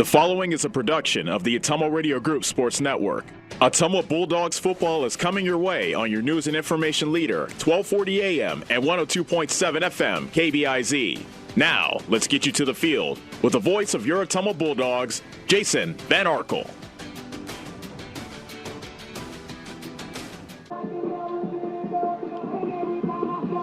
The following is a production of the Ottumwa Radio Group Sports Network. Ottumwa Bulldogs football is coming your way on your news and information leader, 1240 AM and 102.7 FM, KBIZ. Now, let's get you to the field with the voice of your Ottumwa Bulldogs, Jason Van Arkel.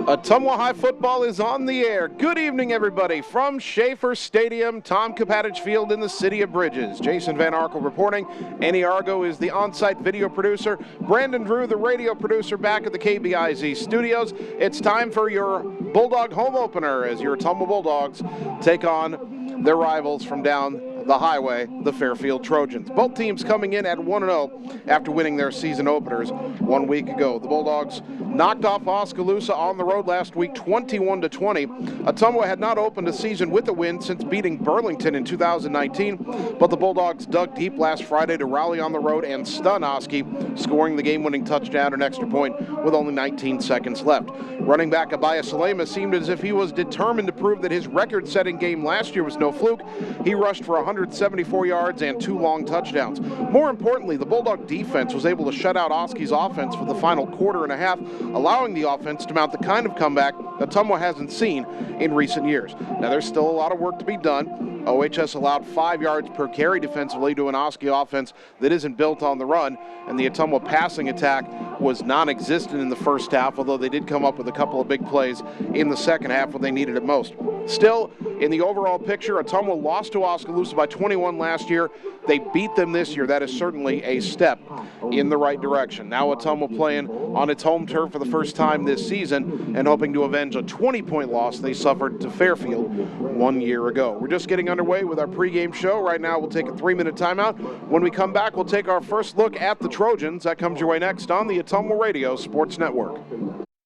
Ottumwa High football is on the air. Good evening, everybody. From Schaefer Stadium, Tom Kopatich Field in the city of Bridges. Jason Van Arkel reporting. Annie Argo is the on-site video producer. Brandon Drew, the radio producer, back at the KBIZ studios. It's time for your Bulldog home opener as your Ottumwa Bulldogs take on their rivals from down the highway, the Fairfield Trojans. Both teams coming in at 1-0 after winning their season openers 1 week ago. The Bulldogs knocked off Oskaloosa on the road last week 21-20. Ottumwa had not opened a season with a win since beating Burlington in 2019, but the Bulldogs dug deep last Friday to rally on the road and stun Oski, scoring the game-winning touchdown and extra point with only 19 seconds left. Running back Abaya Salema seemed as if he was determined to prove that his record-setting game last year was no fluke. He rushed for 174 yards and 2 long touchdowns. More importantly, the Bulldog defense was able to shut out Oski's offense for the final quarter and a half, allowing the offense to mount the kind of comeback Ottumwa hasn't seen in recent years. Now, there's still a lot of work to be done. OHS allowed 5 yards per carry defensively to an Oski offense that isn't built on the run, and the Ottumwa passing attack was non-existent in the first half, although they did come up with a couple of big plays in the second half when they needed it most. Still, in the overall picture, Ottumwa lost to Oskaloosa by 21 last year. They beat them this year. That is certainly a step in the right direction. Now Ottumwa playing on its home turf for the first time this season and hoping to avenge a 20-point loss they suffered to Fairfield 1 year ago. We're just getting underway with our pregame show. Right now we'll take a 3-minute timeout. When we come back, we'll take our first look at the Trojans. That comes your way next on the Ottumwa Radio Sports Network.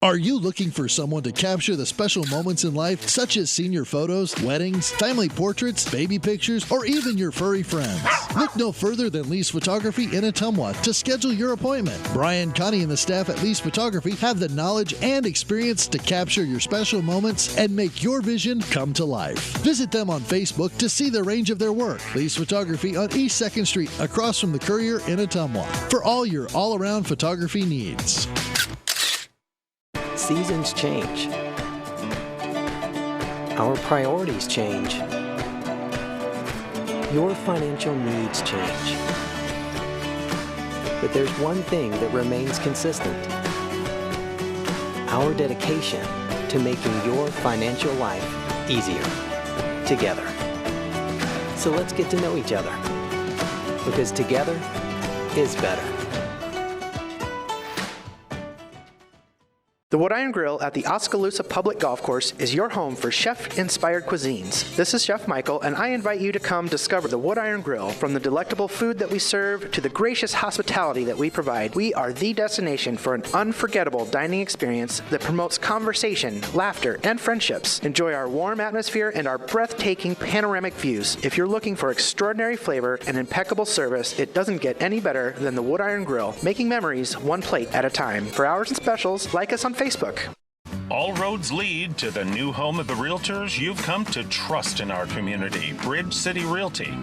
Are you looking for someone to capture the special moments in life, such as senior photos, weddings, family portraits, baby pictures, or even your furry friends? Look no further than Lee's Photography in Ottumwa to schedule your appointment. Brian, Connie, and the staff at Lee's Photography have the knowledge and experience to capture your special moments and make your vision come to life. Visit them on Facebook to see the range of their work. Lee's Photography on East 2nd Street, across from the Courier in Ottumwa, for all your all-around photography needs. Seasons change. Our priorities change. Your financial needs change. But there's one thing that remains consistent: our dedication to making your financial life easier together. So let's get to know each other, because together is better. The Wood Iron Grill at the Oskaloosa Public Golf Course is your home for chef-inspired cuisines. This is Chef Michael, and I invite you to come discover the Wood Iron Grill. From the delectable food that we serve to the gracious hospitality that we provide, we are the destination for an unforgettable dining experience that promotes conversation, laughter, and friendships. Enjoy our warm atmosphere and our breathtaking panoramic views. If you're looking for extraordinary flavor and impeccable service, it doesn't get any better than the Wood Iron Grill, making memories one plate at a time. For hours and specials, like us on Facebook. All roads lead to the new home of the realtors you've come to trust in our community, Bridge City Realty.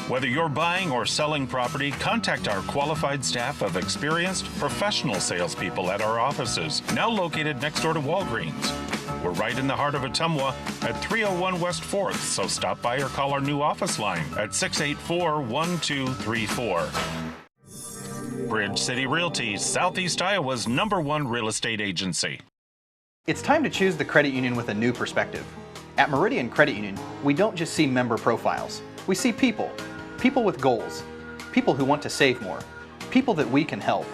Whether you're buying or selling property, contact our qualified staff of experienced professional salespeople at our offices, now located next door to Walgreens. We're right in the heart of Ottumwa at 301 West 4th, so stop by or call our new office line at 684-1234. Bridge City Realty, Southeast Iowa's #1 real estate agency. It's time to choose the credit union with a new perspective. At Meridian Credit Union, we don't just see member profiles. We see people. People with goals. People who want to save more. People that we can help.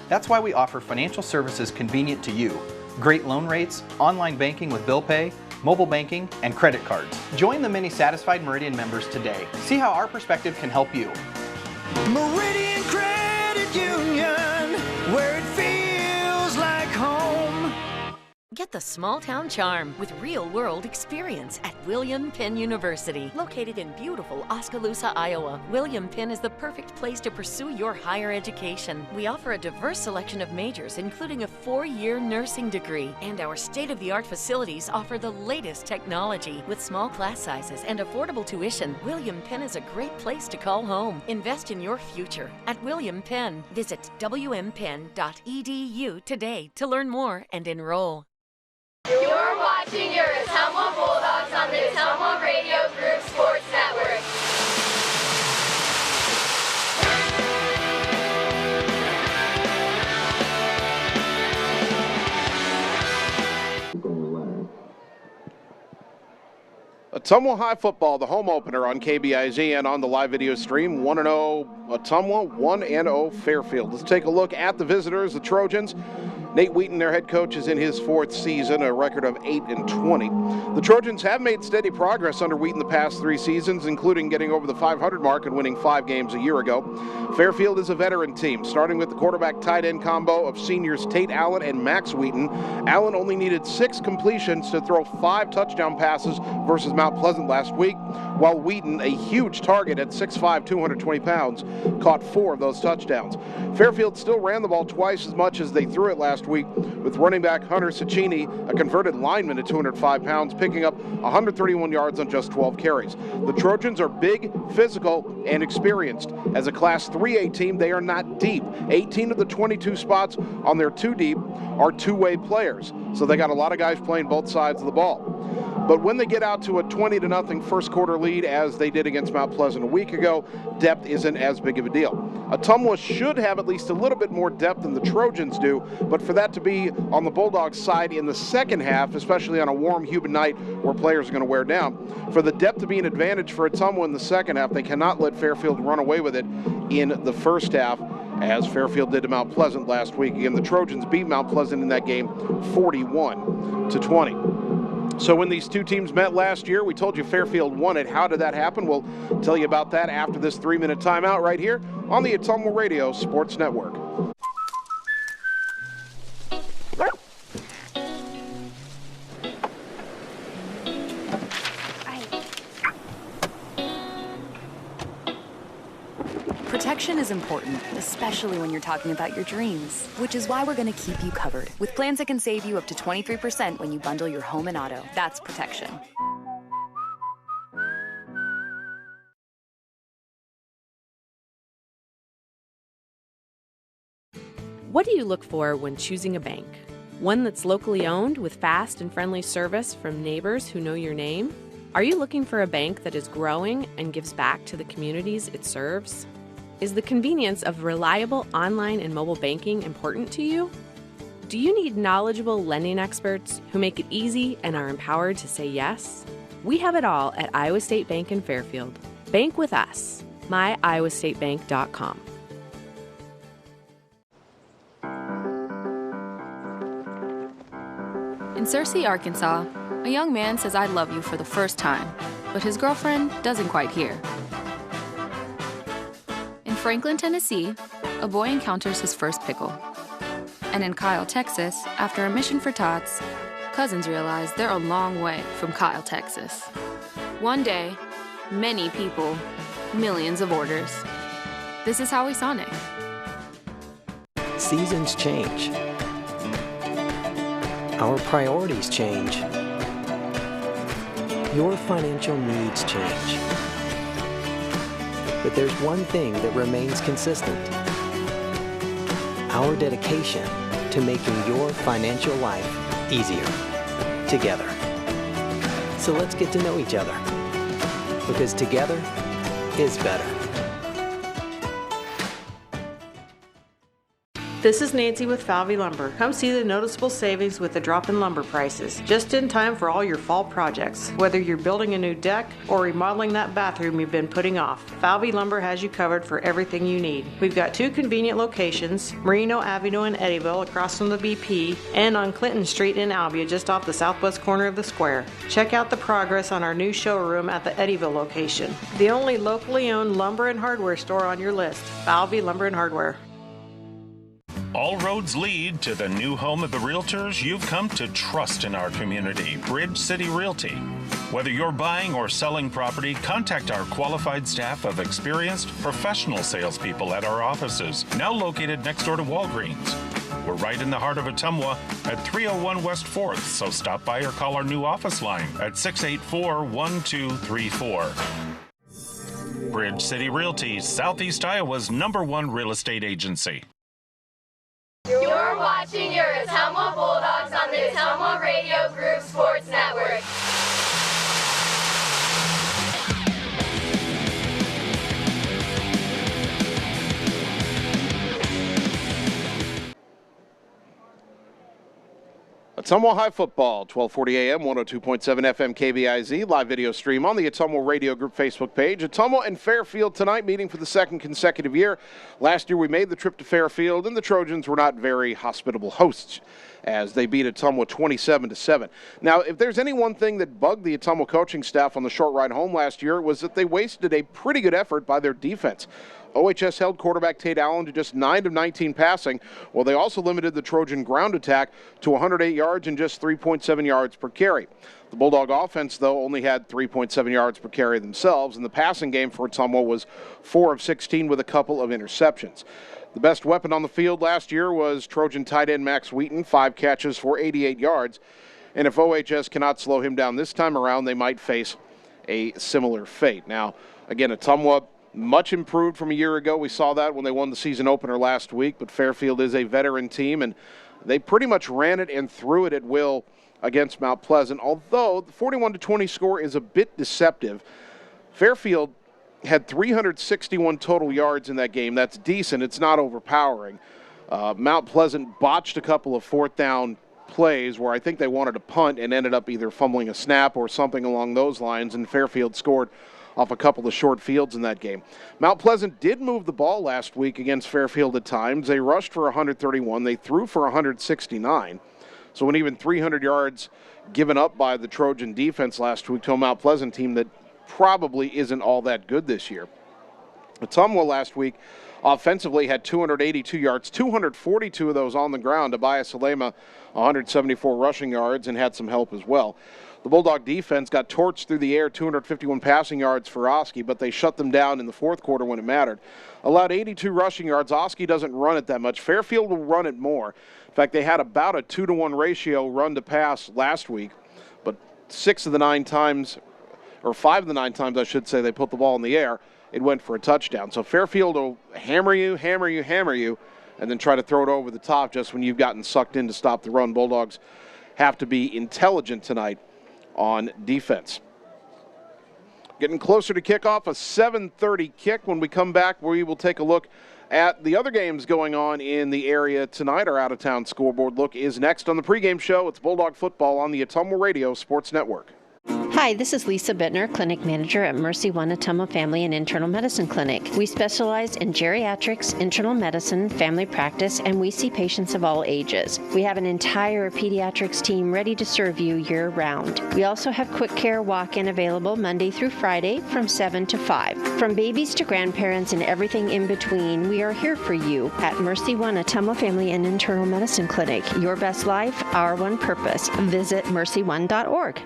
That's why we offer financial services convenient to you. Great loan rates, online banking with bill pay, mobile banking, and credit cards. Join the many satisfied Meridian members today. See how our perspective can help you. Meridian Credit Union, where it feels like home. Get the small town charm with real-world experience at William Penn University. Located in beautiful Oskaloosa, Iowa, William Penn is the perfect place to pursue your higher education. We offer a diverse selection of majors, including a 4-year nursing degree. And our state-of-the-art facilities offer the latest technology. With small class sizes and affordable tuition, William Penn is a great place to call home. Invest in your future at William Penn. Visit wmpenn.edu today to learn more and enroll. You're watching your Ottumwa Bulldogs on the Ottumwa Radio Group Sports Network. Ottumwa High football, the home opener on KBIZ and on the live video stream. 1-0 Ottumwa, 1-0 Fairfield. Let's take a look at the visitors, the Trojans. Nate Wheaton, their head coach, is in his 4th season, a record of 8-20. The Trojans have made steady progress under Wheaton the past 3 seasons, including getting over the 500 mark and winning 5 games a year ago. Fairfield is a veteran team, starting with the quarterback-tight end combo of seniors Tate Allen and Max Wheaton. Allen only needed 6 completions to throw 5 touchdown passes versus Mount Pleasant last week, while Wheaton, a huge target at 6'5", 220 pounds, caught 4 of those touchdowns. Fairfield still ran the ball twice as much as they threw it last week, with running back Hunter Ciccini, a converted lineman at 205 pounds, picking up 131 yards on just 12 carries. The Trojans are big, physical, and experienced. As a Class 3A team, they are not deep. 18 of the 22 spots on their 2 deep are two-way players, so they got a lot of guys playing both sides of the ball. But when they get out to a 20-0 first quarter lead, as they did against Mount Pleasant a week ago, depth isn't as big of a deal. Ottumwa should have at least a little bit more depth than the Trojans do, but for that to be on the Bulldogs' side in the second half, especially on a warm, humid night where players are going to wear down, for the depth to be an advantage for Ottumwa in the second half, they cannot let Fairfield run away with it in the first half, as Fairfield did to Mount Pleasant last week. Again, the Trojans beat Mount Pleasant in that game 41-20. So when these two teams met last year, we told you Fairfield won it. How did that happen? We'll tell you about that after this 3-minute timeout right here on the Ottumwa Radio Sports Network. Protection is important, especially when you're talking about your dreams, which is why we're going to keep you covered with plans that can save you up to 23% when you bundle your home and auto. That's protection. What do you look for when choosing a bank? One that's locally owned with fast and friendly service from neighbors who know your name? Are you looking for a bank that is growing and gives back to the communities it serves? Is the convenience of reliable online and mobile banking important to you? Do you need knowledgeable lending experts who make it easy and are empowered to say yes? We have it all at Iowa State Bank in Fairfield. Bank with us. myiowastatebank.com. In Searcy, Arkansas, a young man says I love you for the first time, but his girlfriend doesn't quite hear. In Franklin, Tennessee, a boy encounters his first pickle. And in Kyle, Texas, after a mission for tots, cousins realize they're a long way from Kyle, Texas. One day, many people, millions of orders. This is Howie Sonic. Seasons change. Our priorities change. Your financial needs change. But there's one thing that remains consistent. Our dedication to making your financial life easier together. So let's get to know each other, because together is better. This is Nancy with Falvey Lumber. Come see the noticeable savings with the drop in lumber prices. Just in time for all your fall projects. Whether you're building a new deck or remodeling that bathroom you've been putting off, Falvey Lumber has you covered for everything you need. We've got 2 convenient locations, Merino Avenue in Eddyville across from the BP, and on Clinton Street in Albia just off the southwest corner of the square. Check out the progress on our new showroom at the Eddyville location. The only locally owned lumber and hardware store on your list, Falvey Lumber and Hardware. All roads lead to the new home of the realtors you've come to trust in our community, Bridge City Realty. Whether you're buying or selling property, contact our qualified staff of experienced professional salespeople at our offices, now located next door to Walgreens. We're right in the heart of Ottumwa at 301 West 4th, so stop by or call our new office line at 684-1234. Bridge City Realty, Southeast Iowa's #1 real estate agency. You're watching your Ottumwa Bulldogs on the Ottumwa Radio Group Sports Network. Ottumwa High Football, 1240 AM, 102.7 FM KBIZ, live video stream on the Ottumwa Radio Group Facebook page. Ottumwa and Fairfield tonight meeting for the second consecutive year. Last year we made the trip to Fairfield, and the Trojans were not very hospitable hosts as they beat Ottumwa 27-7. Now, if there's any one thing that bugged the Ottumwa coaching staff on the short ride home last year, it was that they wasted a pretty good effort by their defense. OHS held quarterback Tate Allen to just 9 of 19 passing, while they also limited the Trojan ground attack to 108 yards and just 3.7 yards per carry. The Bulldog offense, though, only had 3.7 yards per carry themselves, and the passing game for Ottumwa was 4 of 16 with a couple of interceptions. The best weapon on the field last year was Trojan tight end Max Wheaton, 5 catches for 88 yards. And if OHS cannot slow him down this time around, they might face a similar fate. Now, again, Ottumwa much improved from a year ago. We saw that when they won the season opener last week, but Fairfield is a veteran team, and they pretty much ran it and threw it at will against Mount Pleasant. Although the 41-20 score is a bit deceptive, Fairfield had 361 total yards in that game. That's decent. It's not overpowering. Mount Pleasant botched a couple of fourth down plays where I think they wanted to punt and ended up either fumbling a snap or something along those lines, and Fairfield scored off a couple of short fields in that game. Mount Pleasant did move the ball last week against Fairfield at times. They rushed for 131. They threw for 169. So an even 300 yards given up by the Trojan defense last week to a Mount Pleasant team that probably isn't all that good this year. Ottumwa last week offensively had 282 yards, 242 of those on the ground. Tobias Salema, 174 rushing yards, and had some help as well. The Bulldog defense got torched through the air, 251 passing yards for Oski, but they shut them down in the fourth quarter when it mattered. Allowed 82 rushing yards. Oski doesn't run it that much. Fairfield will run it more. In fact, they had about a 2-to-1 ratio run to pass last week, but 5 of the 9 times I should say, they put the ball in the air, it went for a touchdown. So Fairfield will hammer you, and then try to throw it over the top just when you've gotten sucked in to stop the run. Bulldogs have to be intelligent tonight on defense. Getting closer to kickoff, a 7:30 kick. When we come back, we will take a look at the other games going on in the area tonight. Our out-of-town scoreboard look is next on the pregame show. It's Bulldog football on the Ottumwa Radio Sports Network. Hi, this is Lisa Bittner, Clinic Manager at Mercy One Ottumwa Family and Internal Medicine Clinic. We specialize in geriatrics, internal medicine, family practice, and we see patients of all ages. We have an entire pediatrics team ready to serve you year-round. We also have quick care walk-in available Monday through Friday from 7 to 5. From babies to grandparents and everything in between, we are here for you at Mercy One Ottumwa Family and Internal Medicine Clinic. Your best life, our one purpose. Visit mercy1.org.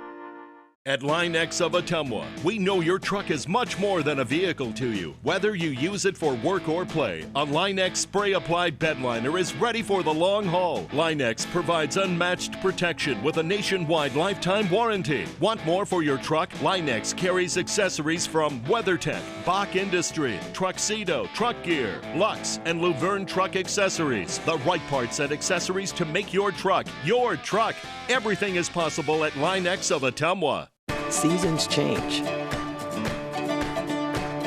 At Line X of Ottumwa, we know your truck is much more than a vehicle to you. Whether you use it for work or play, a Line X spray-applied bedliner is ready for the long haul. Line X provides unmatched protection with a nationwide lifetime warranty. Want more for your truck? Line X carries accessories from WeatherTech, Bach Industry, Truxedo, Truck Gear, Lux, and Luverne Truck Accessories. The right parts and accessories to make your truck your truck. Everything is possible at Line X of Ottumwa. Seasons change.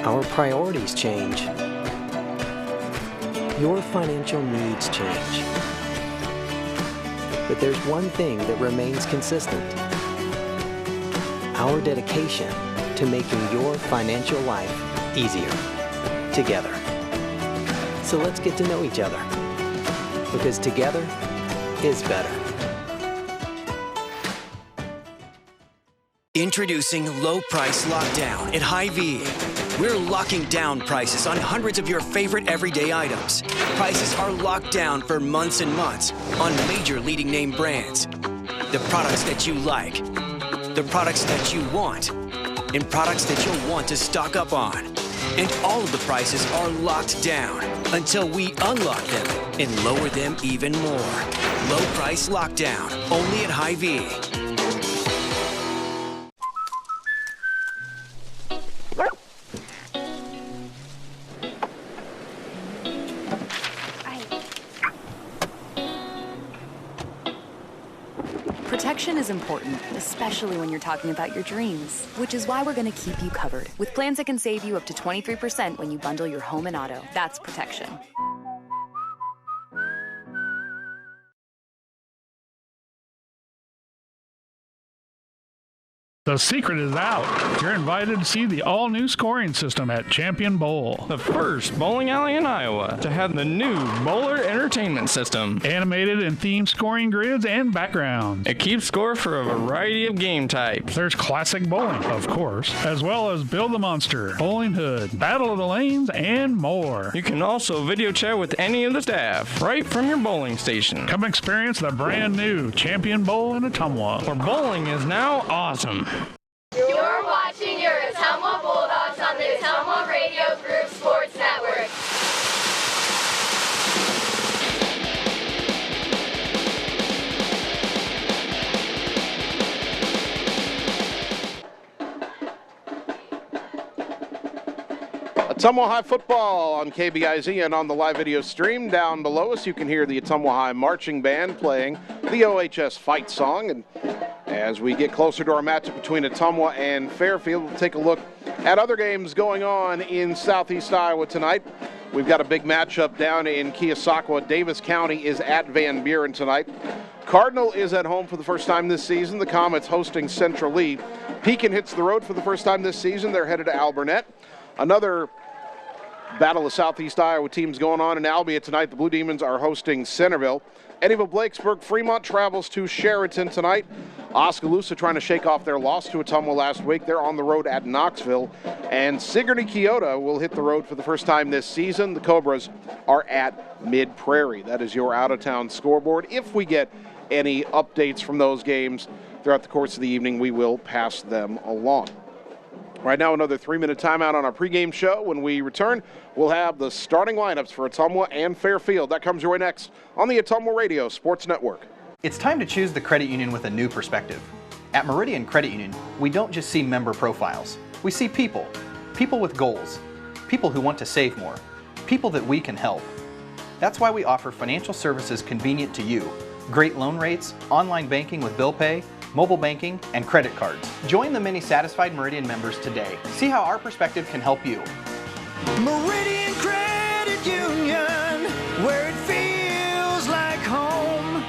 Our priorities change. Your financial needs change. But there's one thing that remains consistent: our dedication to making your financial life easier together. So let's get to know each other, because together is better. Introducing Low Price Lockdown at Hy-Vee. We're locking down prices on hundreds of your favorite everyday items. Prices are locked down for months and months on major leading name brands. The products that you like, the products that you want, and products that you'll want to stock up on. And all of the prices are locked down until we unlock them and lower them even more. Low price lockdown, only at Hy-Vee. Protection is important, especially when you're talking about your dreams, which is why we're going to keep you covered with plans that can save you up to 23% when you bundle your home and auto. That's protection. The secret is out. You're invited to see the all-new scoring system at Champion Bowl. The first bowling alley in Iowa to have the new Bowler Entertainment System. Animated and themed scoring grids and backgrounds. It keeps score for a variety of game types. There's classic bowling, of course, as well as Build the Monster, Bowling Hood, Battle of the Lanes, and more. You can also video chat with any of the staff right from your bowling station. Come experience the brand new Champion Bowl in Ottumwa, where bowling is now awesome. You're watching your Ottumwa Bulldogs on the Ottumwa Radio Group Sports Network. Ottumwa High football on KBIZ and on the live video stream. Down below us, you can hear the Ottumwa High marching band playing the OHS fight song. And as we get closer to our matchup between Ottumwa and Fairfield, we'll take a look at other games going on in Southeast Iowa tonight. We've got a big matchup down in Keosauqua. Davis County is at Van Buren tonight. Cardinal is at home for the first time this season. The Comets hosting Central Lee. Pekin hits the road for the first time this season. They're headed to Alburnett. Another battle of Southeast Iowa teams going on in Albia tonight. The Blue Demons are hosting Centerville. Eddyville Blakesburg, Fremont travels to Sheraton tonight. Oskaloosa trying to shake off their loss to Ottumwa last week. They're on the road at Knoxville. And Sigourney Keota will hit the road for the first time this season. The Cobras are at Mid Prairie. That is your out-of-town scoreboard. If we get any updates from those games throughout the course of the evening, we will pass them along. Right now, another 3-minute timeout on our pregame show. When we return, we'll have the starting lineups for Ottumwa and Fairfield. That comes your way next on the Ottumwa Radio Sports Network. It's time to choose the credit union with a new perspective. At Meridian Credit Union, we don't just see member profiles. We see people. People with goals. People who want to save more. People that we can help. That's why we offer financial services convenient to you. Great loan rates, online banking with bill pay, mobile banking, and credit cards. Join the many satisfied Meridian members today. See how our perspective can help you. Meridian Credit Union, where it feels like home.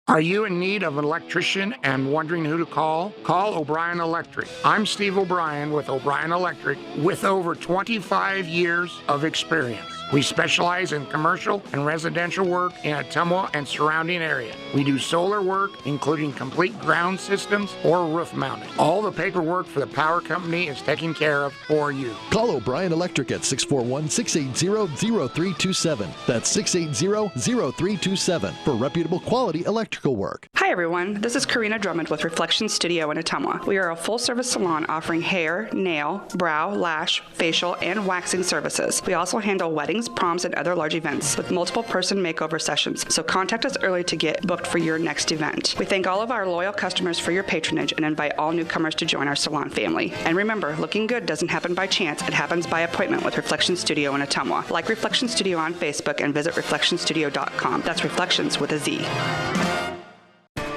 Are you in need of an electrician and wondering who to call? Call O'Brien Electric. I'm Steve O'Brien with O'Brien Electric with over 25 years of experience. We specialize in commercial and residential work in Ottumwa and surrounding area. We do solar work, including complete ground systems or roof mounting. All the paperwork for the power company is taken care of for you. Call O'Brien Electric at 641-680-0327. That's 680-0327 for reputable quality electrical work. Hi everyone, this is Karina Drummond with Reflection Studio in Ottumwa. We are a full-service salon offering hair, nail, brow, lash, facial, and waxing services. We also handle weddings, proms, and other large events with multiple person makeover sessions, so contact us early to get booked for your next event. We thank all of our loyal customers for your patronage and invite all newcomers to join our salon family. And remember, looking good doesn't happen by chance, it happens by appointment with Reflection Studio in Ottumwa. Like Reflection Studio on Facebook and visit reflectionstudio.com. That's Reflections with a Z.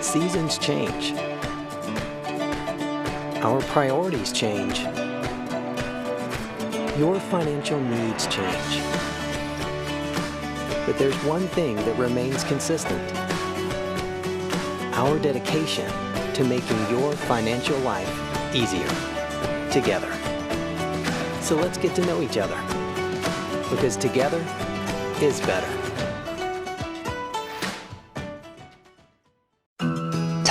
Seasons change. Our priorities change. Your financial needs change. But there's one thing that remains consistent. Our dedication to making your financial life easier together. So let's get to know each other, because together is better.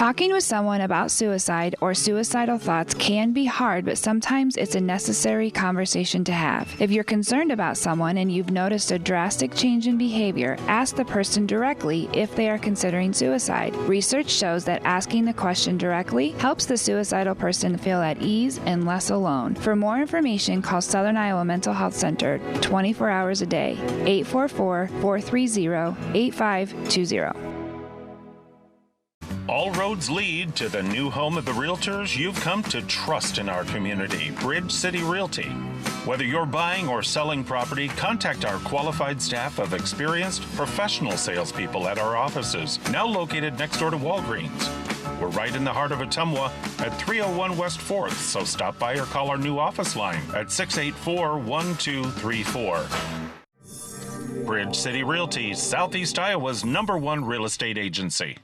Talking with someone about suicide or suicidal thoughts can be hard, but sometimes it's a necessary conversation to have. If you're concerned about someone and you've noticed a drastic change in behavior, ask the person directly if they are considering suicide. Research shows that asking the question directly helps the suicidal person feel at ease and less alone. For more information, call Southern Iowa Mental Health Center 24 hours a day, 844-430-8520. All roads lead to the new home of the realtors you've come to trust in our community, Bridge City Realty. Whether you're buying or selling property, contact our qualified staff of experienced professional salespeople at our offices, now located next door to Walgreens. We're right in the heart of Ottumwa at 301 West 4th, so stop by or call our new office line at 684-1234. Bridge City Realty, Southeast Iowa's #1 real estate agency.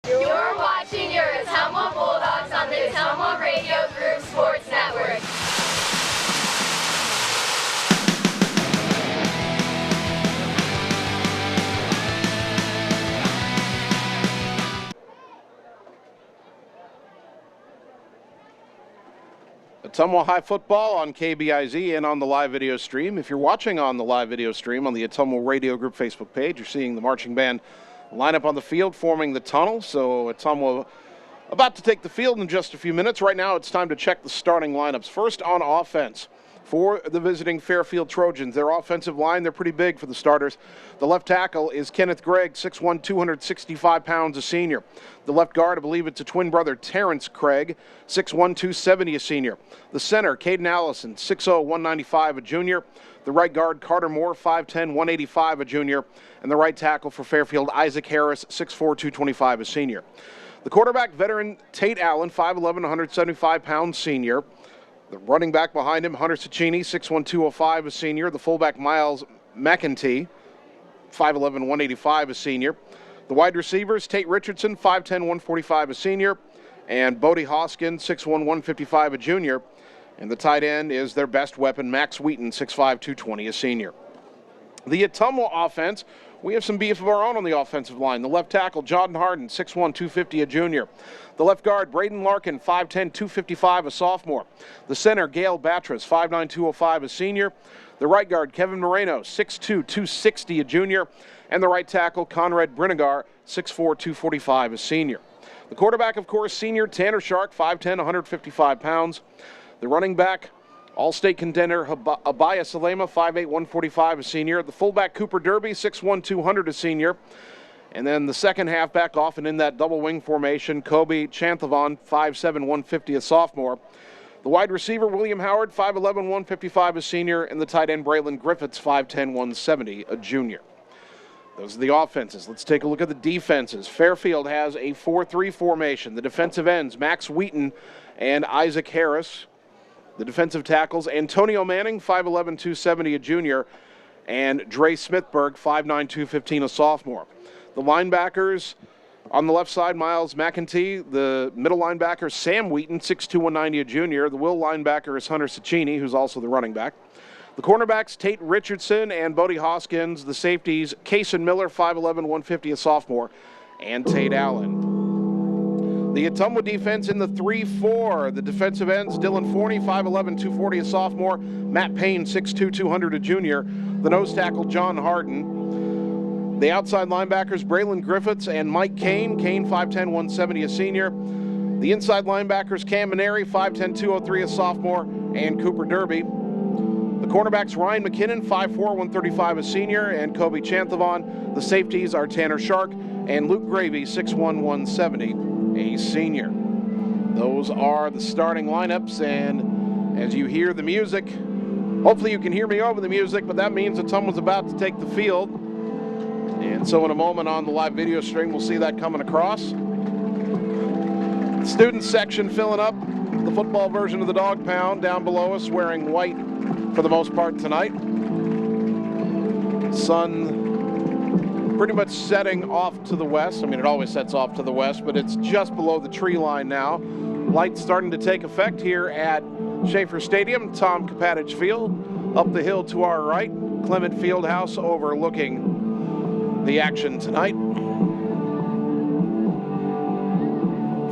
You're watching your Ottumwa Bulldogs on the Ottumwa Radio Group Sports Network. Ottumwa High Football on KBIZ and on the live video stream. If you're watching on the live video stream on the Ottumwa Radio Group Facebook page, you're seeing the marching band line up on the field forming the tunnel. So Ottumwa about to take the field in just a few minutes. Right now it's time to check the starting lineups. First on offense for the visiting Fairfield Trojans. Their offensive line, they're pretty big for the starters. The left tackle is Kenneth Gregg, 6'1", 265 pounds, a senior. The left guard, I believe it's a twin brother, Terrence Craig, 6'1", 270, a senior. The center, Caden Allison, 6'0", 195, a junior. The right guard, Carter Moore, 5'10", 185, a junior. And the right tackle for Fairfield, Isaac Harris, 6'4", 225, a senior. The quarterback, veteran Tate Allen, 5'11", 175 pounds, senior. The running back behind him, Hunter Cicchini, 6'1", 205, a senior. The fullback, Miles McEntee, 5'11", 185, a senior. The wide receivers, Tate Richardson, 5'10", 145, a senior. And Bodie Hoskins, 6'1", 155, a junior. And the tight end is their best weapon, Max Wheaton, 6'5", 220, a senior. The Ottumwa offense, we have some beef of our own on the offensive line. The left tackle, John Harden, 6'1", 250, a junior. The left guard, Braden Larkin, 5'10", 255, a sophomore. The center, Gail Batras, 5'9", 205, a senior. The right guard, Kevin Moreno, 6'2", 260, a junior. And the right tackle, Conrad Brinegar, 6'4", 245, a senior. The quarterback, of course, senior Tanner Shark, 5'10", 155 pounds. The running back, All-State contender Abaya Salema, 5'8", 145, a senior. The fullback, Cooper Derby, 6'1", 200, a senior. And then the second halfback, often in that double wing formation, Kobe Chanthavon, 5'7", 150, a sophomore. The wide receiver, William Howard, 5'11", 155, a senior. And the tight end, Braylon Griffiths, 5'10", 170, a junior. Those are the offenses. Let's take a look at the defenses. Fairfield has a 4-3 formation. The defensive ends, Max Wheaton and Isaac Harris. The defensive tackles, Antonio Manning, 5'11", 270, a junior, and Dre Smithberg, 5'9", 215, a sophomore. The linebackers, on the left side, Miles McEntee. The middle linebacker, Sam Wheaton, 6'2", 190, a junior. The will linebacker is Hunter Cicchini, who's also the running back. The cornerbacks, Tate Richardson and Bodie Hoskins. The safeties, Kaysen Miller, 5'11", 150, a sophomore, and Tate Allen. The Ottumwa defense in the 3-4. The defensive ends, Dylan Forney, 5'11", 240, a sophomore. Matt Payne, 6'2", 200, a junior. The nose tackle, John Harden. The outside linebackers, Braylon Griffiths and Mike Kane. Kane, 5'10", 170, a senior. The inside linebackers, Cam Maneri, 5'10", 203, a sophomore, and Cooper Derby. The cornerbacks, Ryan McKinnon, 5'4", 135, a senior, and Kobe Chanthavon. The safeties are Tanner Shark and Luke Gravy, 6'1", 170, a senior. Those are the starting lineups, and as you hear the music, hopefully you can hear me over the music, but that means that someone's about to take the field. And so in a moment on the live video stream, we'll see that coming across. The student section filling up the football version of the Dog Pound down below us, wearing white for the most part tonight. Sun pretty much setting off to the west. I mean, it always sets off to the west, but it's just below the tree line now. Light starting to take effect here at Schaefer Stadium, Tom Kapatich Field. Up the hill to our right, Clement Fieldhouse overlooking the action tonight.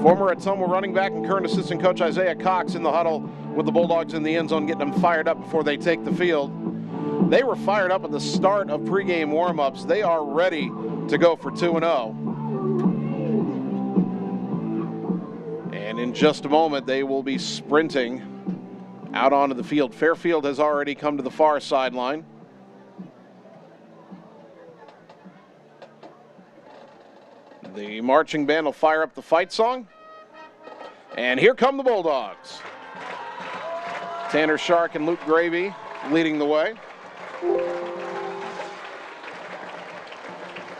Former Ottumwa running back and current assistant coach Isaiah Cox in the huddle with the Bulldogs in the end zone, getting them fired up before they take the field. They were fired up at the start of pregame warm-ups. They are ready to go for 2-0. And in just a moment, they will be sprinting out onto the field. Fairfield has already come to the far sideline. The marching band will fire up the fight song. And here come the Bulldogs. Tanner Shark and Luke Gravy leading the way.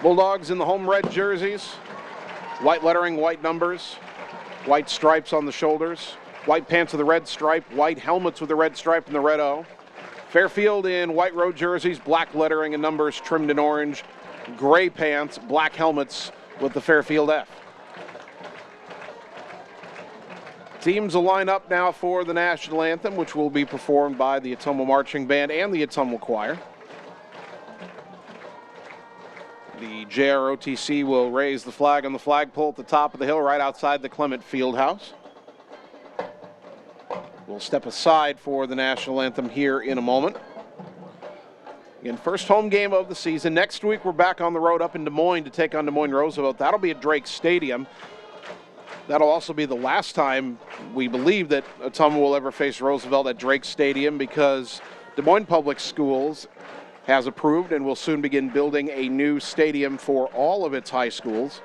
Bulldogs in the home red jerseys. White lettering, white numbers, white stripes on the shoulders. White pants with a red stripe, white helmets with a red stripe and the red O. Fairfield in white road jerseys, black lettering and numbers trimmed in orange. Gray pants, black helmets with the Fairfield F. Teams will line up now for the national anthem, which will be performed by the Ottumwa Marching Band and the Ottumwa Choir. The JROTC will raise the flag on the flagpole at the top of the hill right outside the Clement Fieldhouse. We'll step aside for the national anthem here in a moment. Again, first home game of the season. Next week, we're back on the road up in Des Moines to take on Des Moines Roosevelt. That'll be at Drake Stadium. That'll also be the last time we believe that Ottumwa will ever face Roosevelt at Drake Stadium, because Des Moines Public Schools has approved and will soon begin building a new stadium for all of its high schools.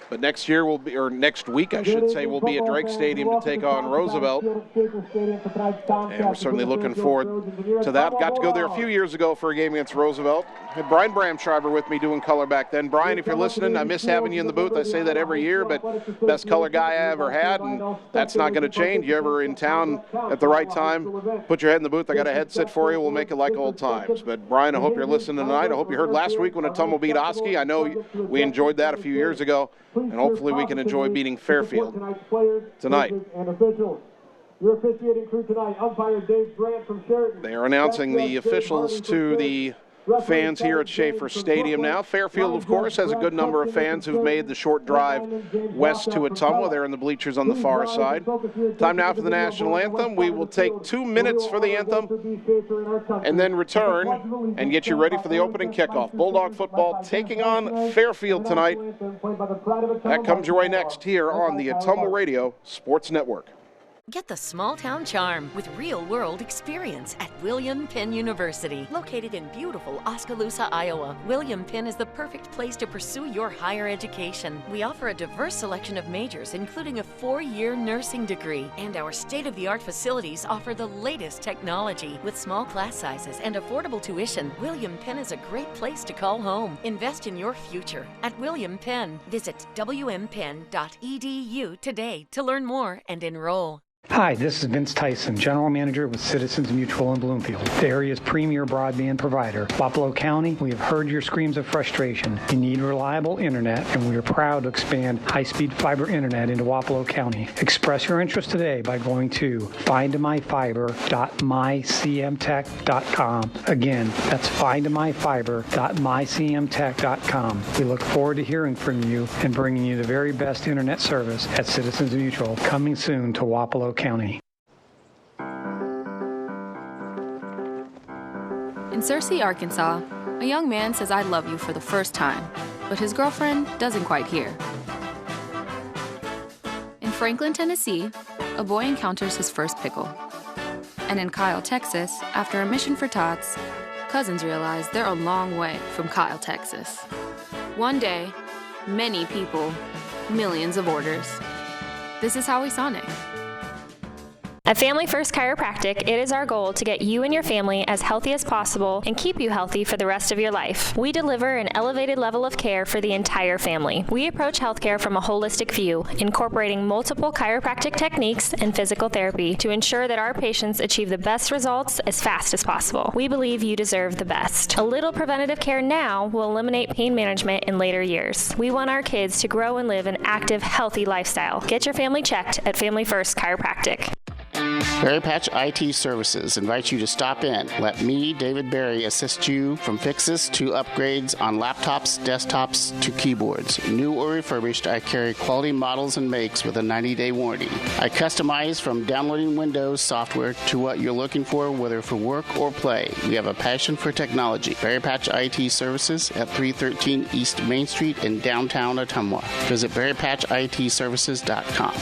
But next year will be, or next week I should say, will be at Drake Stadium to take on Roosevelt. And we're certainly looking forward to that. Got to go there a few years ago for a game against Roosevelt. Had Brian Bramschreiber with me doing color back then. Brian, if you're listening, I miss having you in the booth. I say that every year, but best color guy I ever had, and that's not going to change. You ever in town at the right time, put your head in the booth. I got a headset for you. We'll make it like old times. But Brian, I hope you're listening tonight. I hope you heard last week when Ottumwa beat Oski. I know we enjoyed that a few years ago. And hopefully we can enjoy beating Fairfield tonight. Your officiating crew tonight, umpire Dave Grant from Sheraton. They are announcing the officials to the fans here at Schaefer Stadium now. Fairfield, of course, has a good number of fans who've made the short drive west to Ottumwa. They're in the bleachers on the far side. Time now for the national anthem. We will take 2 minutes for the anthem and then return and get you ready for the opening kickoff. Bulldog football taking on Fairfield tonight. That comes your way next here on the Ottumwa Radio Sports Network. Get the small town charm with real-world experience at William Penn University. Located in beautiful Oskaloosa, Iowa, William Penn is the perfect place to pursue your higher education. We offer a diverse selection of majors, including a 4-year nursing degree. And our state-of-the-art facilities offer the latest technology. With small class sizes and affordable tuition, William Penn is a great place to call home. Invest in your future at William Penn. Visit wmpenn.edu today to learn more and enroll. Hi, this is Vince Tyson, General Manager with Citizens Mutual in Bloomfield, the area's premier broadband provider. Wapello County, we have heard your screams of frustration. You need reliable internet, and we are proud to expand high-speed fiber internet into Wapello County. Express your interest today by going to findmyfiber.mycmtech.com. Again, that's findmyfiber.mycmtech.com. We look forward to hearing from you and bringing you the very best internet service at Citizens Mutual, coming soon to Wapello County. In Searcy, Arkansas, a young man says I love you for the first time, but his girlfriend doesn't quite hear. In Franklin, Tennessee, a boy encounters his first pickle. And in Kyle, Texas, after a mission for tots, cousins realize they're a long way from Kyle, Texas. One day, many people, millions of orders. This is Howie Sonic. At Family First Chiropractic, it is our goal to get you and your family as healthy as possible and keep you healthy for the rest of your life. We deliver an elevated level of care for the entire family. We approach healthcare from a holistic view, incorporating multiple chiropractic techniques and physical therapy to ensure that our patients achieve the best results as fast as possible. We believe you deserve the best. A little preventative care now will eliminate pain management in later years. We want our kids to grow and live an active, healthy lifestyle. Get your family checked at Family First Chiropractic. Berry Patch IT Services invites you to stop in. Let me, David Berry, assist you from fixes to upgrades on laptops, desktops to keyboards. New or refurbished, I carry quality models and makes with a 90-day warranty. I customize from downloading Windows software to what you're looking for, whether for work or play. We have a passion for technology. Berry Patch IT Services at 313 East Main Street in downtown Ottumwa. Visit berrypatchitservices.com.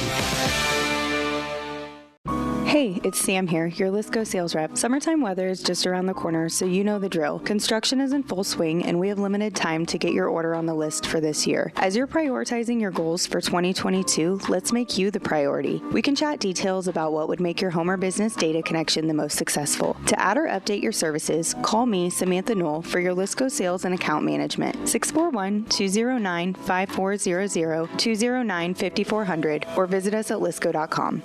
Hey, it's Sam here, your Lisco sales rep. Summertime weather is just around the corner, so you know the drill. Construction is in full swing, and we have limited time to get your order on the list for this year. As you're prioritizing your goals for 2022, let's make you the priority. We can chat details about what would make your home or business data connection the most successful. To add or update your services, call me, Samantha Knoll, for your Lisco sales and account management. 641-209-5400, 209-5400, or visit us at lisco.com.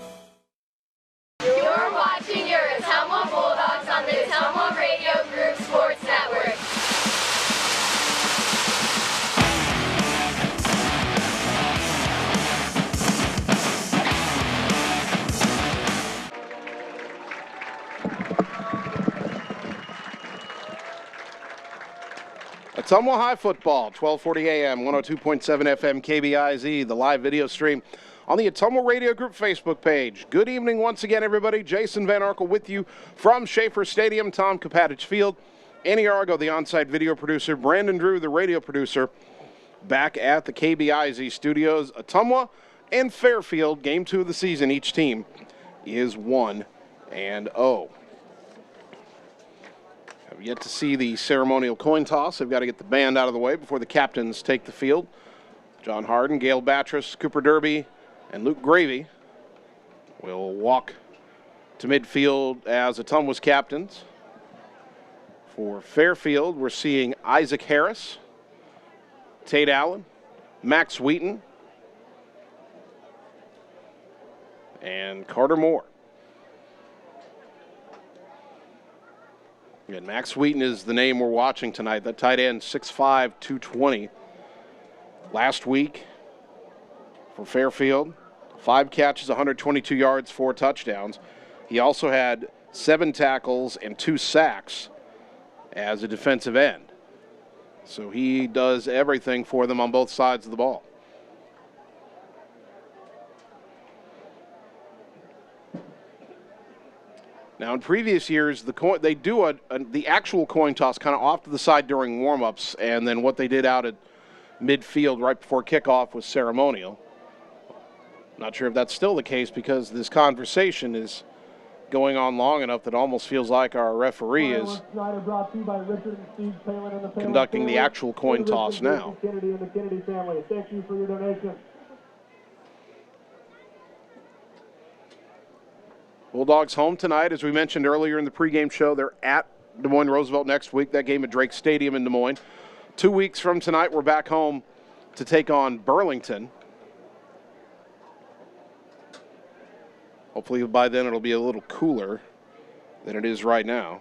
You're watching your Ottumwa Bulldogs on the Ottumwa Radio Group Sports Network. Ottumwa High Football, 1240 AM, 102.7 FM, KBIZ, the live video stream on the Ottumwa Radio Group Facebook page. Good evening once again, everybody. Jason Van Arkel with you from Schaefer Stadium, Tom Kapatich Field. Annie Argo, the on-site video producer. Brandon Drew, the radio producer, back at the KBIZ studios. Ottumwa and Fairfield, game 2 of the season. Each team is 1-0. Have yet to see the ceremonial coin toss. They've got to get the band out of the way before the captains take the field. John Harden, Gail Batrus, Cooper Derby, and Luke Gravy will walk to midfield as Ottumwa's captains. For Fairfield, we're seeing Isaac Harris, Tate Allen, Max Wheaton, and Carter Moore. And Max Wheaton is the name we're watching tonight. That tight end, 6'5", 220. Last week for Fairfield, 5 catches, 122 yards, 4 touchdowns. He also had 7 tackles and 2 sacks as a defensive end. So he does everything for them on both sides of the ball. Now, in previous years, they do the actual coin toss kind of off to the side during warm-ups, and then what they did out at midfield right before kickoff was ceremonial. Not sure if that's still the case because this conversation is going on long enough that it almost feels like our referee is conducting the actual coin toss now. Thank you for your donation. Bulldogs home tonight, as we mentioned earlier in the pregame show. They're at Des Moines Roosevelt next week. That game at Drake Stadium in Des Moines. 2 weeks from tonight, we're back home to take on Burlington. Hopefully by then it'll be a little cooler than it is right now.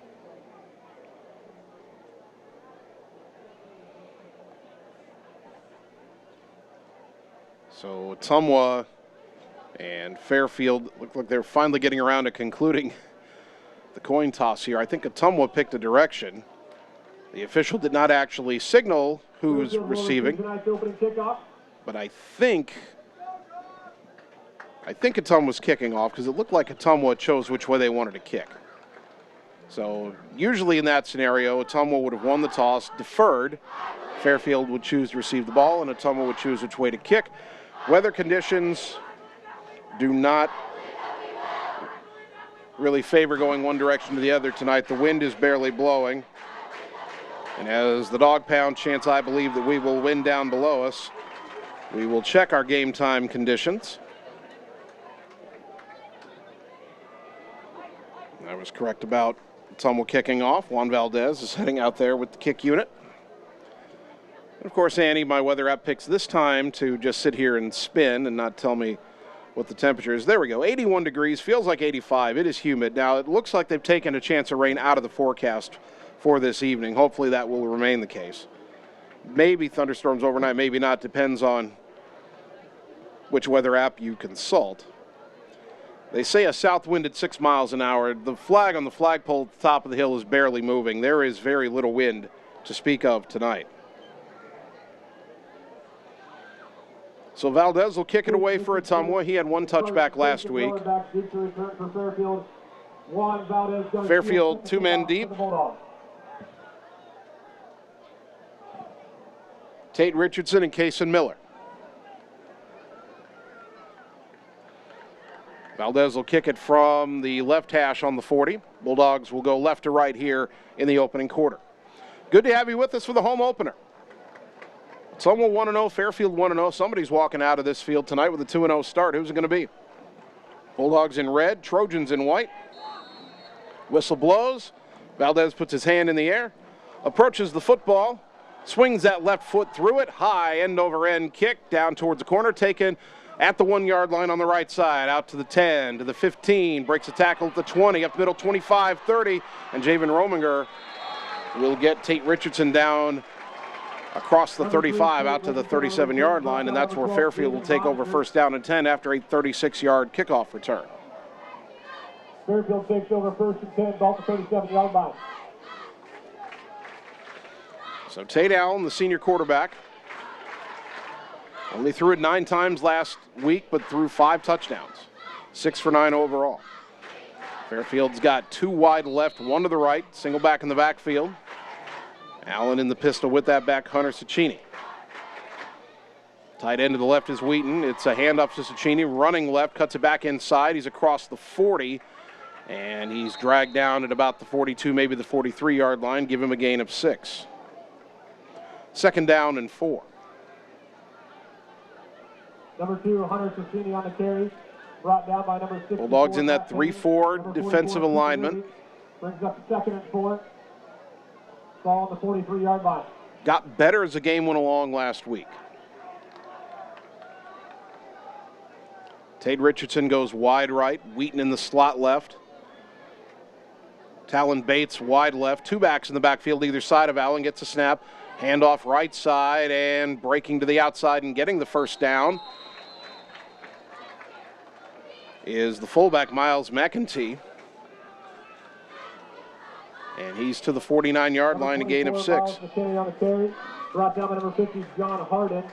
So Ottumwa and Fairfield look like they're finally getting around to concluding the coin toss here. I think Ottumwa picked a direction. The official did not actually signal who's receiving, but I think Ottumwa's kicking off because it looked like Ottumwa chose which way they wanted to kick. So usually in that scenario, Ottumwa would have won the toss, deferred. Fairfield would choose to receive the ball, and Ottumwa would choose which way to kick. Weather conditions do not really favor going one direction to the other tonight. The wind is barely blowing. And as the dog pound chants, I believe that we will win down below us, we will check our game time conditions. I was correct about Ottumwa kicking off. Juan Valdez is heading out there with the kick unit. And of course, Annie, my weather app, picks this time to just sit here and spin and not tell me what the temperature is. There we go, 81 degrees, feels like 85. It is humid. Now, it looks like they've taken a chance of rain out of the forecast for this evening. Hopefully that will remain the case. Maybe thunderstorms overnight, maybe not. Depends on which weather app you consult. They say a south wind at 6 miles an hour. The flag on the flagpole at the top of the hill is barely moving. There is very little wind to speak of tonight. So Valdez will kick it away for Ottumwa. He had one touchback last week. Fairfield 2 men deep. Tate Richardson and Kason Miller. Valdez will kick it from the left hash on the 40. Bulldogs will go left to right here in the opening quarter. Good to have you with us for the home opener. Ottumwa 1-0, Fairfield 1-0. Somebody's walking out of this field tonight with a 2-0 start. Who's it going to be? Bulldogs in red, Trojans in white. Whistle blows. Valdez puts his hand in the air, approaches the football, swings that left foot through it, high end-over-end kick down towards the corner, taken at the 1 yard line on the right side, out to the 10, to the 15, breaks a tackle at the 20, up middle 25, 30, and Javen Rominger will get Tate Richardson down across the 35 out to the 37-yard line, and that's where Fairfield will take over first down and 10 after a 36-yard kickoff return. Fairfield takes over first and 10, ball to 37-yard line. So Tate Allen, the senior quarterback, only threw it 9 times last week, but threw 5 touchdowns, 6 for 9 overall. Fairfield's got 2 wide left, 1 to the right, single back in the backfield. Allen in the pistol with that back, Hunter Cicchini. Tight end to the left is Wheaton. It's a handoff to Cicchini, running left, cuts it back inside. He's across the 40, and he's dragged down at about the 42, maybe the 43-yard line. Give him a gain of 6. Second down and 4. Number 2, Hunter Cicchini on the carry, brought down by number 6. Bulldogs in that 3-4 defensive alignment. Brings up the 2nd and 4. Ball on the 43-yard line. Got better as the game went along last week. Tate Richardson goes wide right. Wheaton in the slot left. Talon Bates wide left. 2 backs in the backfield either side of Allen. Gets a snap. Handoff right side and breaking to the outside and getting the first down is the fullback Miles McEntee. And he's to the 49-yard line, a gain of 6. On the carry, brought down by number 50, John Harden.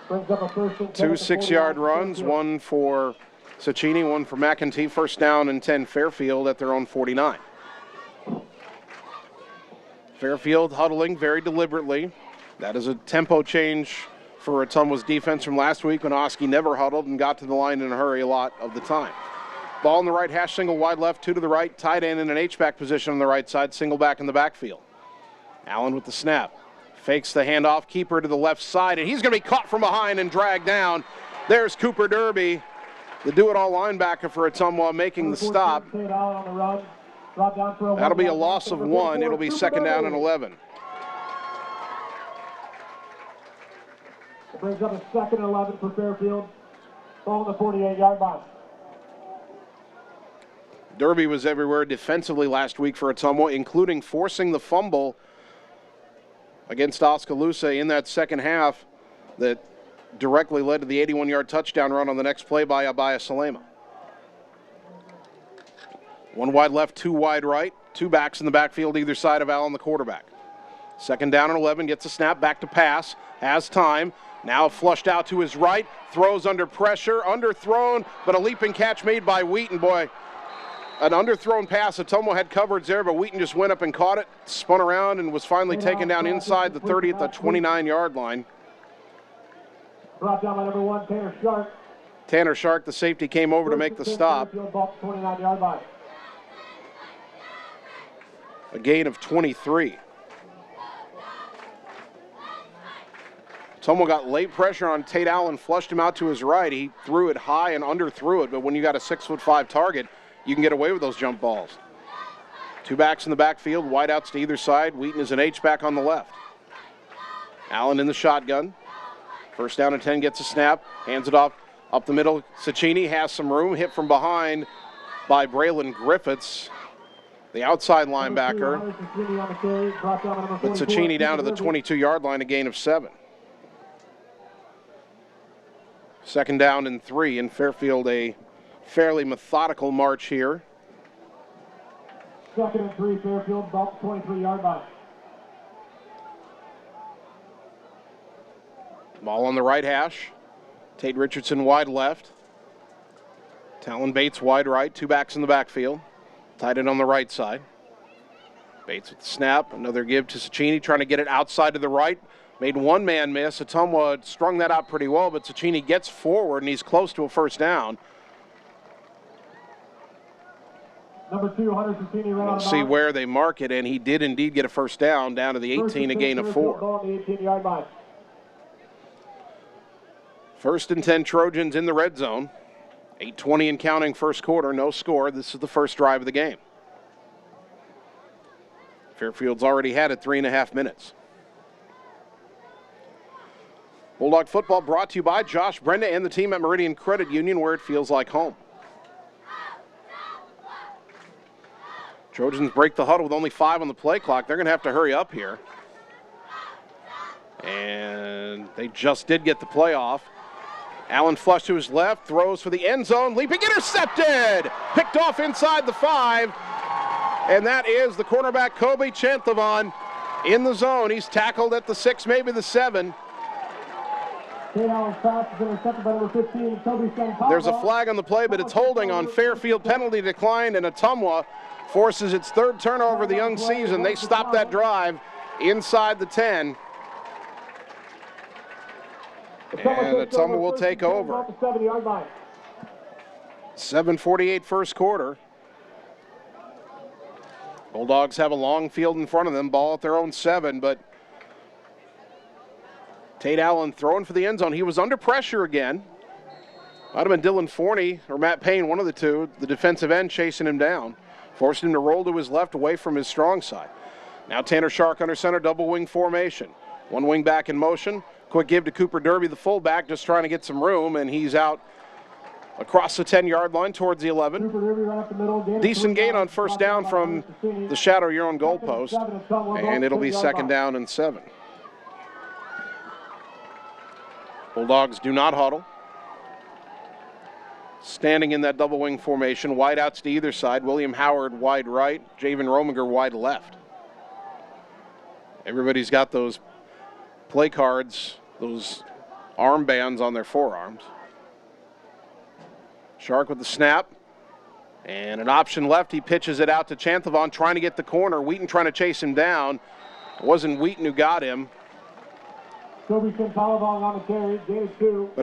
Brings up a first and 2 6-yard runs, one for Cicchini, one for McEntee. First down and 10 Fairfield at their own 49. Fairfield huddling very deliberately. That is a tempo change for Ottumwa's defense from last week when Oski never huddled and got to the line in a hurry a lot of the time. Ball in the right hash, single wide left, 2 to the right, tight end in an H-back position on the right side, single back in the backfield. Allen with the snap. Fakes the handoff, keeper to the left side, and he's going to be caught from behind and dragged down. There's Cooper Derby, the do-it-all linebacker for Ottumwa, making the stop. That'll be a loss of 1. It'll be second down and 11. It brings up a 2nd and 11 for Fairfield. Ball on the 48-yard line. Derby was everywhere defensively last week for Ottumwa, including forcing the fumble against Oskaloosa in that second half that directly led to the 81-yard touchdown run on the next play by Abaya Salema. 1 wide left, 2 wide right, 2 backs in the backfield either side of Allen, the quarterback. Second down and 11, gets a snap, back to pass, has time, now flushed out to his right, throws under pressure, underthrown, but a leaping catch made by Wheaton, boy. An underthrown pass. Ottumwa had coverage there, but Wheaton just went up and caught it, spun around, and was finally taken down inside the 30 at the 29-yard line. Brought down by number 1, Tanner Shark. Tanner Shark, the safety, came over to make the stop. 29-yard line. A gain of 23. Ottumwa got late pressure on Tate Allen, flushed him out to his right. He threw it high and underthrew it, but when you got a 6'5" target, you can get away with those jump balls. 2 backs in the backfield, wideouts to either side. Wheaton is an H-back on the left. Allen in the shotgun. First down and 10, gets a snap, hands it off up the middle. Cicchini has some room, hit from behind by Braylon Griffiths, the outside linebacker. With Cicchini down to the 22-yard line, a gain of 7. Second down and 3, and Fairfield a fairly methodical march here. 2nd and 3, Fairfield, about 23-yard line. Ball on the right hash. Tate Richardson wide left. Talon Bates wide right. 2 backs in the backfield. Tight end on the right side. Bates with the snap. Another give to Cicchini, trying to get it outside to the right. Made one man miss. Ottumwa strung that out pretty well, but Cicchini gets forward, and he's close to a first down. Number 2, Hunter Cicchini ran We'll see where they mark it, and he did indeed get a first down down to the 18, a gain of 4. Ball on the 18-yard line. 1st and 10 Trojans in the red zone. 8:20 and counting first quarter, no score. This is the first drive of the game. Fairfield's already had it 3.5 minutes. Bulldog football brought to you by Josh Brenda and the team at Meridian Credit Union, where it feels like home. Trojans break the huddle with only 5 on the play clock. They're going to have to hurry up here. And they just did get the play off. Allen flush to his left, throws for the end zone, leaping, intercepted! Picked off inside the 5. And that is the cornerback, Kobe Chanthavon, in the zone. He's tackled at the 6, maybe the 7. There's a flag on the play, but it's holding on Fairfield. Penalty declined, and Ottumwa forces its 3rd turnover of the young season. They stop that drive inside the 10. And Ottumwa will take over. 7:48 first quarter. Bulldogs have a long field in front of them, ball at their own 7, but Tate Allen throwing for the end zone. He was under pressure again. Might have been Dylan Forney or Matt Payne, one of the two, the defensive end chasing him down. Forced him to roll to his left away from his strong side. Now Tanner Shark under center, double wing formation. One wing back in motion. Quick give to Cooper Derby, the fullback, just trying to get some room, and he's out across the 10-yard line towards the 11. Decent gain on first down from the shadow your own goalpost, and it'll be 2nd down and 7. Bulldogs do not huddle. Standing in that double wing formation, wide outs to either side. William Howard wide right, Javen Rominger wide left. Everybody's got those play cards, those armbands on their forearms. Shark with the snap. And an option left. He pitches it out to Chanthavon, trying to get the corner. Wheaton trying to chase him down. It wasn't Wheaton who got him, but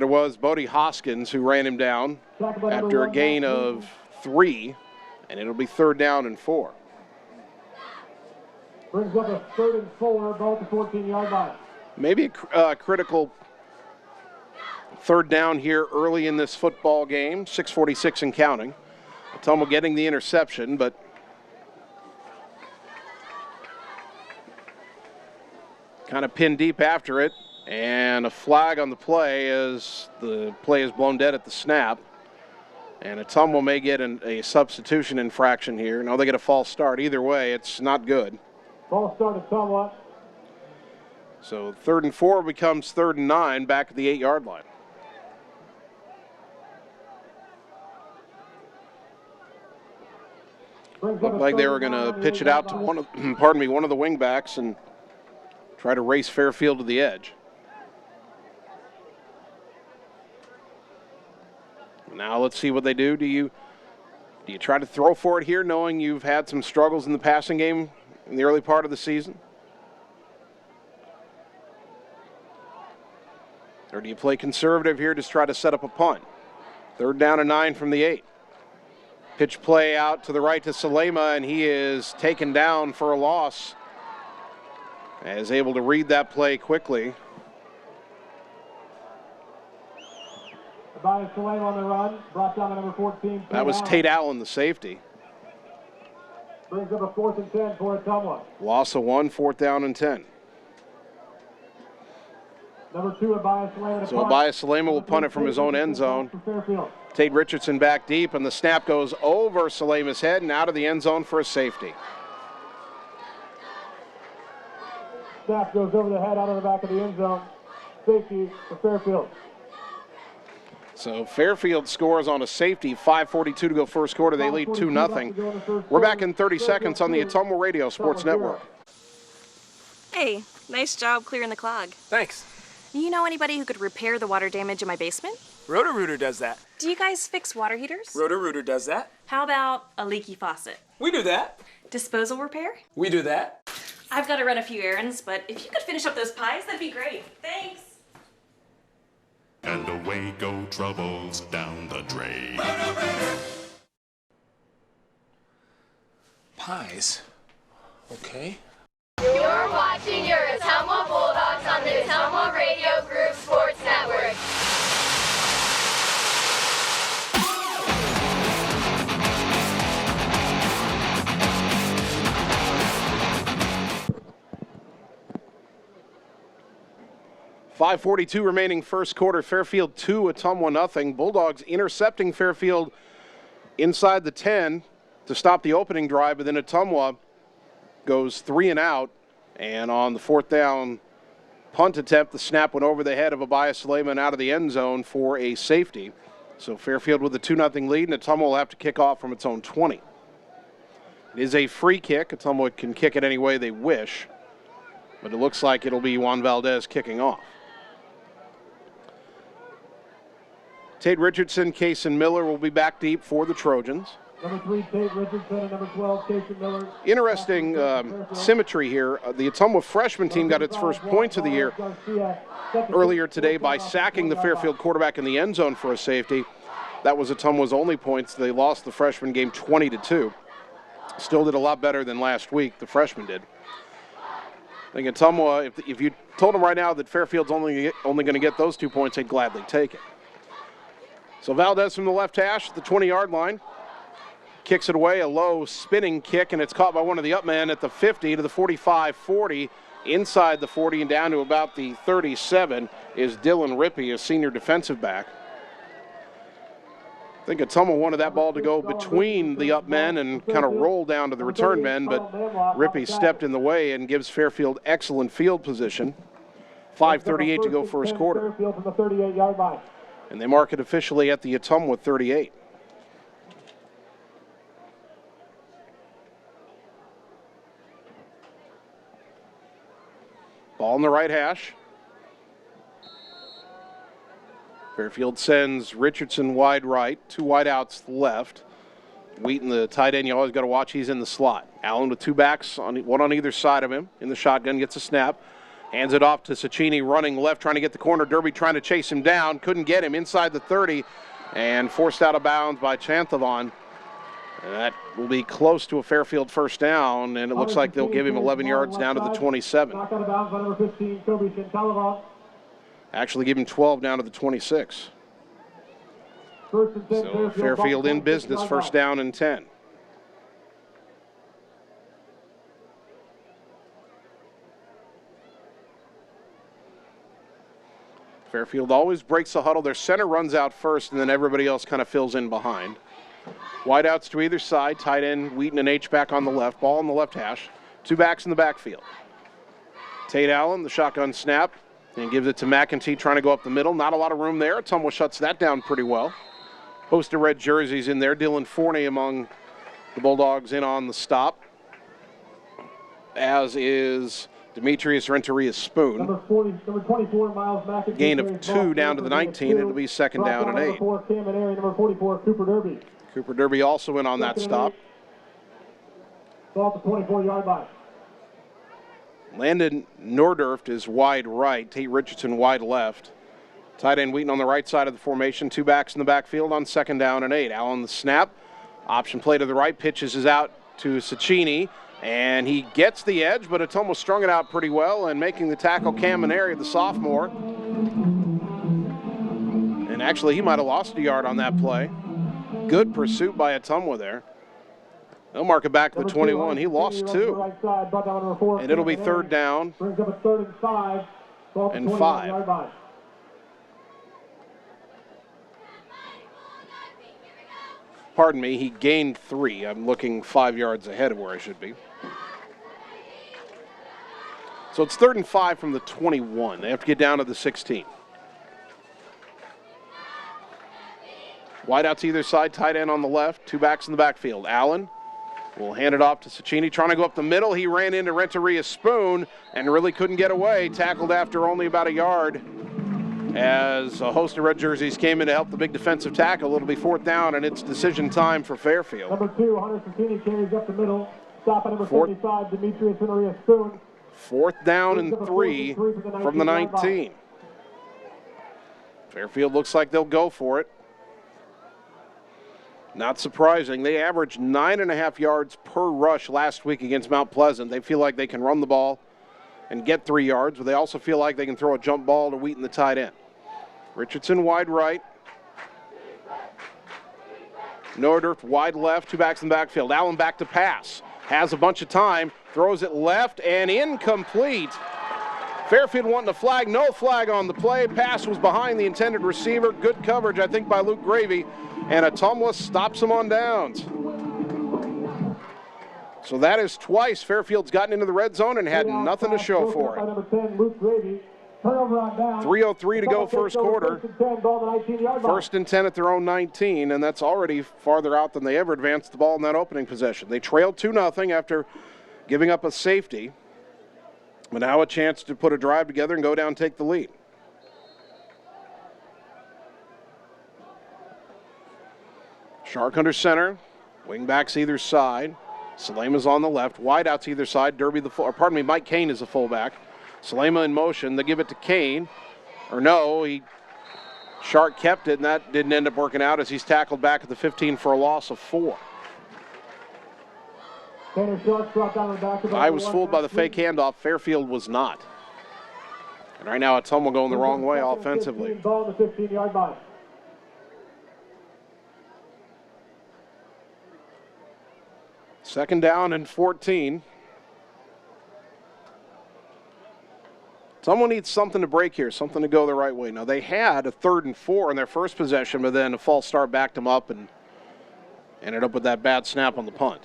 it was Bodie Hoskins who ran him down after a gain of 3, and it'll be 3rd down and 4. Brings up a 3rd and 4, ball at the 14-yard line. Maybe a critical 3rd down here early in this football game, 6:46 and counting. Ottumwa getting the interception, but kind of pinned deep after it, and a flag on the play as the play is blown dead at the snap. And Ottumwa may get a substitution infraction here. No, they get a false start. Either way, it's not good. False start Ottumwa. So 3rd and 4 becomes 3rd and 9 back at the 8-yard line. Looked like they were going to pitch it out to one of the wing backs and try to race Fairfield to the edge. Now let's see what they do. Do you try to throw for it here, knowing you've had some struggles in the passing game in the early part of the season? Or do you play conservative here, just try to set up a punt? 3rd down and 9 from the 8. Pitch play out to the right to Salema, and he is taken down for a loss. Is able to read that play quickly. Tobias Salema on the run, brought down by number 14. That was Tate Allen, the safety. Brings up a 4th and 10 for Ottumwa. Loss of 1, 4th down and 10. Number 2, Tobias Salema. So Tobias Salema will punt it from his own end zone. Tate Richardson back deep, and the snap goes over Salema's head and out of the end zone for a safety. Snap goes over the head, out of the back of the end zone. Safety for Fairfield. So Fairfield scores on a safety, 5:42 to go first quarter. They lead 2-0. We're back in 30 seconds on the Ottumwa Radio Sports Network. Hey, nice job clearing the clog. Thanks. You know anybody who could repair the water damage in my basement? Roto-Rooter does that. Do you guys fix water heaters? Roto-Rooter does that. How about a leaky faucet? We do that. Disposal repair? We do that. I've got to run a few errands, but if you could finish up those pies, that'd be great. Thanks. And away go troubles down the drain. Pies. Okay. You're watching your Ottumwa Bulldogs on the Ottumwa Radio Group Sports Network. .542 remaining first quarter. Fairfield 2, Ottumwa nothing. Bulldogs intercepting Fairfield inside the 10 to stop the opening drive, but then Ottumwa goes 3 and out. And on the fourth down punt attempt, the snap went over the head of Abias Suleiman out of the end zone for a safety. So Fairfield with a 2-0 lead, and Ottumwa will have to kick off from its own 20. It is a free kick. Ottumwa can kick it any way they wish, but it looks like it'll be Juan Valdez kicking off. Tate Richardson, Kaysen Miller will be back deep for the Trojans. Number 3, Tate Richardson, and number 12, Kaysen Miller. Interesting symmetry here. The Ottumwa freshman team got its first points of the year earlier today by sacking the Fairfield quarterback in the end zone for a safety. That was Ottumwa's only points. They lost the freshman game 20-2. Still did a lot better than last week, the freshman did. I think Ottumwa, if you told them right now that Fairfield's only going to get those 2 points, they'd gladly take it. So Valdez from the left hash, the 20-yard line. Kicks it away, a low spinning kick, and it's caught by one of the up men at the 50 to the 45-40. Inside the 40 and down to about the 37 is Dylan Rippey, a senior defensive back. I think Ottumwa wanted that ball to go between the up men and kind of roll down to the return men, but Rippey stepped in the way and gives Fairfield excellent field position. 5:38 to go first quarter. And they mark it officially at the Ottumwa 38. Ball in the right hash. Fairfield sends Richardson wide right, 2 wide outs left. Wheaton, the tight end, you always got to watch, he's in the slot. Allen with 2 backs, one on either side of him. In the shotgun, gets a snap. Hands it off to Cecchini, running left, trying to get the corner. Derby trying to chase him down. Couldn't get him inside the 30 and forced out of bounds by Chanthavon. That will be close to a Fairfield first down, and it looks like they'll give him 11 yards down to the 27. Actually give him 12 down to the 26. So Fairfield in business, first down and 10. Fairfield always breaks the huddle. Their center runs out first, and then everybody else kind of fills in behind. Wideouts to either side. Tight end, Wheaton and H-back on the left. Ball on the left hash. 2 backs in the backfield. Tate Allen, the shotgun snap, and gives it to McEntee trying to go up the middle. Not a lot of room there. Ottumwa shuts that down pretty well. Host of red jerseys in there. Dylan Forney among the Bulldogs in on the stop, as is Demetrius Renterius Spoon. Number 24, Miles McEntee. Gain of 2 down to the 19. It'll be second down and 8. Number 44, Cooper Derby. Cooper Derby also in on that stop. Ball at the 24-yard line. Landon Nordurft is wide right. Tate Richardson wide left. Tight end Wheaton on the right side of the formation. 2 backs in the backfield on second down and 8. Allen the snap. Option play to the right. Pitches is out to Cecchini. And he gets the edge, but Ottumwa strung it out pretty well, and making the tackle Camineri, the sophomore. And actually, he might have lost a yard on that play. Good pursuit by Ottumwa there. They'll mark it back to the 21. He lost 2. And it'll be third down Brings up a 3rd and 5. and 5. Pardon me, he gained 3. I'm looking 5 yards ahead of where I should be. So it's 3rd and 5 from the 21. They have to get down to the 16. Wide out to either side, tight end on the left, two backs in the backfield. Allen will hand it off to Cicchini, trying to go up the middle. He ran into Renteria Spoon and really couldn't get away. Tackled after only about a yard as a host of red jerseys came in to help the big defensive tackle. It'll be 4th down, and it's decision time for Fairfield. Number 2, Hunter Cicchini carries up the middle. Stop at number 75, Demetrius Renteria Spoon. 4th down and 3 from the 19. Fairfield looks like they'll go for it. Not surprising. They averaged 9.5 yards per rush last week against Mount Pleasant. They feel like they can run the ball and get 3 yards, but they also feel like they can throw a jump ball to Wheaton, the tight end. Richardson wide right. Nordorf wide left, two backs in the backfield. Allen back to pass. Has a bunch of time, throws it left and incomplete. Fairfield wanting a flag, no flag on the play. Pass was behind the intended receiver. Good coverage, I think, by Luke Gravy. And Ottumwa stops him on downs. So that is twice Fairfield's gotten into the red zone and had nothing to show for it. 3:03 to go first quarter. 1st and 10 at their own 19, and that's already farther out than they ever advanced the ball in that opening possession. They trailed 2-0 after giving up a safety. But now a chance to put a drive together and go down and take the lead. Shark under center, wing backs either side. Salema's on the left, wide outs either side. Mike Kane is the fullback. Salema in motion. They give it to Kane. Or no, Shark kept it, and that didn't end up working out as he's tackled back at the 15 for a loss of 4. I was fooled by the fake handoff. Fairfield was not. And right now, Ottumwa going the wrong way offensively. Ball on the 15-yard line. Second down and 14. Someone needs something to break here, something to go the right way. Now, they had a 3rd and 4 in their first possession, but then a false start backed them up and ended up with that bad snap on the punt.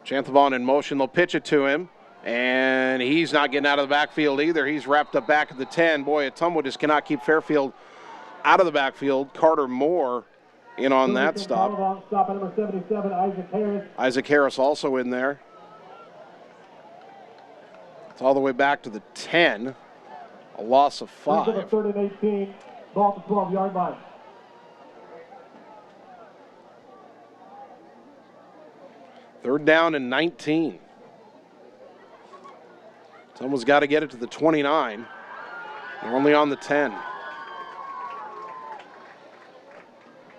Chanthavon in motion. They'll pitch it to him, and he's not getting out of the backfield either. He's wrapped up back at the 10. Boy, Ottumwa just cannot keep Fairfield out of the backfield. Carter Moore in on that stop. Stop at number 77, Isaac Harris. Isaac Harris also in there. It's all the way back to the 10. A loss of 5. 3rd and 18. Ball at the 12-yard line. Third down and 19. Someone's got to get it to the 29. They're only on the 10.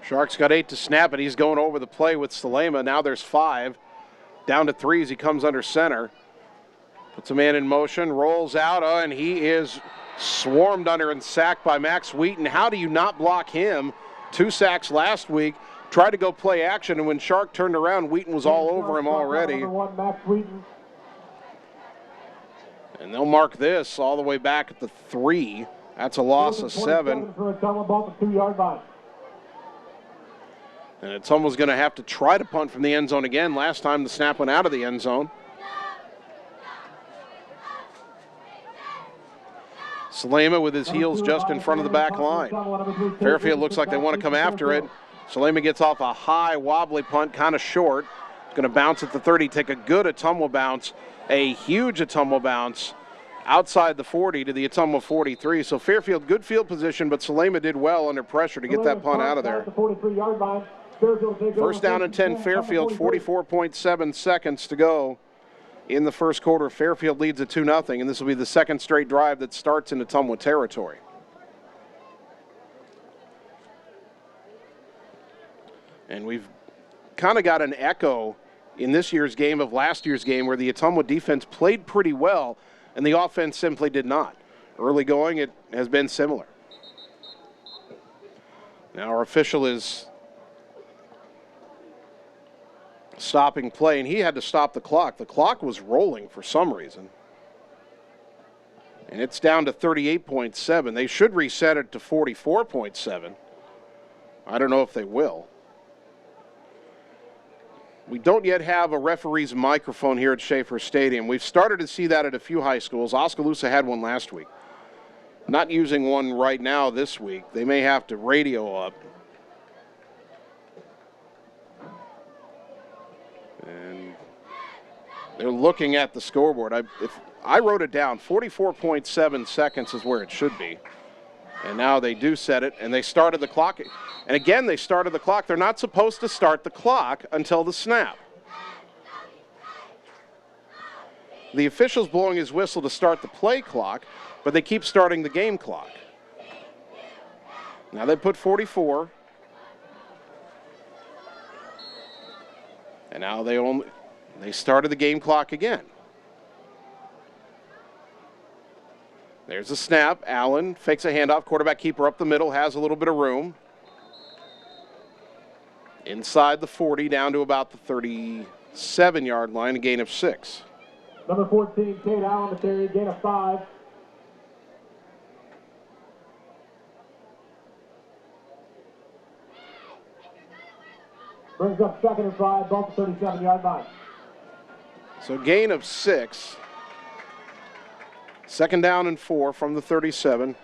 Sharks got 8 to snap it. He's going over the play with Salema. Now there's 5. Down to 3 as he comes under center. Puts a man in motion, rolls out, and he is swarmed under and sacked by Max Wheaton. How do you not block him? 2 sacks last week. Tried to go play action, and when Shark turned around, Wheaton was all over him already. And they'll mark this all the way back at the 3. That's a loss of 7. And Ottumwa's going to have to try to punt from the end zone again. Last time the snap went out of the end zone. Salema with his heels just in front of the back line. Fairfield looks like they want to come after it. Salema gets off a high, wobbly punt, kind of short. Going to bounce at the 30, take a good Ottumwa bounce, a huge Ottumwa bounce outside the 40 to the Ottumwa 43. So Fairfield, good field position, but Salema did well under pressure to get that punt out of there. First down and 10, Fairfield, 44.7 seconds to go in the first quarter. Fairfield leads at 2-0, and this will be the second straight drive that starts in Ottumwa territory. And we've kind of got an echo in this year's game of last year's game where the Ottumwa defense played pretty well and the offense simply did not. Early going, it has been similar. Now our official is stopping play, and he had to stop the clock. The clock was rolling for some reason. And it's down to 38.7. They should reset it to 44.7. I don't know if they will. We don't yet have a referee's microphone here at Schaefer Stadium. We've started to see that at a few high schools. Oskaloosa had one last week. Not using one right now this week. They may have to radio up. They're looking at the scoreboard. I wrote it down. 44.7 seconds is where it should be. And now they do set it, and they started the clock. And again, they started the clock. They're not supposed to start the clock until the snap. The official's blowing his whistle to start the play clock, but they keep starting the game clock. Now they put 44. And now they started the game clock again. There's a snap. Allen fakes a handoff. Quarterback keeper up the middle, has a little bit of room. Inside the 40, down to about the 37-yard line, a gain of 6. Number 14, Kate Allen, the carry, gain of 5. Brings up 2nd and 5, ball to 37-yard line. So gain of 6. 2nd down and 4 from the 37.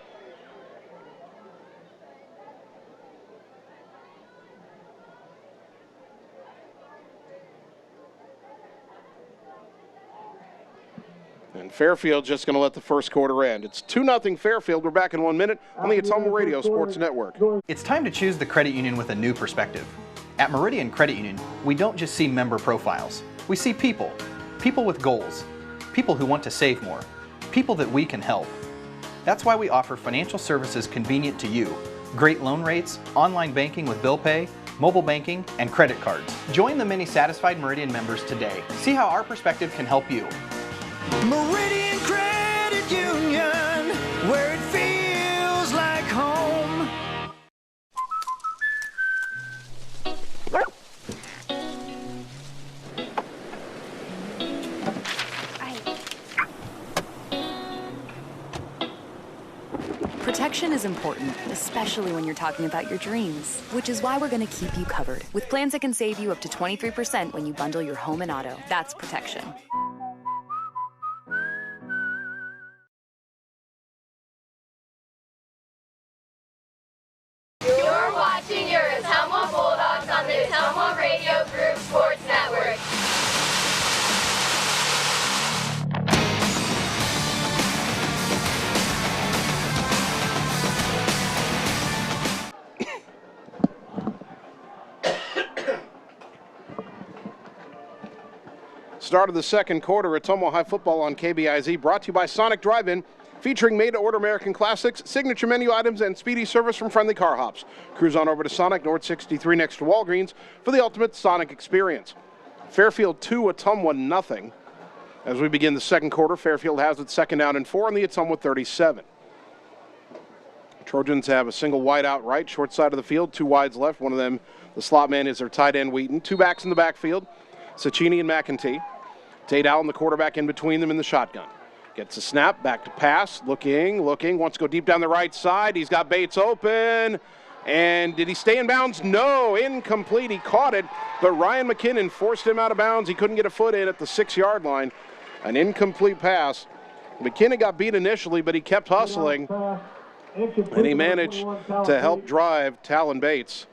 And Fairfield just going to let the first quarter end. It's 2-0 Fairfield. We're back in 1 minute on the Ottumwa Radio Sports Network. It's time to choose the credit union with a new perspective. At Meridian Credit Union, we don't just see member profiles. We see people. People with goals. People who want to save more. People that we can help. That's why we offer financial services convenient to you. Great loan rates, online banking with bill pay, mobile banking, and credit cards. Join the many satisfied Meridian members today. See how our perspective can help you. Meridian Credit Union, where it feels like home. Protection is important, especially when you're talking about your dreams, which is why we're going to keep you covered with plans that can save you up to 23% when you bundle your home and auto. That's protection. You're watching your Ottumwa Bulldogs on the Ottumwa Radio Group Sports Network. Start of the second quarter, Ottumwa High Football on KBIZ, brought to you by Sonic Drive-In, featuring made-to-order American classics, signature menu items, and speedy service from friendly car hops. Cruise on over to Sonic, North 63 next to Walgreens, for the ultimate Sonic experience. Fairfield 2, Ottumwa nothing. As we begin the second quarter, Fairfield has it 2nd down and 4 on the Ottumwa 37. Trojans have a single wide out right, short side of the field, 2 wides left. One of them, the slot man, is their tight end, Wheaton. 2 backs in the backfield, Cicchini and McEntee. Tate Allen, the quarterback, in between them in the shotgun. Gets a snap, back to pass, looking, wants to go deep down the right side. He's got Bates open, and did he stay in bounds? No, incomplete. He caught it, but Ryan McKinnon forced him out of bounds. He couldn't get a foot in at the 6-yard line. An incomplete pass. McKinnon got beat initially, but he kept hustling, and he managed to help drive Talon Bates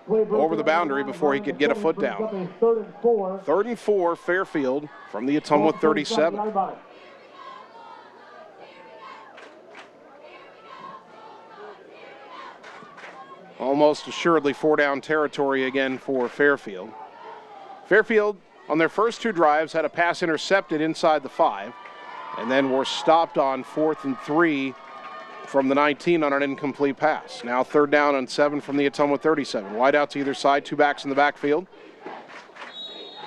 over the boundary before he could get a foot down. 3rd and 4, Fairfield from the Ottumwa 37. Almost assuredly 4-down territory again for Fairfield. Fairfield, on their first 2 drives, had a pass intercepted inside the 5, and then were stopped on 4th and 3 from the 19 on an incomplete pass. Now 3rd down and 7 from the Ottumwa 37. Wide out to either side, 2 backs in the backfield.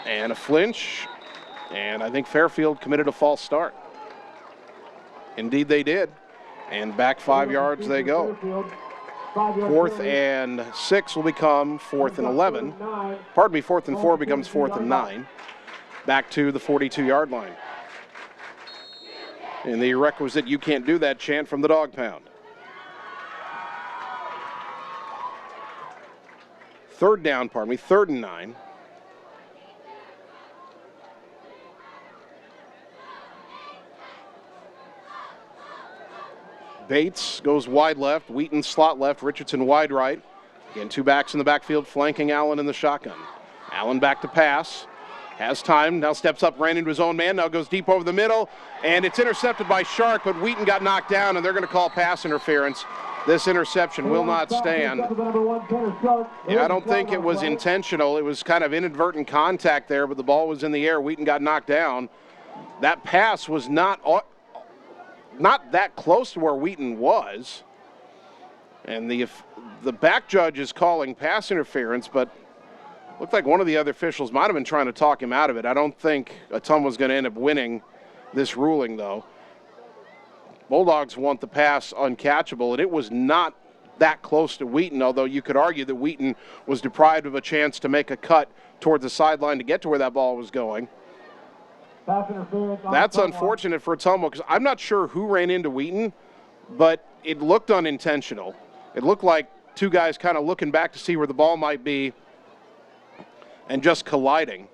And a flinch, and I think Fairfield committed a false start. Indeed they did, and back 5 yards they go. 4th and 6 will become 4th and 11. Pardon me, 4th and 4 becomes 4th and 9. Back to the 42-yard line. And the requisite "you can't do that" chant from the dog pound. 3rd down, 3rd and 9. Bates goes wide left, Wheaton slot left, Richardson wide right. Again, 2 backs in the backfield flanking Allen in the shotgun. Allen back to pass. Has time, now steps up, ran into his own man, now goes deep over the middle, and it's intercepted by Shark, but Wheaton got knocked down, and they're going to call pass interference. This interception will not stand. Yeah, I don't think it was intentional. It was kind of inadvertent contact there, but the ball was in the air. Wheaton got knocked down. That pass was not that close to where Wheaton was. And the back judge is calling pass interference, but looked like one of the other officials might have been trying to talk him out of it. I don't think Ottumwa was going to end up winning this ruling, though. Bulldogs want the pass uncatchable, and it was not that close to Wheaton, although you could argue that Wheaton was deprived of a chance to make a cut toward the sideline to get to where that ball was going. That's unfortunate for Ottumwa, because I'm not sure who ran into Wheaton, but it looked unintentional. It looked like two guys kind of looking back to see where the ball might be and just colliding.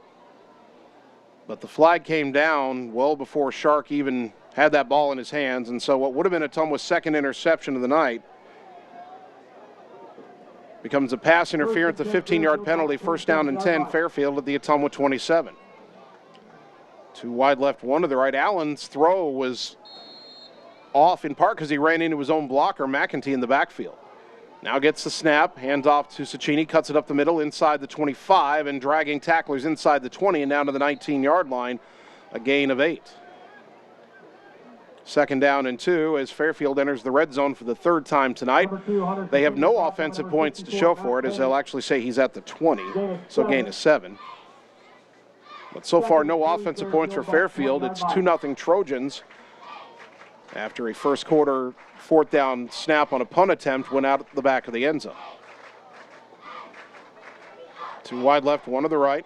But the flag came down well before Shark even had that ball in his hands, and so what would have been Ottumwa's second interception of the night becomes a pass interference, a 15-yard penalty, first down and 10, Fairfield at the Ottumwa 27. Two wide left, one to the right. Allen's throw was off in part because he ran into his own blocker, McEntee, in the backfield. Now gets the snap, hands off to Cecchini, cuts it up the middle inside the 25 and dragging tacklers inside the 20 and down to the 19-yard line, a gain of 8. Second down and 2 as Fairfield enters the red zone for the third time tonight. They have no offensive points to show for it, as they'll actually say he's at the 20, so gain of 7. But so far, no offensive points for Fairfield. It's 2-0 Trojans after a first quarter fourth down snap on a punt attempt went out the back of the end zone. Two wide left, one to the right.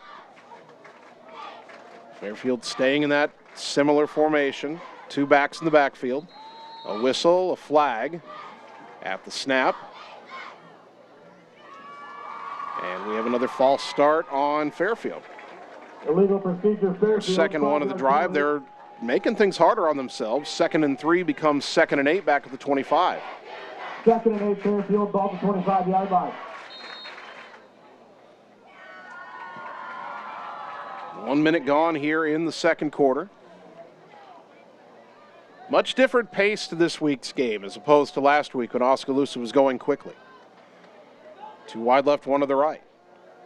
Fairfield staying in that similar formation. Two backs in the backfield. A whistle, a flag at the snap. And we have another false start on Fairfield. Illegal procedure, Fairfield. Second one of the drive. They're making things harder on themselves. 2nd and 3 becomes 2nd and 8 back at the 25. 2nd and 8, Fairfield, ball to 25-yard line. 1 minute gone here in the second quarter. Much different pace to this week's game as opposed to last week when Oskaloosa was going quickly. Two wide left, one to the right.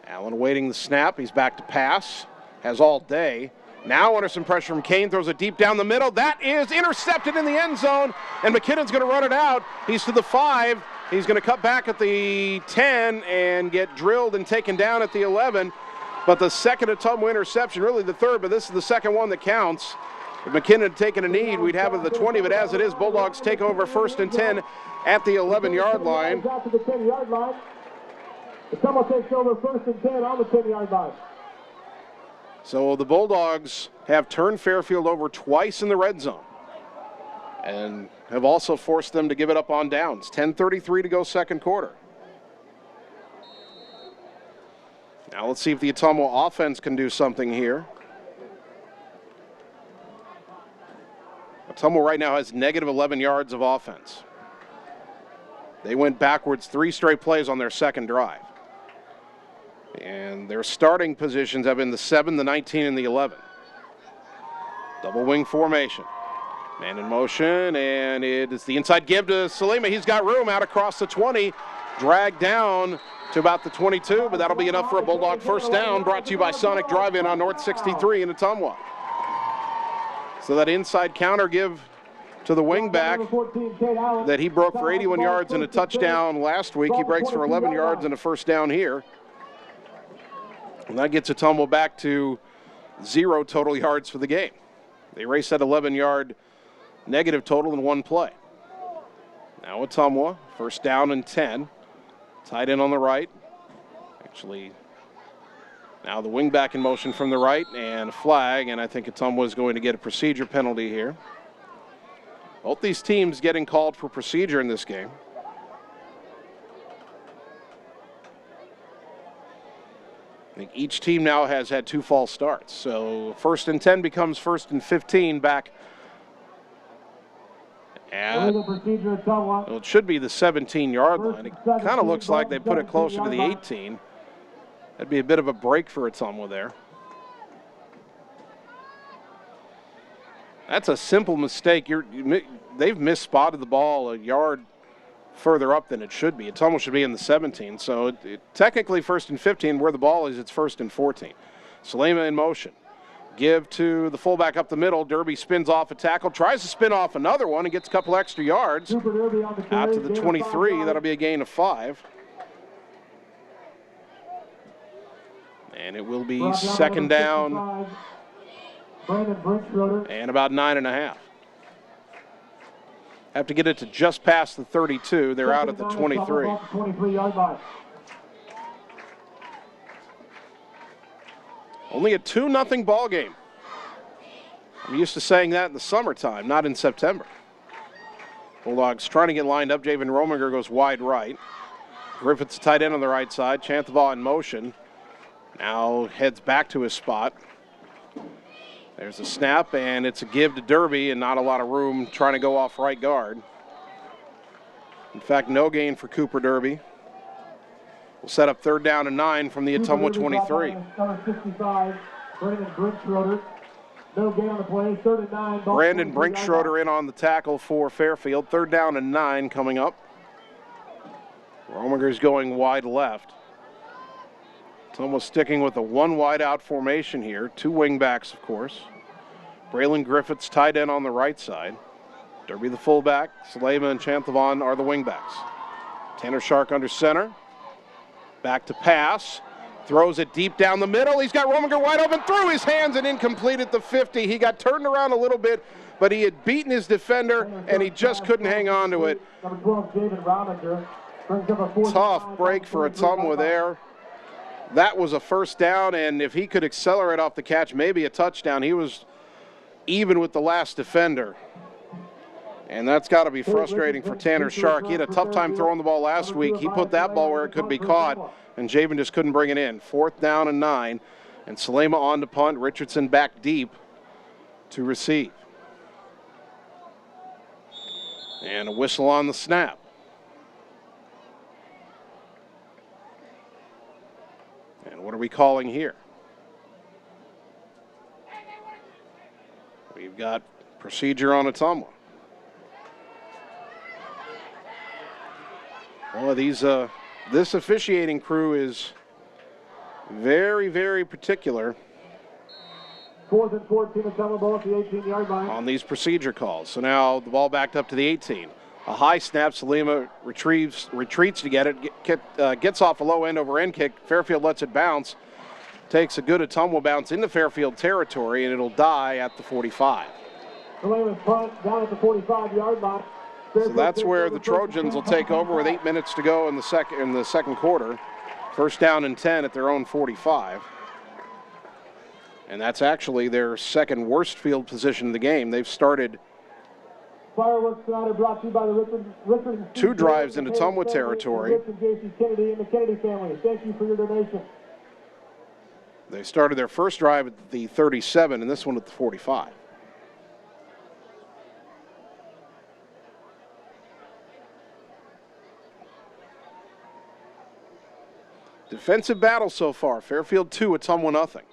Allen awaiting the snap. He's back to pass. Has all day. Now under some pressure from Kane, throws it deep down the middle. That is intercepted in the end zone, and McKinnon's going to run it out. He's to the 5. He's going to cut back at the 10 and get drilled and taken down at the 11. But the second Ottumwa interception, really the third, but this is the second one that counts. If McKinnon had taken a knee, we'd have it at the 20, but as it is, Bulldogs take over 1st and 10 at the 11-yard line. Out to the 10-yard line. Ottumwa takes over 1st and 10 on the 10-yard line. So the Bulldogs have turned Fairfield over twice in the red zone and have also forced them to give it up on downs. 10:33 to go second quarter. Now let's see if the Ottumwa offense can do something here. Ottumwa right now has negative 11 yards of offense. They went backwards 3 straight plays on their second drive. And their starting positions have been the 7, the 19, and the 11. Double wing formation. Man in motion, and it is the inside give to Salima. He's got room out across the 20. Dragged down to about the 22, but that'll be enough for a Bulldog first down. Brought to you by Sonic Drive-In on North 63 in Ottumwa. So that inside counter give to the wingback that he broke for 81 yards and a touchdown last week. He breaks for 11 yards and a first down here. And that gets Ottumwa back to 0 total yards for the game. They race that 11-yard negative total in one play. Now Ottumwa, first down and 10. Tight end on the right. Actually, now the wingback in motion from the right and a flag, and I think Ottumwa is going to get a procedure penalty here. Both these teams getting called for procedure in this game. I think each team now has had 2 false starts. So 1st and 10 becomes 1st and 15 back at, well, it should be the 17-yard line. It kind of looks like they put it closer to the 18. That'd be a bit of a break for Ottumwa there. That's a simple mistake. They've misspotted the ball a yard further up than it should be. It almost should be in the 17. So technically 1st and 15. Where the ball is, it's 1st and 14. Salema in motion. Give to the fullback up the middle. Derby spins off a tackle, tries to spin off another one and gets a couple extra yards. Out to the 23. That'll be a gain of 5. And it will be 2nd down and about 9.5. Have to get it to just past the 32. They're out at the 23. Only a 2-0 ball game. I'm used to saying that in the summertime, not in September. Bulldogs trying to get lined up. Javen Rominger goes wide right. Griffith's tight end on the right side. Chanthavaugh in motion. Now heads back to his spot. There's a snap, and it's a give to Derby, and not a lot of room trying to go off right guard. In fact, no gain for Cooper Derby. We'll set up 3rd down and 9 from the Ottumwa 23. Brandon Brinkschroeder in on the tackle for Fairfield. 3rd down and 9 coming up. Rominger's going wide left. Ottumwa sticking with a 1 wide out formation here. 2 wing backs, of course. Braylon Griffiths tight end on the right side. Derby the fullback. Salema and Chanthavaugh are the wing backs. Tanner Shark under center. Back to pass. Throws it deep down the middle. He's got Rominger wide open, through his hands and incomplete at the 50. He got turned around a little bit, but he had beaten his defender, and he just couldn't hang on to it. Tough break for Ottumwa there. That was a 1st down, and if he could accelerate off the catch, maybe a touchdown. He was even with the last defender. And that's got to be frustrating for Tanner Shark. He had a tough time throwing the ball last week. He put that ball where it could be caught, and Javen just couldn't bring it in. 4th down and 9, and Salema on to punt. Richardson back deep to receive. And a whistle on the snap. And what are we calling here? We've got procedure on Ottumwa. Well, this officiating crew is very, very particular 4th and 14, Ottumwa ball at the 18-yard line. On these procedure calls. So now the ball backed up to the 18. A high snap. Salema retreats to get it. Gets off a low end-over-end kick. Fairfield lets it bounce. Takes a good Ottumwa bounce into Fairfield territory, and it'll die at the 45. Salema's punt down at the 45-yard line. So that's where the Trojans will take over with 8 minutes to go in the second quarter. 1st down and 10 at their own 45. And that's actually their 2nd worst field position in the game. They've started Fireworks tonight are brought to you by the Richard 2 drives into Ottumwa territory. Rich and J.C. Kennedy and the Kennedy family. Thank you for your donation. They started their first drive at the 37 and this one at the 45. Defensive battle so far. Fairfield 2, Ottumwa nothing.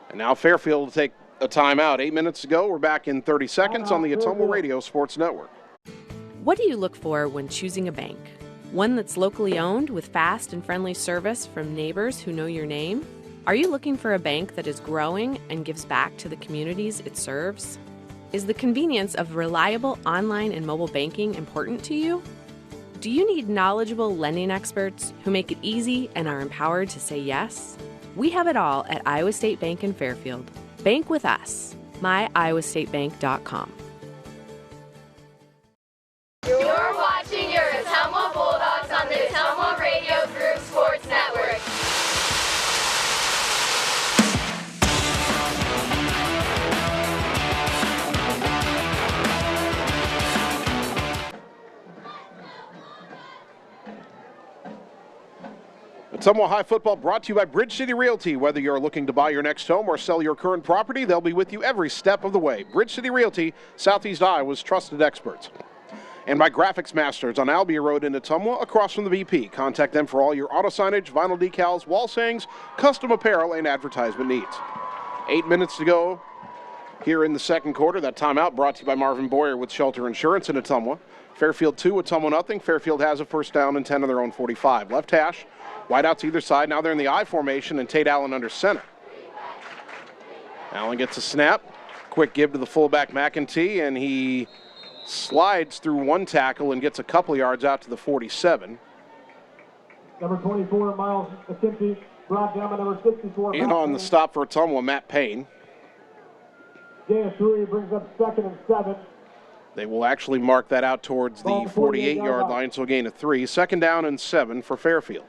And now Fairfield will take a timeout. 8 minutes to go. We're back in 30 seconds on the Ottumwa Radio Sports Network. What do you look for when choosing a bank? One that's locally owned with fast and friendly service from neighbors who know your name? Are you looking for a bank that is growing and gives back to the communities it serves? Is the convenience of reliable online and mobile banking important to you? Do you need knowledgeable lending experts who make it easy and are empowered to say yes? We have it all at Iowa State Bank in Fairfield. Bank with us. MyIowaStateBank.com. You're watching your Ottumwa Bulldogs on the Ottumwa Radio Group Sports Network. Ottumwa High Football brought to you by Bridge City Realty. Whether you're looking to buy your next home or sell your current property, they'll be with you every step of the way. Bridge City Realty, Southeast Iowa's trusted experts. And by Graphics Masters on Albia Road in Ottumwa, across from the BP. Contact them for all your auto signage, vinyl decals, wall sayings, custom apparel, and advertisement needs. 8 minutes to go here in the second quarter. That timeout brought to you by Marvin Boyer with Shelter Insurance in Ottumwa. Fairfield 2, Ottumwa nothing. Fairfield has a first down and 10 on their own 45. Left hash, wide out to either side. Now they're in the I formation, and Tate Allen under center. Allen gets a snap. Quick give to the fullback McEntee, and he slides through one tackle and gets a couple yards out to the 47. Number 24, Miles McKenzie, brought down by number 64. In on the stop for Ottumwa, Matt Payne. Gain 3 brings up 2nd and 7. They will actually mark that out towards the 48-yard line, so a gain of 3. 2nd down and 7 for Fairfield.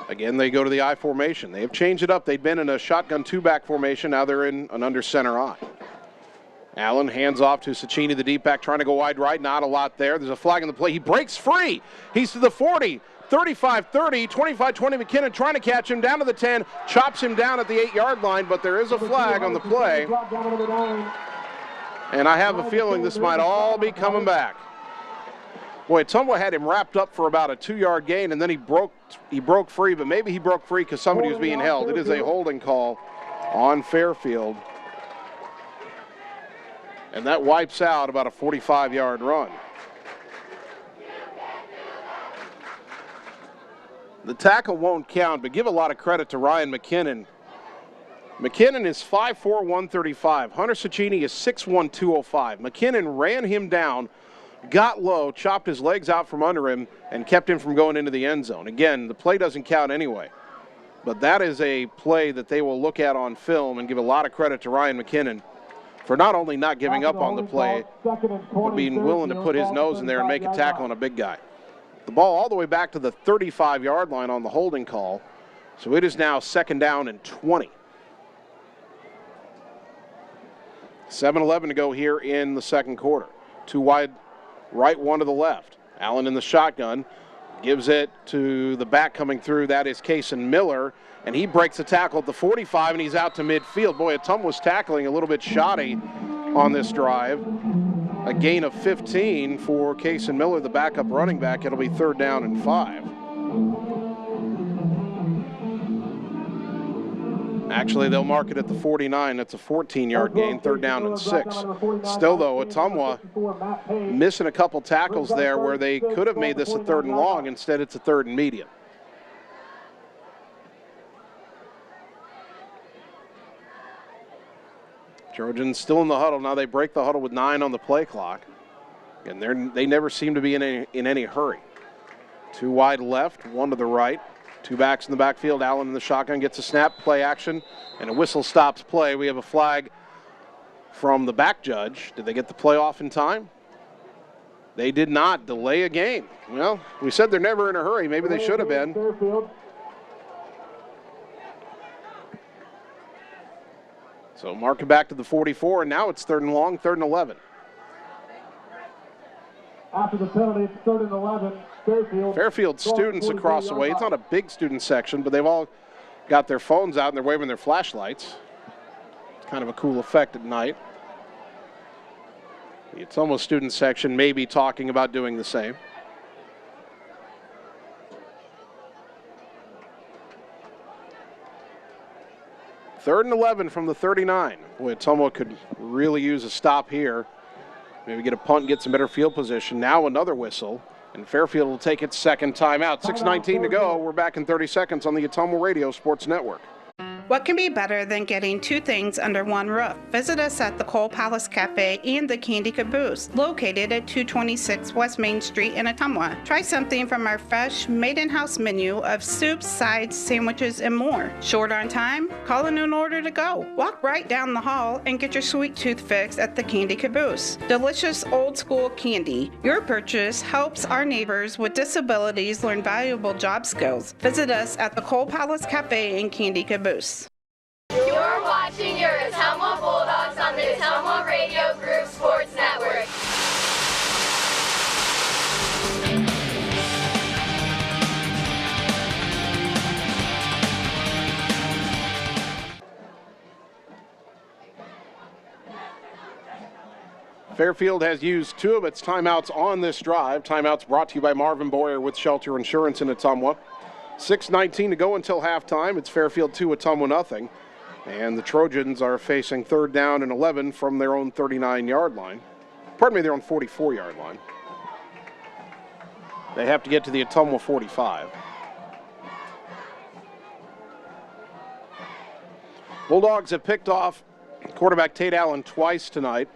Again, they go to the I formation. They have changed it up. They'd been in a shotgun two-back formation. Now they're in an under center I. Allen hands off to Cecchini, the deep back, trying to go wide right. Not a lot there. There's a flag in the play. He breaks free. He's to the 40. 35-30, 25-20, McKinnon trying to catch him down to the 10, chops him down at the 8-yard line, but there is a flag on the play. And I have a feeling this might all be coming back. Boy, Ottumwa had him wrapped up for about a 2-yard gain, and then he broke free, but maybe he broke free because somebody was being held. It is a holding call on Fairfield. And that wipes out about a 45-yard run. The tackle won't count, but give a lot of credit to Ryan McKinnon. McKinnon is 5'4", 135. Hunter Cecchini is 6'1", 205. McKinnon ran him down, got low, chopped his legs out from under him, and kept him from going into the end zone. Again, the play doesn't count anyway. But that is a play that they will look at on film and give a lot of credit to Ryan McKinnon for not only not giving up on the play, but being willing to put his nose in there and make a tackle on a big guy. The ball all the way back to the 35-yard line on the holding call. So it is now 2nd down and 20. 7:11 to go here in the second quarter. 2 wide, right, 1 to the left. Allen in the shotgun, gives it to the back coming through. That is Cason Miller, and he breaks a tackle at the 45, and he's out to midfield. Boy, Ottumwa was tackling a little bit shoddy on this drive. A gain of 15 for Cason Miller, the backup running back. It'll be 3rd down and 5. Actually, they'll mark it at the 49. That's a 14-yard gain, 3rd down and 6. Still, though, Ottumwa missing a couple tackles there where they could have made this a 3rd and long. Instead, it's a 3rd and medium. Trojans still in the huddle. Now they break the huddle with 9 on the play clock. And they never seem to be in any hurry. 2 wide left, 1 to the right. 2 backs in the backfield. Allen in the shotgun gets a snap, play action, and a whistle stops play. We have a flag from the back judge. Did they get the play off in time? They did not. Delay a game. Well, we said they're never in a hurry. Maybe they should have been. So mark it back to the 44, and now it's 3rd and long, 3rd and 11. After the penalty, it's 3rd and 11. Fairfield students across the way. It's not a big student section, but they've all got their phones out and they're waving their flashlights. It's kind of a cool effect at night. The Ottumwa student section may be talking about doing the same. Third and 11 from the 39. Boy, Ottumwa could really use a stop here. Maybe get a punt and get some better field position. Now another whistle, and Fairfield will take its 2nd timeout. 6:19 to go. We're back in 30 seconds on the Ottumwa Radio Sports Network. What can be better than getting 2 things under one roof? Visit us at the Coal Palace Cafe and the Candy Caboose, located at 226 West Main Street in Ottumwa. Try something from our fresh, made-in-house menu of soups, sides, sandwiches, and more. Short on time? Call in an order to go. Walk right down the hall and get your sweet tooth fix at the Candy Caboose. Delicious old-school candy. Your purchase helps our neighbors with disabilities learn valuable job skills. Visit us at the Coal Palace Cafe and Candy Caboose. You're watching your Ottumwa Bulldogs on the Ottumwa Radio Group Sports Network. Fairfield has used 2 of its timeouts on this drive. Timeouts brought to you by Marvin Boyer with Shelter Insurance in Ottumwa. 6:19 to go until halftime. It's Fairfield 2, Ottumwa nothing. And the Trojans are facing 3rd down and 11 from their own 39-yard line. Pardon me, their own 44-yard line. They have to get to the Ottumwa 45. Bulldogs have picked off quarterback Tate Allen twice tonight.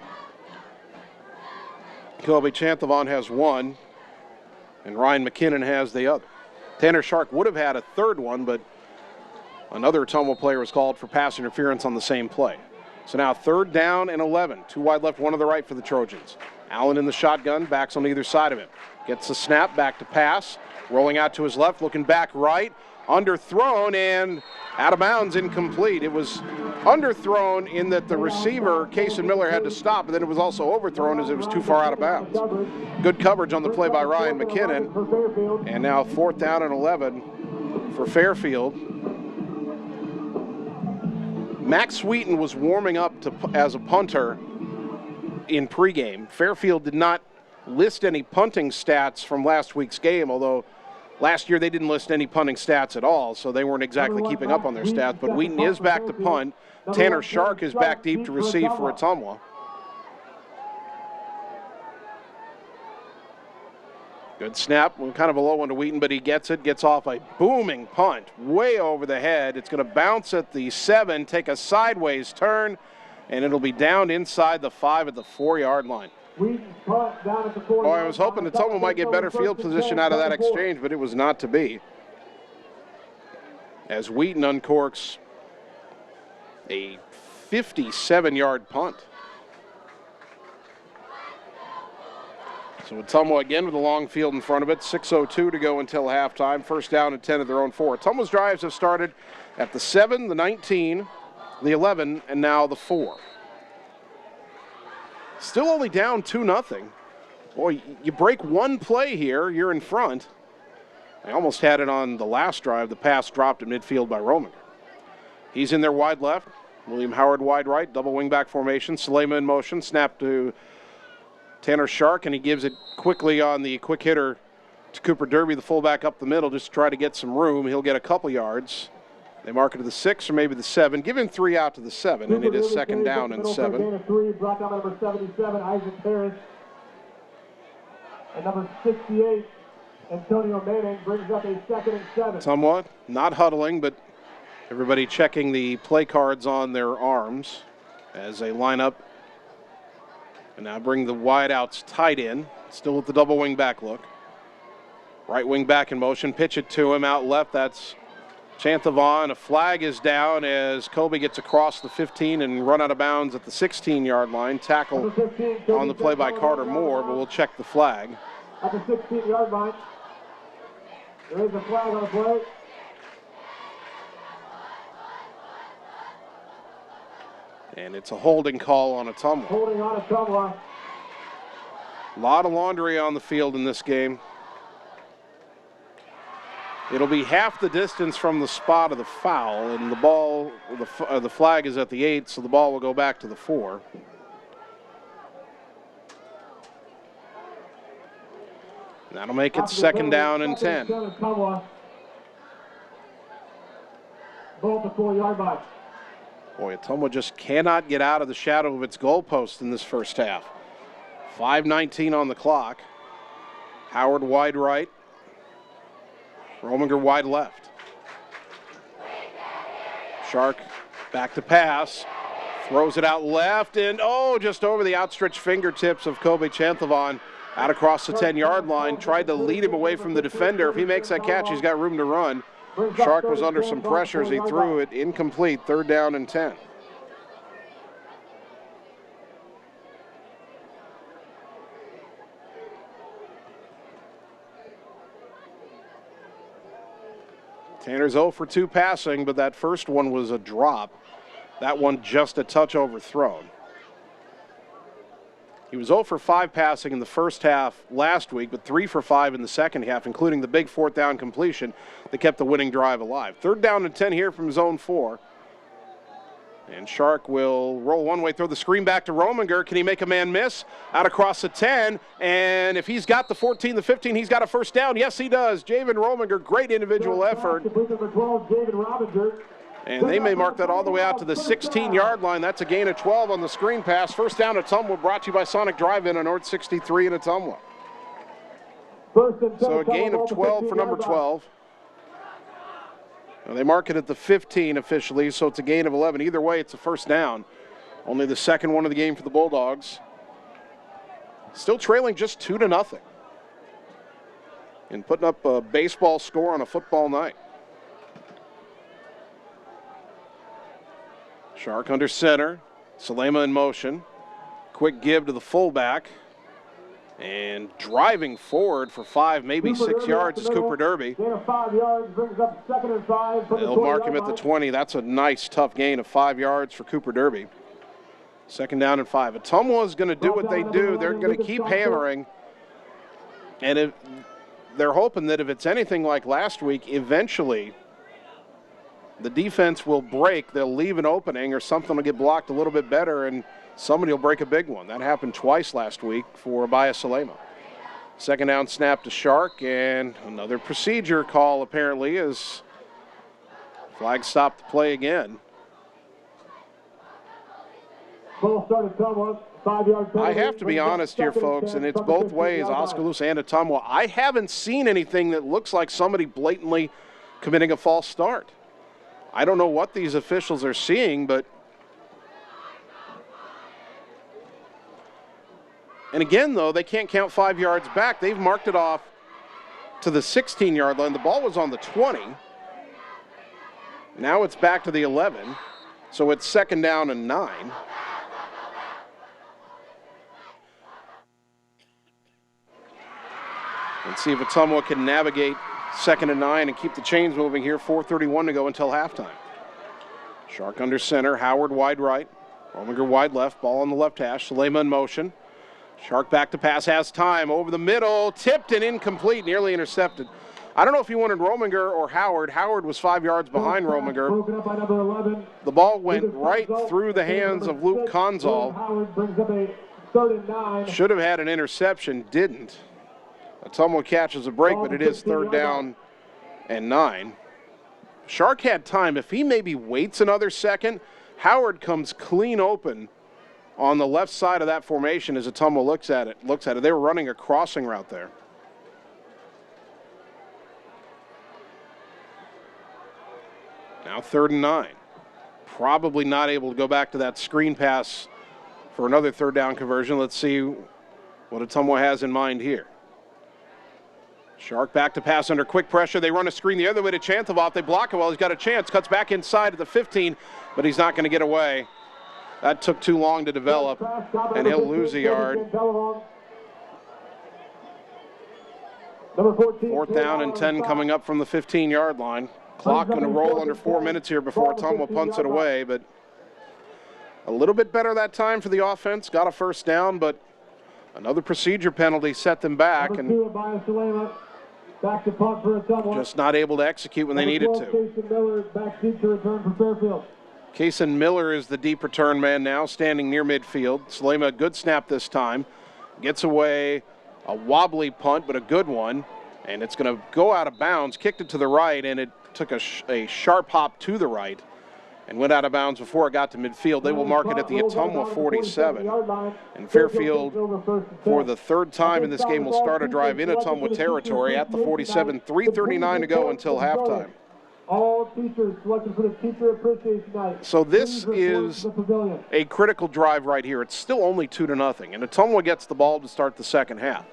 Kobe Chanthavon has one, and Ryan McKinnon has the other. Tanner Shark would have had a third one, but another Ottumwa player was called for pass interference on the same play. So now 3rd down and 11. 2 wide left, 1 to the right for the Trojans. Allen in the shotgun, backs on either side of him. Gets the snap, back to pass. Rolling out to his left, looking back right. Underthrown and out of bounds, incomplete. It was underthrown in that the receiver, Cason Miller, had to stop, but then it was also overthrown as it was too far out of bounds. Good coverage on the play by Ryan McKinnon. And now 4th down and 11 for Fairfield. Max Sweeten was warming up as a punter in pregame. Fairfield did not list any punting stats from last week's game, although last year they didn't list any punting stats at all, so they weren't exactly keeping up on their stats. But Wheaton is back to punt. Tanner Shark is back deep to receive for Ottumwa. Good snap, kind of a low one to Wheaton, but he gets it, gets off a booming punt way over the head. It's going to bounce at the 7, take a sideways turn, and it'll be down inside the 5 at the 4-yard line. Boy, I was hoping that Ottumwa might get better field position out of that exchange, but it was not to be. As Wheaton uncorks a 57-yard punt. So Ottumwa again with a long field in front of it. 6:02 to go until halftime. 1st down and 10 at their own 4. Ottumwa's drives have started at the 7, the 19, the 11, and now the 4. Still only down 2-0. Boy, you break one play here, you're in front. They almost had it on the last drive. The pass dropped at midfield by Rominger. He's in there wide left. William Howard wide right. Double wingback formation. Salema in motion. Snap to Tanner Shark, and he gives it quickly on the quick hitter to Cooper Derby, the fullback, up the middle, just to try to get some room. He'll get a couple yards. They mark it to the 6 or maybe the 7. Give him 3 out to the 7, and it is 2nd down and 7. 3, brought down by number 77, Isaac Harris. And number 68, Antonio Manning, brings up a 2nd and 7. Somewhat, not huddling, but everybody checking the play cards on their arms as they line up. And now bring the wideouts tight in, still with the double wing back look. Right wing back in motion, pitch it to him out left. That's Chanthavon. A flag is down as Kobe gets across the 15 and run out of bounds at the 16-yard line. Tackle on the play by Carter Moore, but we'll check the flag. At the 16-yard line, there is a flag on the play. And it's a holding call on Ottumwa. Holding on Ottumwa. A lot of laundry on the field in this game. It'll be half the distance from the spot of the foul, and the ball, the flag is at the 8, so the ball will go back to the 4. That'll make it 2nd down and 10. Ball at the 4-yard line. Boy, Ottumwa just cannot get out of the shadow of its goalpost in this first half. 5:19 on the clock. Howard wide right. Rominger wide left. Shark back to pass. Throws it out left, and just over the outstretched fingertips of Kobe Chanthavon out across the 10-yard line. Tried to lead him away from the defender. If he makes that catch, he's got room to run. Shark was under some pressure as he threw it incomplete. 3rd down and 10. Tanner's 0 for 2 passing, but that first one was a drop. That one just a touch overthrown. He was 0 for 5 passing in the first half last week, but 3 for 5 in the second half, including the big 4th down completion that kept the winning drive alive. 3rd down and 10 here from zone 4. And Shark will roll one way, throw the screen back to Rominger. Can he make a man miss? Out across the 10. And if he's got the 14, the 15, he's got a first down. Yes, he does. Javen Rominger, great individual effort. And they may mark that all the way out to the 16-yard line. That's a gain of 12 on the screen pass. First down at Ottumwa, brought to you by Sonic Drive-In on North 63 in Ottumwa. So a gain of 12 for number 12. Now they mark it at the 15 officially, so it's a gain of 11. Either way, it's a first down. Only the second one of the game for the Bulldogs. Still trailing just 2-0. And putting up a baseball score on a football night. Shark under center. Salema in motion. Quick give to the fullback. And driving forward for 5, maybe 6 yards is Cooper Derby. Gain of 5 yards brings up 2nd and 5. They'll mark him at the 20. That's a nice, tough gain of 5 yards for Cooper Derby. 2nd down and 5. Ottumwa is going to do what they do. They're going to keep hammering. And if they're hoping that if it's anything like last week, eventually the defense will break. They'll leave an opening or something will get blocked a little bit better, and somebody will break a big one. That happened twice last week for Abaya Salema. 2nd down snap to Shark, and another procedure call apparently as flag stopped the play again. Ball started Ottumwa, 5-yard penalty. I have to be honest here, folks, and it's both ways, Oskaloosa and Ottumwa. I haven't seen anything that looks like somebody blatantly committing a false start. I don't know what these officials are seeing, but and again, though, they can't count 5 yards back. They've marked it off to the 16-yard line. The ball was on the 20. Now it's back to the 11. So it's 2nd down and 9. Let's see if Ottumwa can navigate 2nd and 9 and keep the chains moving here. 4:31 to go until halftime. Shark under center. Howard wide right. Rominger wide left. Ball on the left hash. Salema in motion. Shark back to pass, has time, over the middle, tipped and incomplete, nearly intercepted. I don't know if he wanted Rominger or Howard. Howard was 5 yards behind Rominger. The ball went right through the hands of Luke Conzal. Should have had an interception, didn't. Ottumwa catches a break, but it is 3rd down and 9. Shark had time. If he maybe waits another second, Howard comes clean open on the left side of that formation as Ottumwa looks at it. They were running a crossing route there. Now 3rd and 9. Probably not able to go back to that screen pass for another 3rd down conversion. Let's see what Ottumwa has in mind here. Shark back to pass under quick pressure. They run a screen the other way to Chanthevoff. They block it well. He's got a chance. Cuts back inside at the 15, but he's not going to get away. That took too long to develop, and he'll lose a yard. 4th down and 10 coming up from the 15-yard line. Clock going to roll under 4 minutes here before Ottumwa punts it away, but a little bit better that time for the offense. Got a first down, but another procedure penalty set them back, and just not able to execute when they needed to. Kason Miller is the deep return man now, standing near midfield. Salema, a good snap this time. Gets away a wobbly punt, but a good one. And it's going to go out of bounds. Kicked it to the right, and it took a sharp hop to the right and went out of bounds before it got to midfield. They will mark it at the Ottumwa 47. And Fairfield, for the 3rd time in this game, will start a drive in Ottumwa territory at the 47. 3:39 to go until halftime. All teachers selected for the Teacher Appreciation Night. So this is a critical drive right here. It's still only 2-0, and Ottumwa gets the ball to start the second half.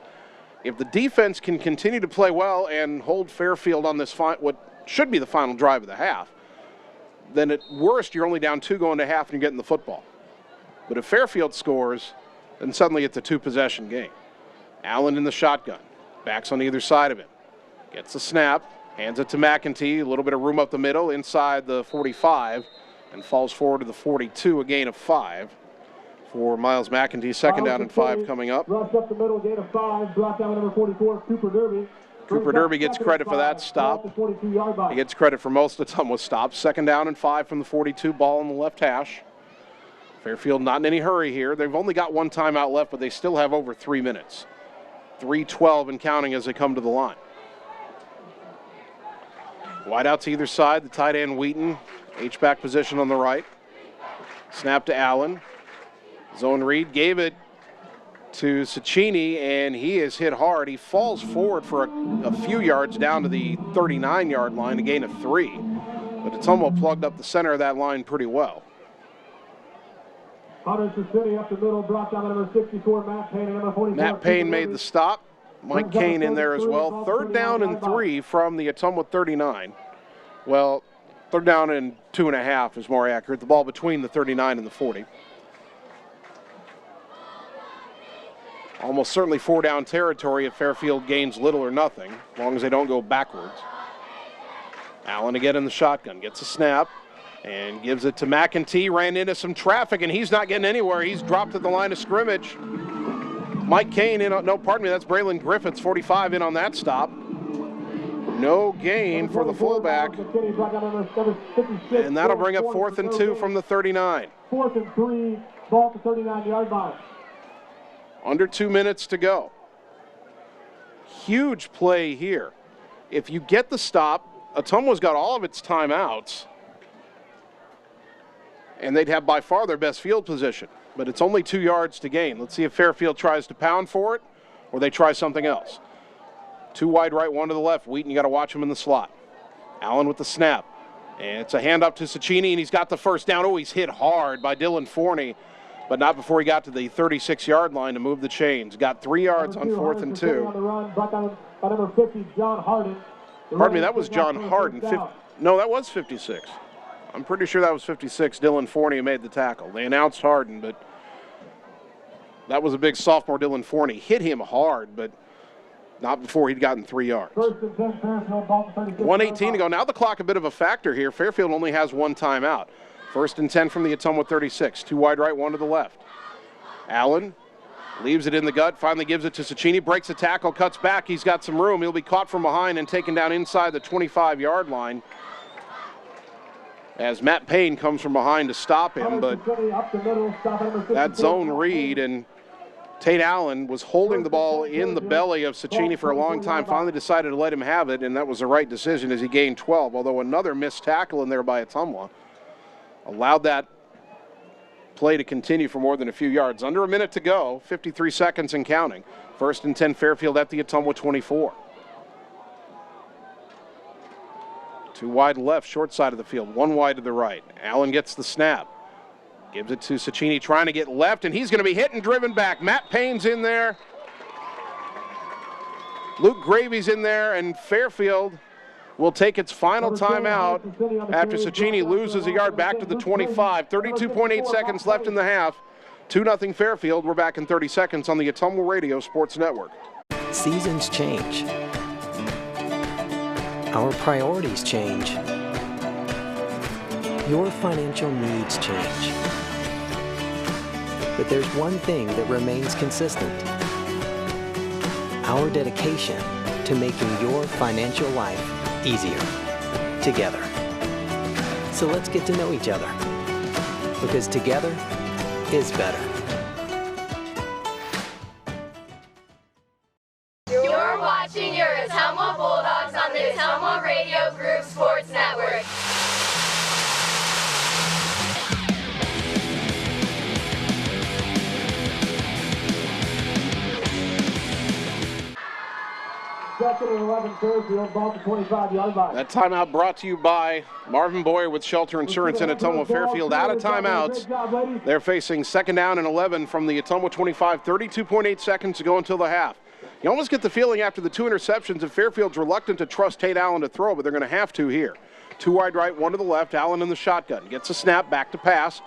If the defense can continue to play well and hold Fairfield on this what should be the final drive of the half, then at worst you're only down 2 going to half and you're getting the football. But if Fairfield scores, then suddenly it's a 2-possession game. Allen in the shotgun, backs on either side of him, gets the snap. Hands it to McEntee, a little bit of room up the middle, inside the 45, and falls forward to the 42, a gain of 5 for Miles McEntee. 2nd down and 5 coming up. Rush up the middle, gain of 5, drop down number 44, Cooper Derby. Cooper Derby gets credit for that stop. He gets credit for most of Ottumwa's stops. 2nd down and 5 from the 42, ball in the left hash. Fairfield not in any hurry here. They've only got 1 timeout left, but they still have over 3 minutes. 3:12 and counting as they come to the line. Wide out to either side, the tight end Wheaton, H-back position on the right. Snap to Allen. Zone read, gave it to Cecchini, and he is hit hard. He falls forward for a few yards down to the 39-yard line, a gain of 3. But Ottumwa plugged up the center of that line pretty well. City up the middle, brought down number 64, Matt Payne, and number 44. Matt Payne made the stop. Mike Kane in there as well. 3rd down and 3 from the Ottumwa 39. Well, 3rd down and 2.5 is more accurate. The ball between the 39 and the 40. Almost certainly 4-down territory if Fairfield gains little or nothing, as long as they don't go backwards. Allen again in the shotgun, gets a snap and gives it to McEntee. Ran into some traffic, and he's not getting anywhere. He's dropped at the line of scrimmage. Mike Kane in, that's Braylon Griffiths, 45 in on that stop. No gain for the fullback. And that'll bring up 4th and 2 from the 39. 4th and 3, ball at the 39-yard line. Under 2 minutes to go. Huge play here. If you get the stop, Ottumwa's got all of its timeouts, and they'd have by far their best field position. But it's only 2 yards to gain. Let's see if Fairfield tries to pound for it or they try something else. 2 wide right, 1 to the left. Wheaton, you got to watch him in the slot. Allen with the snap. And it's a hand up to Cecchini, and he's got the 1st down. Oh, he's hit hard by Dylan Forney, but not before he got to the 36-yard line to move the chains. Got 3 yards on 4th and 2. On the run, brought down by number 50, John Harden. Pardon me, that was John Harden. No, that was 56. I'm pretty sure that was 56. Dylan Forney who made the tackle. They announced Harden, but that was a big sophomore Dylan Forney. Hit him hard, but not before he'd gotten 3 yards. 1st and 10, Fairfield, ball to 36. 1:18 to go. Now the clock a bit of a factor here. Fairfield only has 1 timeout. 1st and 10 from the Ottumwa 36. 2 wide right, 1 to the left. Allen leaves it in the gut, finally gives it to Cecchini, breaks a tackle, cuts back. He's got some room. He'll be caught from behind and taken down inside the 25-yard line as Matt Payne comes from behind to stop him, but that zone read, and Tate Allen was holding the ball in the belly of Cecchini for a long time, finally decided to let him have it, and that was the right decision as he gained 12, although another missed tackle in there by Ottumwa allowed that play to continue for more than a few yards. Under a minute to go, 53 seconds and counting. 1st and 10, Fairfield at the Ottumwa 24. 2 wide left, short side of the field, 1 wide to the right. Allen gets the snap. Gives it to Cecchini, trying to get left, and he's going to be hit and driven back. Matt Payne's in there. Luke Gravy's in there, and Fairfield will take its final timeout after Cecchini loses a yard back to the 25. 32.8 seconds left in the half. 2-0 Fairfield. We're back in 30 seconds on the Ottumwa Radio Sports Network. Seasons change. Our priorities change. Your financial needs change. But there's one thing that remains consistent. Our dedication to making your financial life easier together. So let's get to know each other, because together is better. You're watching your Ottumwa Bulldogs on the Ottumwa Radio Group Sports Network. Second and 11, Fairfield, ball to 25-yard line. That timeout brought to you by Marvin Boyer with Shelter Insurance in Ottumwa. Fairfield out of timeouts. They're facing 2nd down and 11 from the Ottumwa 25. 32.8 seconds to go until the half. You almost get the feeling after the 2 interceptions that Fairfield's reluctant to trust Tate Allen to throw, but they're going to have to here. 2 wide right, 1 to the left. Allen in the shotgun. Gets a snap, back to pass.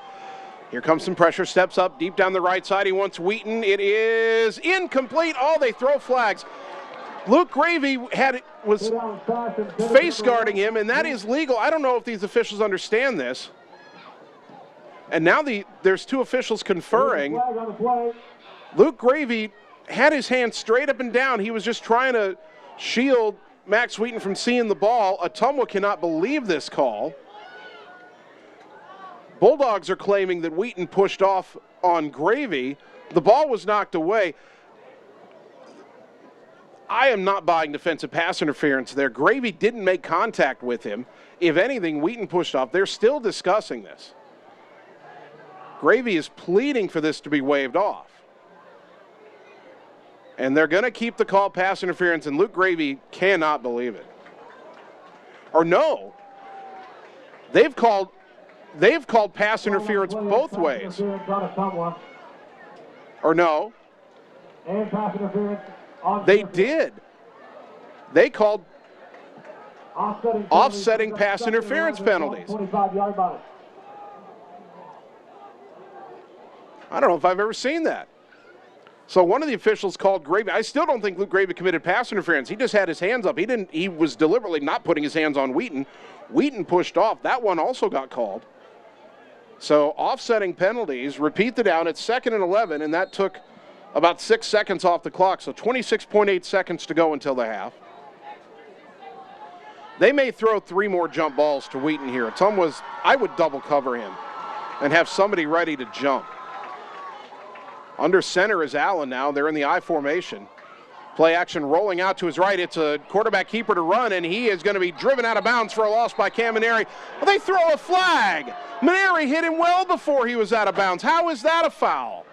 Here comes some pressure, steps up deep down the right side. He wants Wheaton. It is incomplete. Oh, they throw flags. Luke Gravy was face guarding him, and that is legal. I don't know if these officials understand this. And now there's 2 officials conferring. Luke Gravy had his hand straight up and down. He was just trying to shield Max Wheaton from seeing the ball. Ottumwa cannot believe this call. Bulldogs are claiming that Wheaton pushed off on Gravy. The ball was knocked away. I am not buying defensive pass interference there. Gravy didn't make contact with him. If anything, Wheaton pushed off. They're still discussing this. Gravy is pleading for this to be waved off. And they're going to keep the call pass interference, and Luke Gravy cannot believe it. Or no, they've called pass interference both ways. Or no, And pass interference. they did. They called offsetting pass interference penalties. 25-yard line. I don't know if I've ever seen that. So one of the officials called Gravy. I still don't think Luke Gravy committed pass interference. He just had his hands up. He was deliberately not putting his hands on Wheaton. Wheaton pushed off. That one also got called. So offsetting penalties, repeat the down. It's 2nd and 11, and that took about 6 seconds off the clock. So 26.8 seconds to go until the half. They may throw 3 more jump balls to Wheaton here. I would double cover him and have somebody ready to jump. Under center is Allen now. They're in the I formation. Play action rolling out to his right. It's a quarterback keeper to run, and he is going to be driven out of bounds for a loss by Cam Maneri. Well, they throw a flag. Maneri hit him well before he was out of bounds. How is that a foul?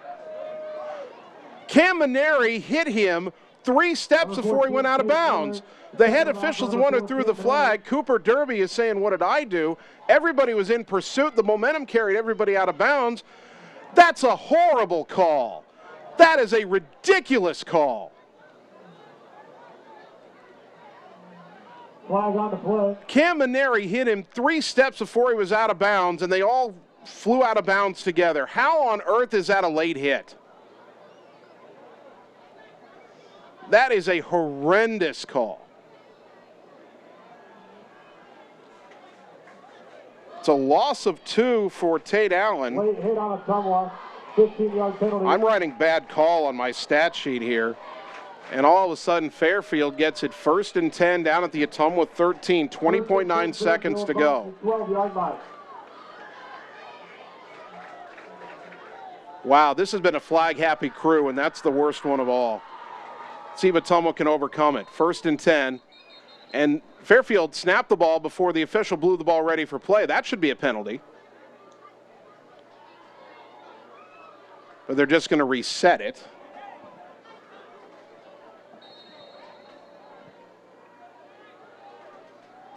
Cam Maneri hit him 3 steps before he went out of bounds. The head official is the one who threw the flag. Cooper Derby is saying, what did I do? Everybody was in pursuit. The momentum carried everybody out of bounds. That's a horrible call. That is a ridiculous call. Flag on the play. Cam Maneri hit him 3 steps before he was out of bounds, and they all flew out of bounds together. How on earth is that a late hit? That is a horrendous call. It's a loss of 2 for Tate Allen. Late hit on Ottumwa. 15-yard penalty. I'm writing bad call on my stat sheet here. And all of a sudden, Fairfield gets it 1st and 10 down at the Ottumwa 13, 20.9 seconds to go. 12-yard line. Wow, this has been a flag-happy crew, and that's the worst one of all. See if Ottumwa can overcome it. 1st and 10. And Fairfield snapped the ball before the official blew the ball ready for play. That should be a penalty. But they're just going to reset it.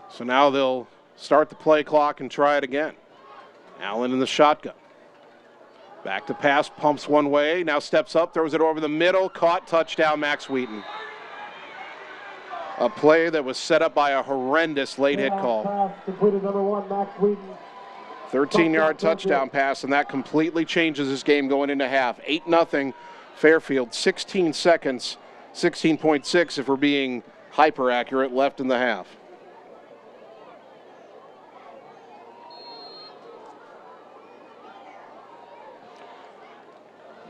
So now they'll start the play clock and try it again. Allen in the shotgun. Back to pass, pumps one way, now steps up, throws it over the middle, caught, touchdown, Max Wheaton. A play that was set up by a horrendous late hit call. Pass completed, number 1, Max Wheaton. 13-yard touchdown pass, and that completely changes this game going into half. 8-0 Fairfield, 16 seconds, 16.6 if we're being hyper accurate, left in the half.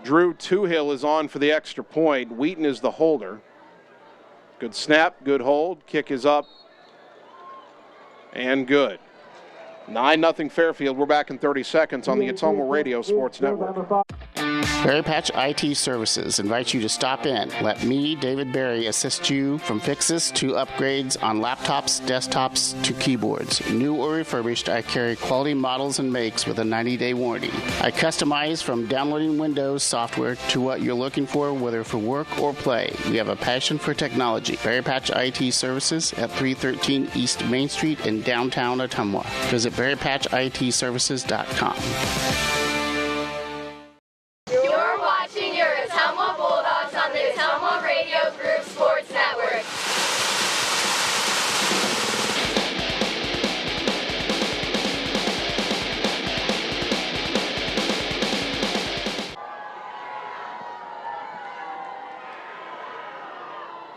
Drew Toohill is on for the extra point. Wheaton is the holder. Good snap, good hold. Kick is up and good. 9-0 Fairfield. We're back in 30 seconds on the Ottumwa Radio Sports Network. Berry Patch IT Services invites you to stop in. Let me, David Berry, assist you from fixes to upgrades on laptops, desktops to keyboards. New or refurbished, I carry quality models and makes with a 90-day warranty. I customize from downloading Windows software to what you're looking for, whether for work or play. We have a passion for technology. Berry Patch IT Services at 313 East Main Street in downtown Ottumwa. Visit berrypatchitservices.com. You're watching your Ottumwa Bulldogs on the Ottumwa Radio Group Sports Network.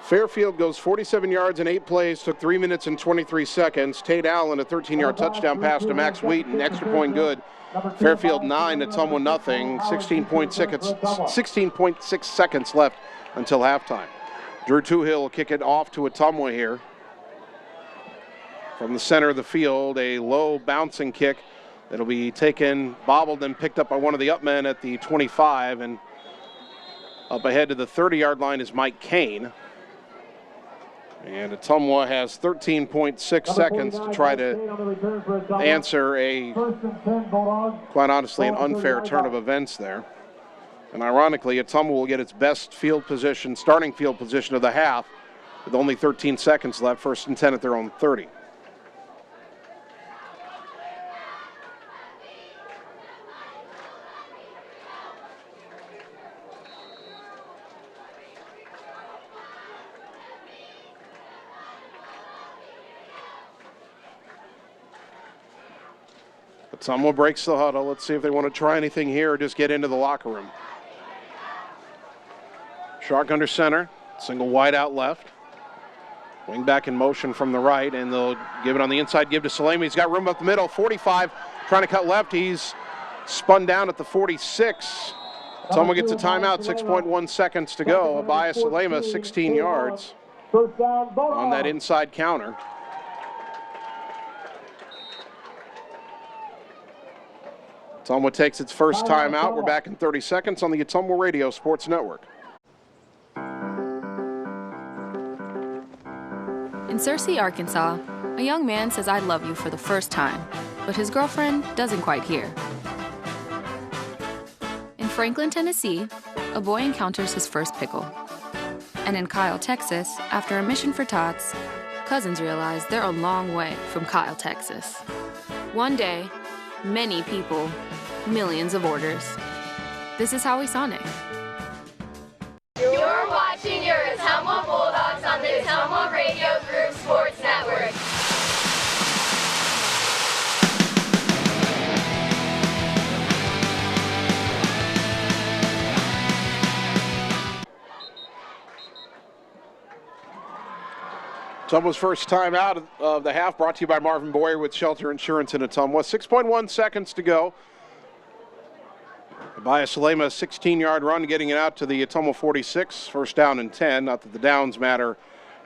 Fairfield goes 47 yards in 8 plays, took 3 minutes and 23 seconds. Tate Allen, a 13-yard touchdown pass to Max Wheaton, extra point good. Fairfield 9, Ottumwa nothing. 16.6 seconds left until halftime. Drew Toohill will kick it off to Ottumwa here. From the center of the field, a low bouncing kick that'll be taken, bobbled, and picked up by one of the upmen at the 25. And up ahead to the 30-yard line is Mike Kane. And Ottumwa has 13.6 seconds to try to answer a, quite honestly, an unfair turn of events there. And ironically, Ottumwa will get its best field position, starting field position of the half, with only 13 seconds left, 1st and 10 at their own 30. Ottumwa breaks the huddle. Let's see if they want to try anything here or just get into the locker room. Shark under center, single wide out left. Wing back in motion from the right, and they'll give it on the inside, give to Salemi. He's got room up the middle, 45, trying to cut left. He's spun down at the 46. Ottumwa gets a timeout, 6.1 seconds to go. Abaya Salema, 16 yards on that inside counter. Ottumwa takes its first timeout. We're back in 30 seconds on the Ottumwa Radio Sports Network. In Searcy, Arkansas, a young man says I love you for the first time, but his girlfriend doesn't quite hear. In Franklin, Tennessee, a boy encounters his first pickle. And in Kyle, Texas, after a mission for tots, cousins realize they're a long way from Kyle, Texas. One day, many people, millions of orders. This is Howie Sonic. You're watching your Ottumwa Bulldogs on the Ottumwa Radio Group Sports Network. Ottumwa's first time out of the half, brought to you by Marvin Boyer with Shelter Insurance in Ottumwa. 6.1 seconds to go. Abaya Salema, 16-yard run, getting it out to the Ottumwa 46. First down and 10. Not that the downs matter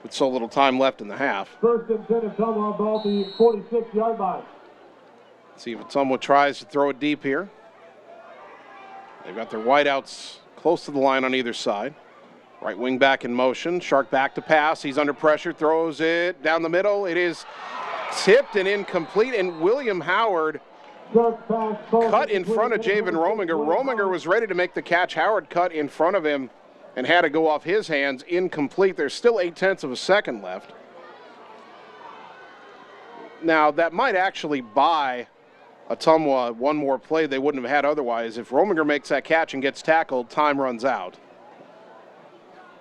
with so little time left in the half. 1st and 10 Ottumwa, ball the 46-yard line. See if Ottumwa tries to throw it deep here. They've got their wideouts close to the line on either side. Right wing back in motion. Shark back to pass. He's under pressure. Throws it down the middle. It is tipped and incomplete. And William Howard cut in front of Javen Rominger. Rominger was ready to make the catch. Howard cut in front of him and had to go off his hands. Incomplete. There's still 0.8 of a second left. Now, that might actually buy Ottumwa one more play they wouldn't have had otherwise. If Rominger makes that catch and gets tackled, time runs out.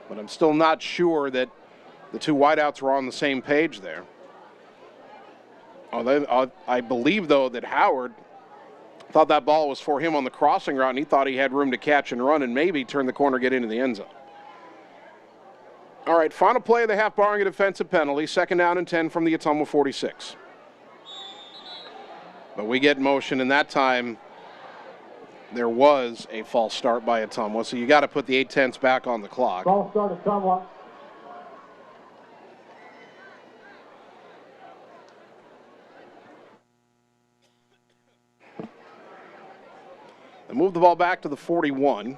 But I'm still not sure that the two wideouts were on the same page there. I believe, though, that Howard thought that ball was for him on the crossing route, and he thought he had room to catch and run and maybe turn the corner, get into the end zone. All right, final play of the half, barring a defensive penalty. 2nd down and 10 from the Ottumwa 46. But we get motion, and that time there was a false start by Ottumwa, so you got to put the 0.8 back on the clock. False start Ottumwa. They move the ball back to the 41.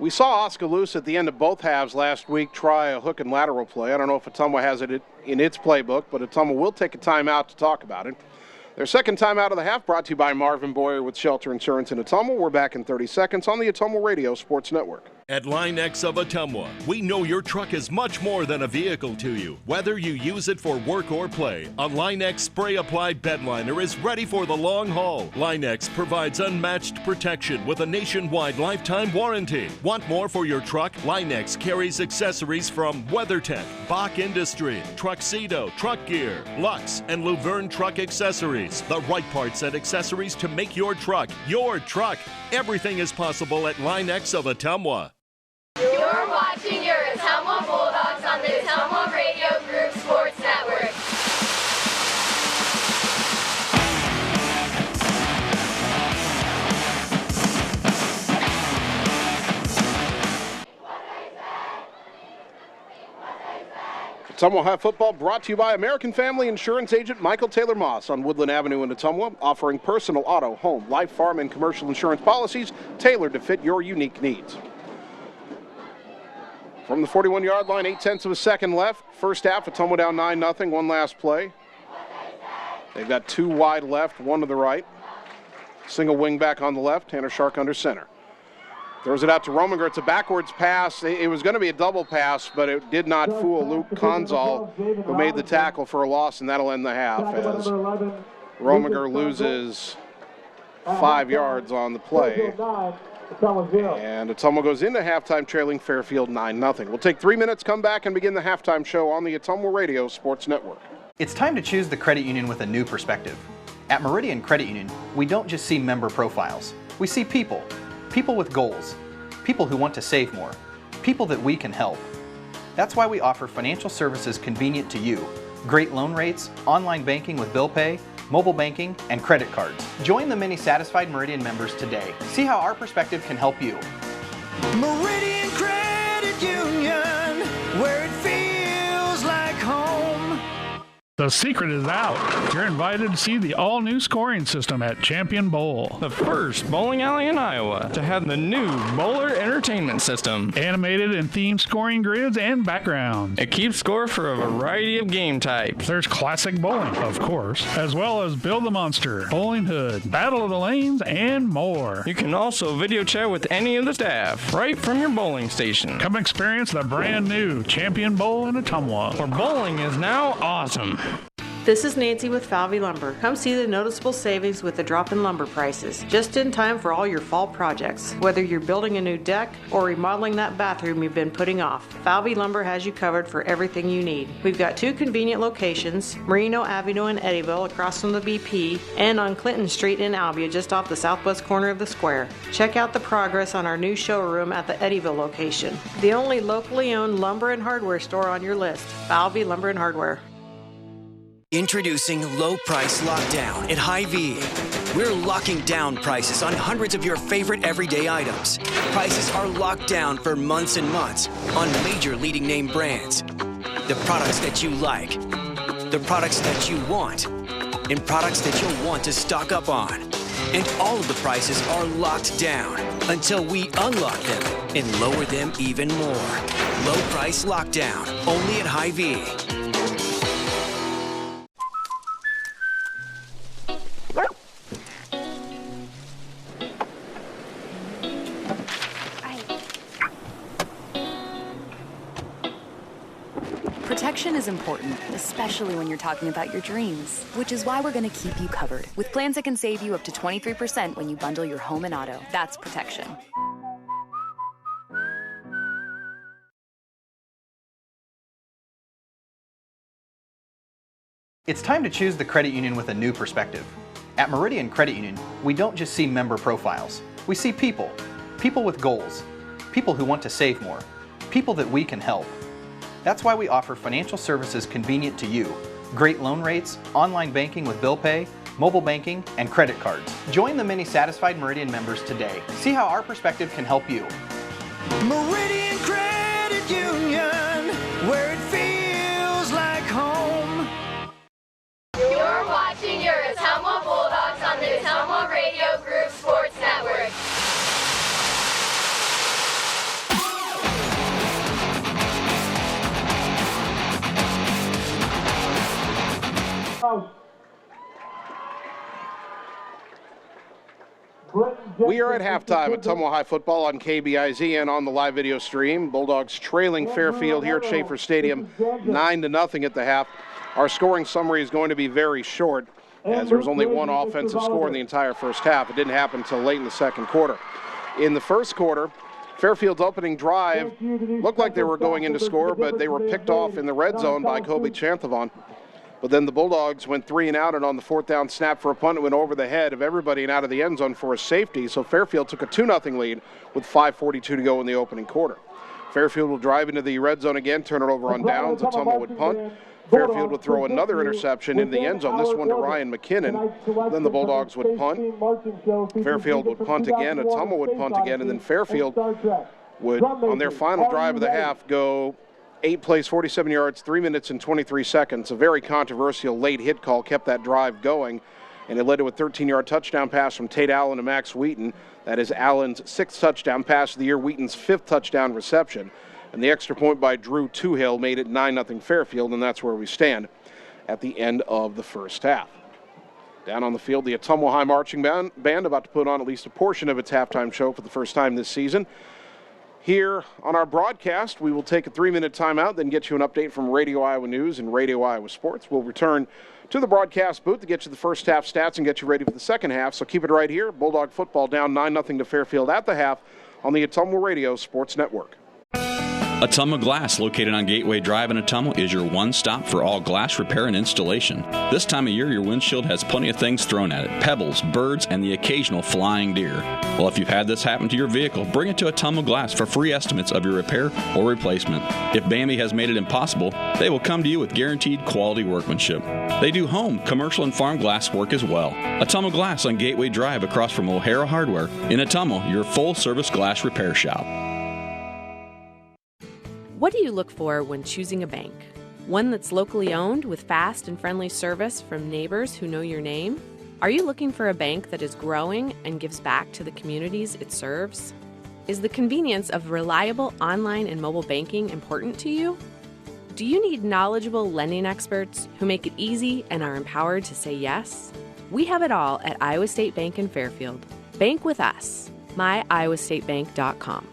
We saw Oskaloosa at the end of both halves last week try a hook and lateral play. I don't know if Ottumwa has it in its playbook, but Ottumwa will take a timeout to talk about it. Their second time out of the half, brought to you by Marvin Boyer with Shelter Insurance in Ottumwa. We're back in 30 seconds on the Ottumwa Radio Sports Network. At Line X of Ottumwa, we know your truck is much more than a vehicle to you. Whether you use it for work or play, a Line X spray-applied bedliner is ready for the long haul. Line X provides unmatched protection with a nationwide lifetime warranty. Want more for your truck? Line X carries accessories from WeatherTech, Bach Industry, Truxedo, Truck Gear, Lux, and Luverne Truck Accessories. The right parts and accessories to make your truck your truck. Everything is possible at Line X of Ottumwa. You're watching your Ottumwa Bulldogs on the Ottumwa Radio Group Sports Network. Ottumwa High Football brought to you by American Family Insurance Agent Michael Taylor Moss on Woodland Avenue in Ottumwa, offering personal auto, home, life, farm, and commercial insurance policies tailored to fit your unique needs. From the 41-yard line, 0.8 of a second left. First half, Ottumwa down 9-0. One last play. They've got two wide left, one to the right. Single wing back on the left, Tanner Shark under center. Throws it out to Rominger. It's a backwards pass. It was going to be a double pass, but it did not fool Luke Konzal, who made the tackle for a loss, and that'll end the half as Rominger loses 5 yards on the play. And Ottumwa goes into halftime trailing Fairfield 9-0. We'll take 3 minutes, come back, and begin the halftime show on the Ottumwa Radio Sports Network. It's time to choose the credit union with a new perspective. At Meridian Credit Union, we don't just see member profiles. We see people. People with goals. People who want to save more. People that we can help. That's why we offer financial services convenient to you. Great loan rates, online banking with bill pay, mobile banking, and credit cards. Join the many satisfied Meridian members today. See how our perspective can help you. Meridian Credit Union, where it feels like home. The secret is out. You're invited to see the all-new scoring system at Champion Bowl. The first bowling alley in Iowa to have the new Bowler Entertainment System. Animated and themed scoring grids and backgrounds. It keeps score for a variety of game types. There's classic bowling, of course, as well as Build the Monster, Bowling Hood, Battle of the Lanes, and more. You can also video chat with any of the staff right from your bowling station. Come experience the brand new Champion Bowl in Ottumwa, where bowling is now awesome. This is Nancy with Falvey Lumber. Come see the noticeable savings with the drop in lumber prices. Just in time for all your fall projects. Whether you're building a new deck or remodeling that bathroom you've been putting off, Falvey Lumber has you covered for everything you need. We've got 2 convenient locations, Merino Avenue in Eddyville across from the BP, and on Clinton Street in Albia just off the southwest corner of the square. Check out the progress on our new showroom at the Eddyville location. The only locally owned lumber and hardware store on your list, Falvey Lumber and Hardware. Introducing Low Price Lockdown at Hy-Vee. We're locking down prices on hundreds of your favorite everyday items. Prices are locked down for months and months on major leading name brands. The products that you like, the products that you want, and products that you'll want to stock up on. And all of the prices are locked down until we unlock them and lower them even more. Low Price Lockdown, only at Hy-Vee. Protection is important, especially when you're talking about your dreams, which is why we're going to keep you covered with plans that can save you up to 23% when you bundle your home and auto. That's protection. It's time to choose the credit union with a new perspective. At Meridian Credit Union, we don't just see member profiles. We see people. People with goals. People who want to save more. People that we can help. That's why we offer financial services convenient to you. Great loan rates, online banking with bill pay, mobile banking, and credit cards. Join the many satisfied Meridian members today. See how our perspective can help you. Meridian Credit Union, where it feels like home. You're watching your Ottumwa Bulldogs on the Ottumwa Radio Group Sports Network. We are at halftime at Ottumwa High Football on KBIZ and on the live video stream. Bulldogs trailing Fairfield here at Schaefer Stadium 9-0 at the half. Our scoring summary is going to be very short as there was only one offensive score in the entire first half. It didn't happen until late in the second quarter. In the first quarter, Fairfield's opening drive looked like they were going in to score, but they were picked off in the red zone by Kobe Chanthavon. But then the Bulldogs went 3 and out, and on the 4th down snap for a punt, it went over the head of everybody and out of the end zone for a safety. So Fairfield took a 2-0 lead with 5:42 to go in the opening quarter. Fairfield will drive into the red zone again, turn it over on downs. Ottumwa would punt. Fairfield would throw another interception in the end zone, this one to Ryan McKinnon. Then the Bulldogs would punt. Fairfield would punt again. Ottumwa would punt again, and then Fairfield would, on their final drive of the half, go 8 plays, 47 yards, 3 minutes and 23 seconds. A very controversial late hit call kept that drive going, and it led to a 13-yard touchdown pass from Tate Allen to Max Wheaton. That is Allen's 6th touchdown pass of the year, Wheaton's 5th touchdown reception. And the extra point by Drew Toohill made it 9-0 Fairfield, and that's where we stand at the end of the first half. Down on the field, the Ottumwa High Marching Band about to put on at least a portion of its halftime show for the first time this season. Here on our broadcast, we will take a 3-minute timeout, then get you an update from Radio Iowa News and Radio Iowa Sports. We'll return to the broadcast booth to get you the first half stats and get you ready for the second half. So keep it right here. Bulldog football down 9-0 to Fairfield at the half on the Ottumwa Radio Sports Network. Ottumwa Glass, located on Gateway Drive in Ottumwa, is your one-stop for all glass repair and installation. This time of year, your windshield has plenty of things thrown at it. Pebbles, birds, and the occasional flying deer. Well, if you've had this happen to your vehicle, bring it to Ottumwa Glass for free estimates of your repair or replacement. If Bambi has made it impossible, they will come to you with guaranteed quality workmanship. They do home, commercial, and farm glass work as well. Ottumwa Glass on Gateway Drive across from O'Hara Hardware in Ottumwa, your full-service glass repair shop. What do you look for when choosing a bank? One that's locally owned with fast and friendly service from neighbors who know your name? Are you looking for a bank that is growing and gives back to the communities it serves? Is the convenience of reliable online and mobile banking important to you? Do you need knowledgeable lending experts who make it easy and are empowered to say yes? We have it all at Iowa State Bank in Fairfield. Bank with us. MyIowaStateBank.com.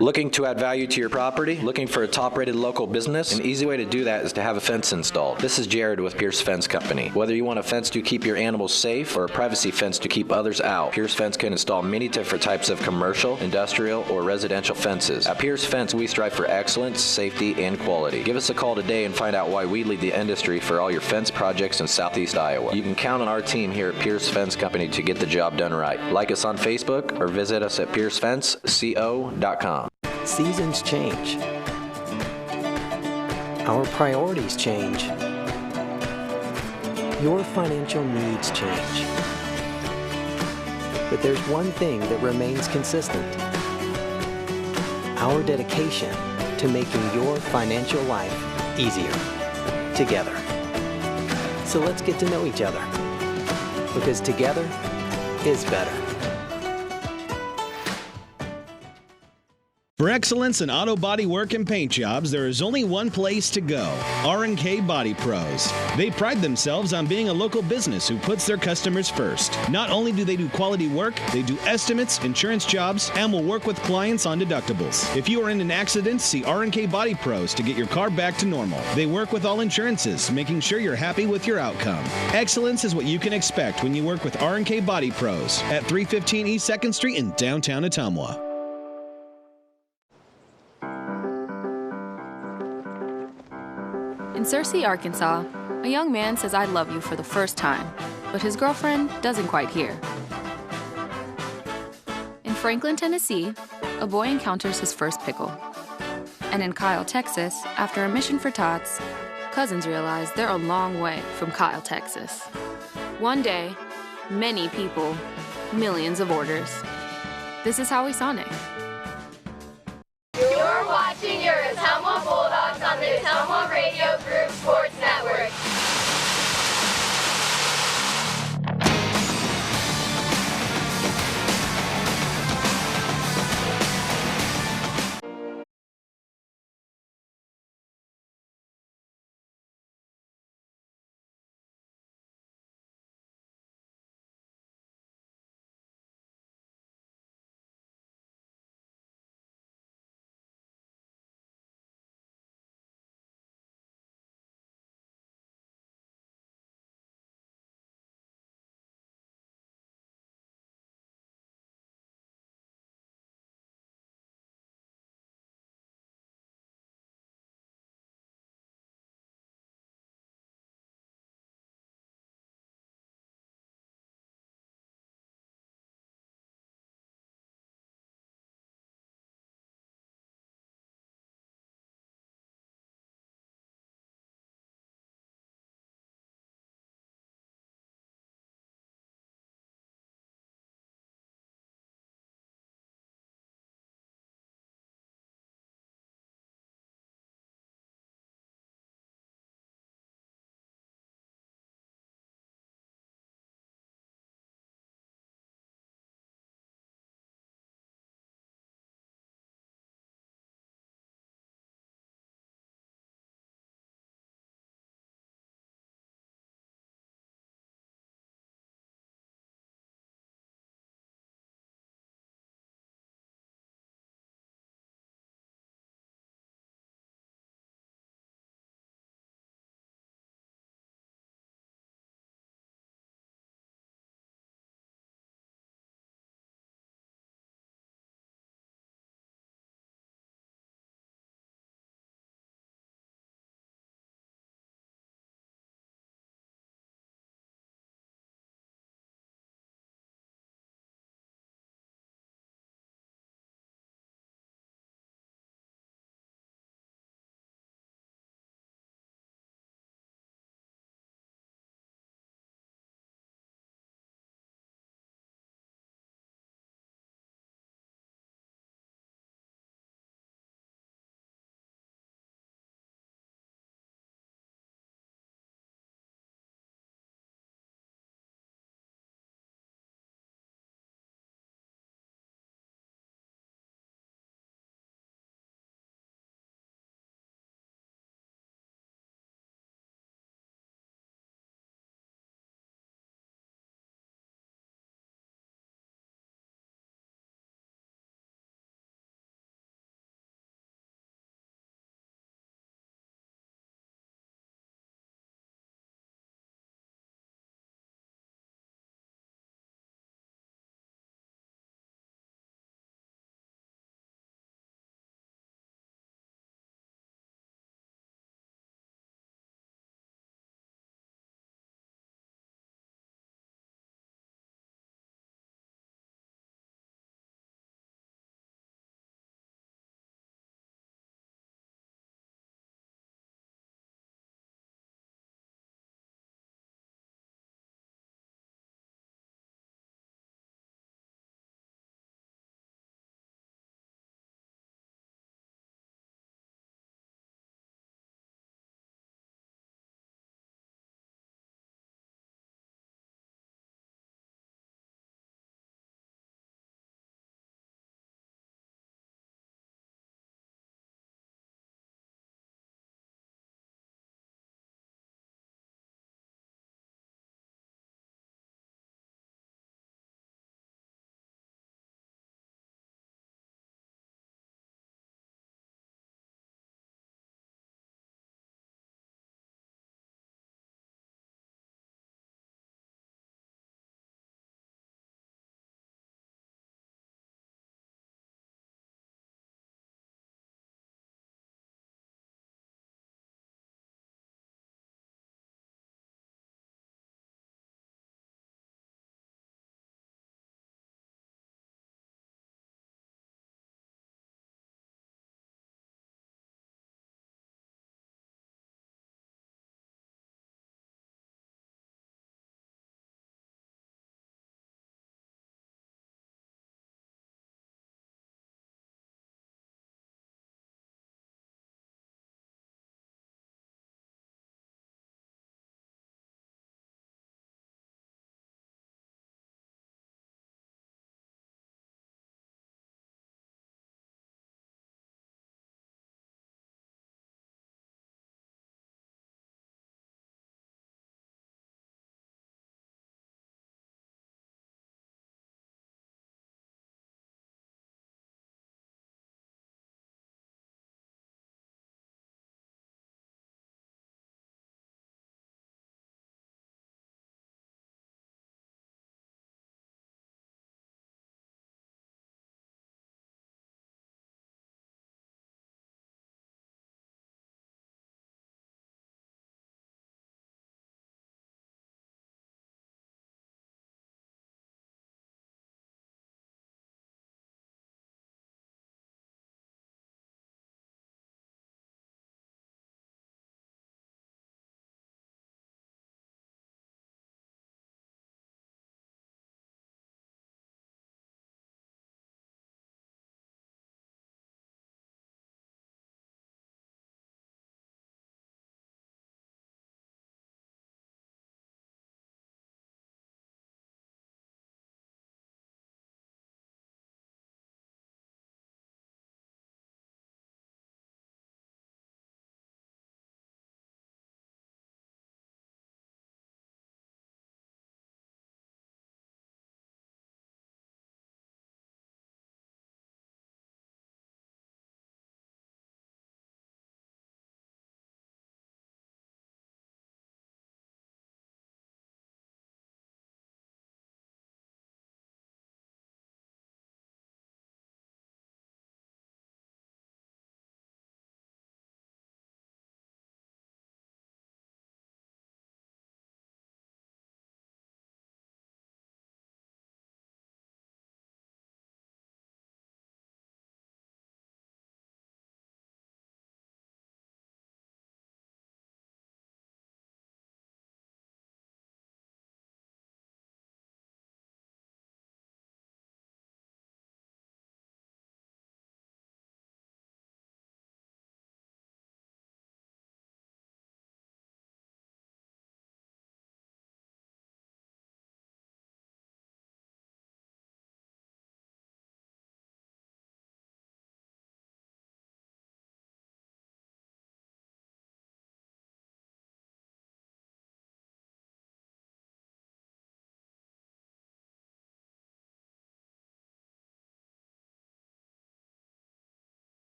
Looking to add value to your property? Looking for a top-rated local business? An easy way to do that is to have a fence installed. This is Jared with Pierce Fence Company. Whether you want a fence to keep your animals safe or a privacy fence to keep others out, Pierce Fence can install many different types of commercial, industrial, or residential fences. At Pierce Fence, we strive for excellence, safety, and quality. Give us a call today and find out why we lead the industry for all your fence projects in Southeast Iowa. You can count on our team here at Pierce Fence Company to get the job done right. Like us on Facebook or visit us at piercefenceco.com. Seasons change. Our priorities change. Your financial needs change. But there's one thing that remains consistent. Our dedication to making your financial life easier together. So let's get to know each other, because together is better. For excellence in auto body work and paint jobs, there is only one place to go: R&K Body Pros. They pride themselves on being a local business who puts their customers first. Not only do they do quality work, they do estimates, insurance jobs, and will work with clients on deductibles. If you are in an accident, see R&K Body Pros to get your car back to normal. They work with all insurances, making sure you're happy with your outcome. Excellence is what you can expect when you work with R&K Body Pros at 315 East 2nd Street in downtown Ottumwa. In Searcy, Arkansas, a young man says I love you for the first time, but his girlfriend doesn't quite hear. In Franklin, Tennessee, a boy encounters his first pickle. And in Kyle, Texas, after a mission for tots, cousins realize they're a long way from Kyle, Texas. One day, many people, millions of orders. This is Howie Sonic. You're watching your Ottumwa Bulldogs on the Ottumwa Radio Group Sports Network.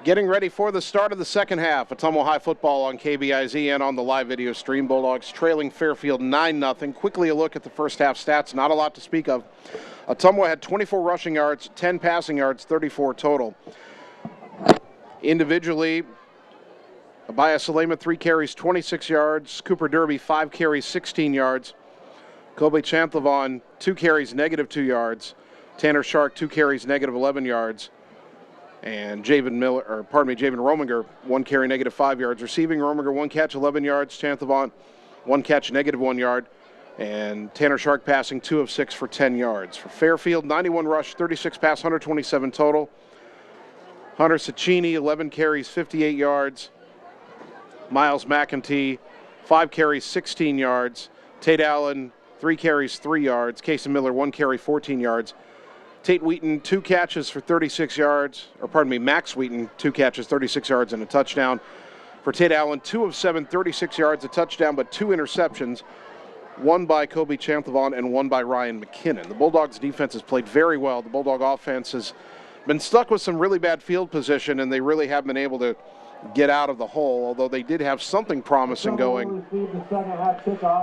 Getting ready for the start of the second half. Ottumwa High football on KBIZ and on the live video stream. Bulldogs trailing Fairfield 9-0. Quickly a look at the first half stats. Not a lot to speak of. Ottumwa had 24 rushing yards, 10 passing yards, 34 total. Individually, Abaya Salema, 3 carries, 26 yards. Cooper Derby, 5 carries, 16 yards. Kobe Chanthavon, 2 carries, -2 yards. Tanner Shark, 2 carries, -11 yards. And Javen Rominger, 1 carry, -5 yards. Receiving, Rominger, 1 catch, 11 yards. Chanthavon, 1 catch, -1 yard. And Tanner Shark passing 2 of 6 for 10 yards. For Fairfield, 91 rush, 36 pass, 127 total. Hunter Ciccini, 11 carries, 58 yards. Miles McEntee, 5 carries, 16 yards. Tate Allen, 3 carries, 3 yards. Casey Miller, 1 carry, 14 yards. Tate Wheaton, 2 catches for 36 yards. Max Wheaton, 2 catches, 36 yards and a touchdown. For Tate Allen, 2 of 7, 36 yards, a touchdown, but 2 interceptions. 1 by Kobe Chanthavon and 1 by Ryan McKinnon. The Bulldogs defense has played very well. The Bulldog offense has been stuck with some really bad field position, and they really haven't been able to get out of the hole, although they did have something promising going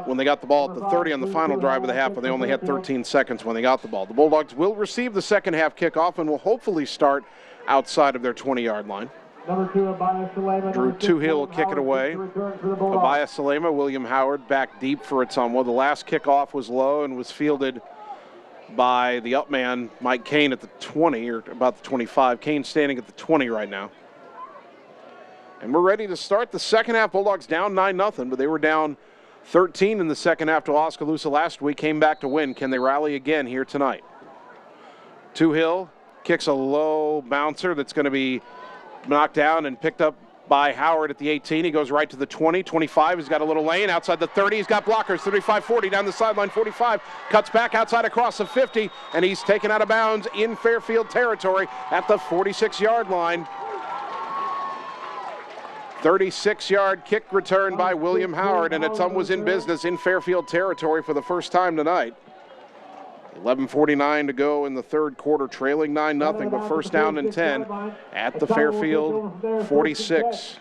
when they got the ball at the 30 on the final drive of the half, but they only had 13 seconds when they got the ball. The Bulldogs will receive the second half kickoff and will hopefully start outside of their 20-yard line. Drew Toohill will kick it away. Abaya Salema, William Howard back deep for Ottumwa. The last kickoff was low and was fielded by the up man, Mike Kane, at the 20, or about the 25. Kane standing at the 20 right now. And we're ready to start the second half. Bulldogs down 9-0, but they were down 13 in the second half to Oskaloosa last week. Came back to win. Can they rally again here tonight? Toohill kicks a low bouncer that's going to be knocked down and picked up by Howard at the 18. He goes right to the 20, 25. He's got a little lane outside the 30. He's got blockers, 35, 40 down the sideline, 45. Cuts back outside across the 50, and he's taken out of bounds in Fairfield territory at the 46-yard line. 36-yard kick return by William Howard, and Ottumwa's in business in Fairfield territory for the first time tonight. 11:49 to go in the third quarter, trailing 9-0, but first down and 10 at the Fairfield 46.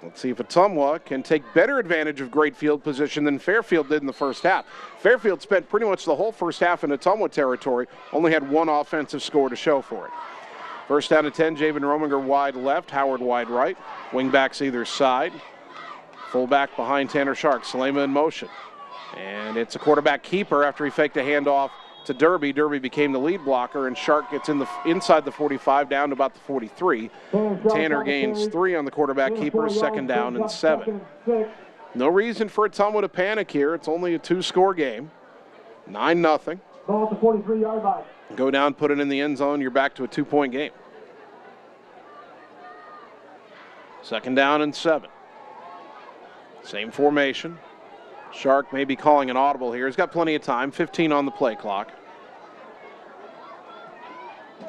Let's see if Ottumwa can take better advantage of great field position than Fairfield did in the first half. Fairfield spent pretty much the whole first half in Ottumwa territory, only had 1 offensive score to show for it. First down and 10, Javen Rominger wide left, Howard wide right. Wingbacks either side. Fullback behind Tanner Shark. Salema in motion. And it's a quarterback keeper after he faked a handoff to Derby. Derby became the lead blocker, and Shark gets inside the 45 down to about the 43. Tanner gains 3 on the quarterback keeper, second down and 7. No reason for Ottumwa to panic here. It's only a 2-score game. 9-0. Ball at the 43-yard line. Go down, put it in the end zone, you're back to a 2-point game. Second down and 7. Same formation. Shark may be calling an audible here. He's got plenty of time, 15 on the play clock.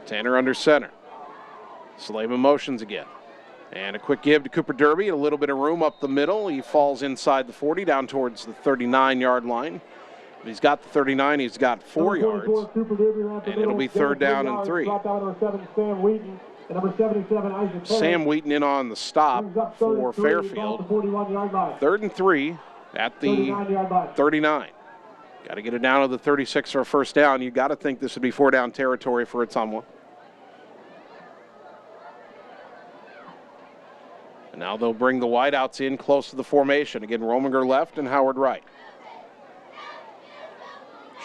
Tanner under center. Salema motions again. And a quick give to Cooper Derby, a little bit of room up the middle. He falls inside the 40, down towards the 39-yard line. He's got the 39, he's got 4 yards, and it'll be third down and 3. Sam Wheaton in on the stop for Fairfield. 3rd and 3 at the 39. Got to get it down to the 36 for a first down. You got to think this would be 4-down territory for Ottumwa. And now they'll bring the wideouts in close to the formation. Again, Rominger left and Howard right.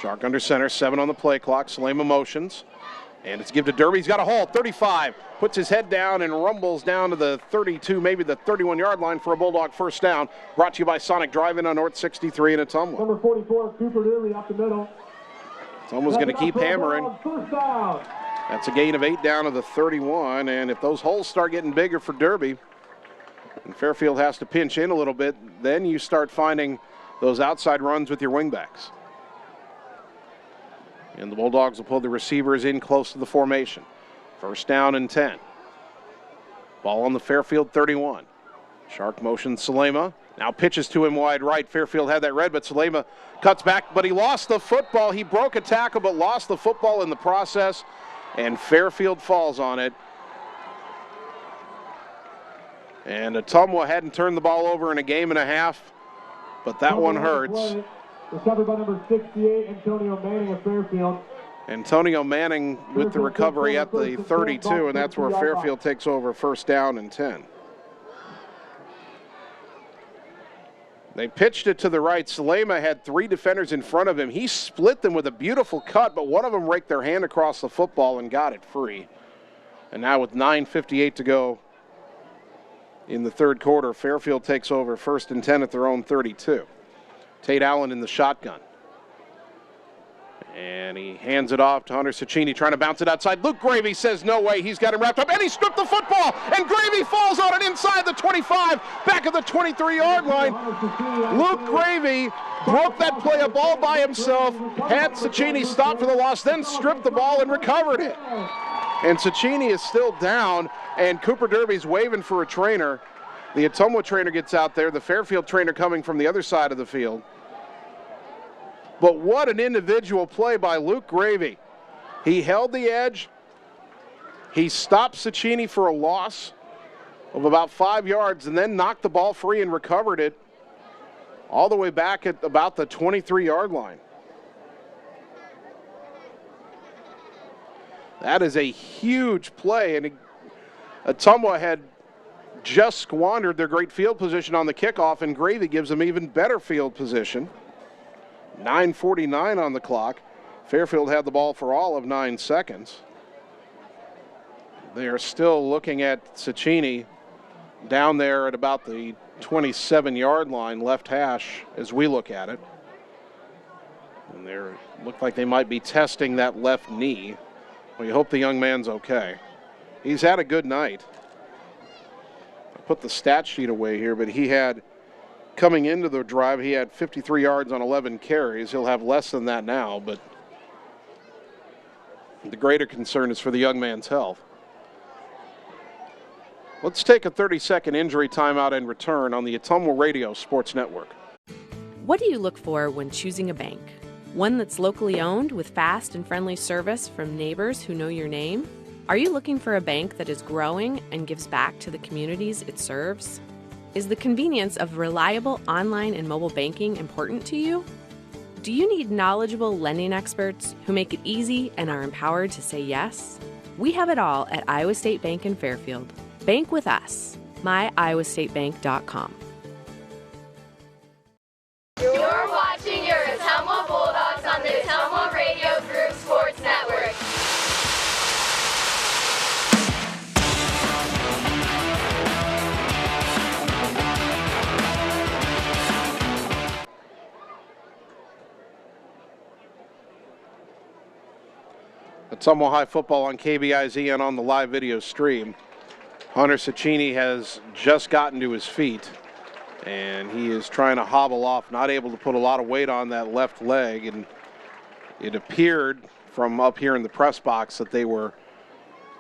Shark under center, 7 on the play clock. Salema motions. And it's give to Derby. He's got a hole, 35. Puts his head down and rumbles down to the 32, maybe the 31-yard line for a Bulldog first down. Brought to you by Sonic Drive-In on North 63 in Ottumwa. Number 44, Cooper Derby up the middle. Ottumwa's going to keep hammering. First down. That's a gain of 8 down to the 31. And if those holes start getting bigger for Derby, and Fairfield has to pinch in a little bit, then you start finding those outside runs with your wingbacks. And the Bulldogs will pull the receivers in close to the formation. First down and 10. Ball on the Fairfield 31. Shark motions Salema. Now pitches to him wide right. Fairfield had that read, but Salema cuts back, but he lost the football. He broke a tackle, but lost the football in the process, and Fairfield falls on it. And Ottumwa hadn't turned the ball over in a game and a half, but that one hurts. Recovered by number 68, Antonio Manning of Fairfield. Antonio Manning with the recovery at the 32, and that's where Fairfield takes over first down and 10. They pitched it to the right. Salema had 3 defenders in front of him. He split them with a beautiful cut, but one of them raked their hand across the football and got it free. And now with 9:58 to go in the third quarter, Fairfield takes over first and 10 at their own 32. Tate Allen in the shotgun. And he hands it off to Hunter Cicchini, trying to bounce it outside. Luke Gravy says no way. He's got him wrapped up, and he stripped the football. And Gravy falls on it inside the 25, back at the 23-yard line. Luke Gravy broke that play up all by himself, had Cicchini stop for the loss, then stripped the ball and recovered it. And Cicchini is still down, and Cooper Derby's waving for a trainer. The Ottumwa trainer gets out there, the Fairfield trainer coming from the other side of the field. But what an individual play by Luke Gravy. He held the edge. He stopped Cicchini for a loss of about 5 yards and then knocked the ball free and recovered it all the way back at about the 23-yard line. That is a huge play, and Ottumwa had just squandered their great field position on the kickoff, and Gravy gives them even better field position. 9:49 on the clock. Fairfield had the ball for all of 9 seconds. They are still looking at Cicchini down there at about the 27-yard line, left hash, as we look at it. And they look like they might be testing that left knee. We hope the young man's okay. He's had a good night. I put the stat sheet away here, but he had, coming into the drive, he had 53 yards on 11 carries. He'll have less than that now, but the greater concern is for the young man's health. Let's take a 30-second injury timeout and return on the Ottumwa Radio Sports Network. What do you look for when choosing a bank? One that's locally owned with fast and friendly service from neighbors who know your name? Are you looking for a bank that is growing and gives back to the communities it serves? Is the convenience of reliable online and mobile banking important to you? Do you need knowledgeable lending experts who make it easy and are empowered to say yes? We have it all at Iowa State Bank in Fairfield. Bank with us. MyIowaStateBank.com. You're watching your Ottumwa Bulldogs on the Ottumwa Radio Group Sports Network. Ottumwa High football on KBIZ and on the live video stream. Hunter Cicchini has just gotten to his feet, and he is trying to hobble off, not able to put a lot of weight on that left leg. And it appeared from up here in the press box that they were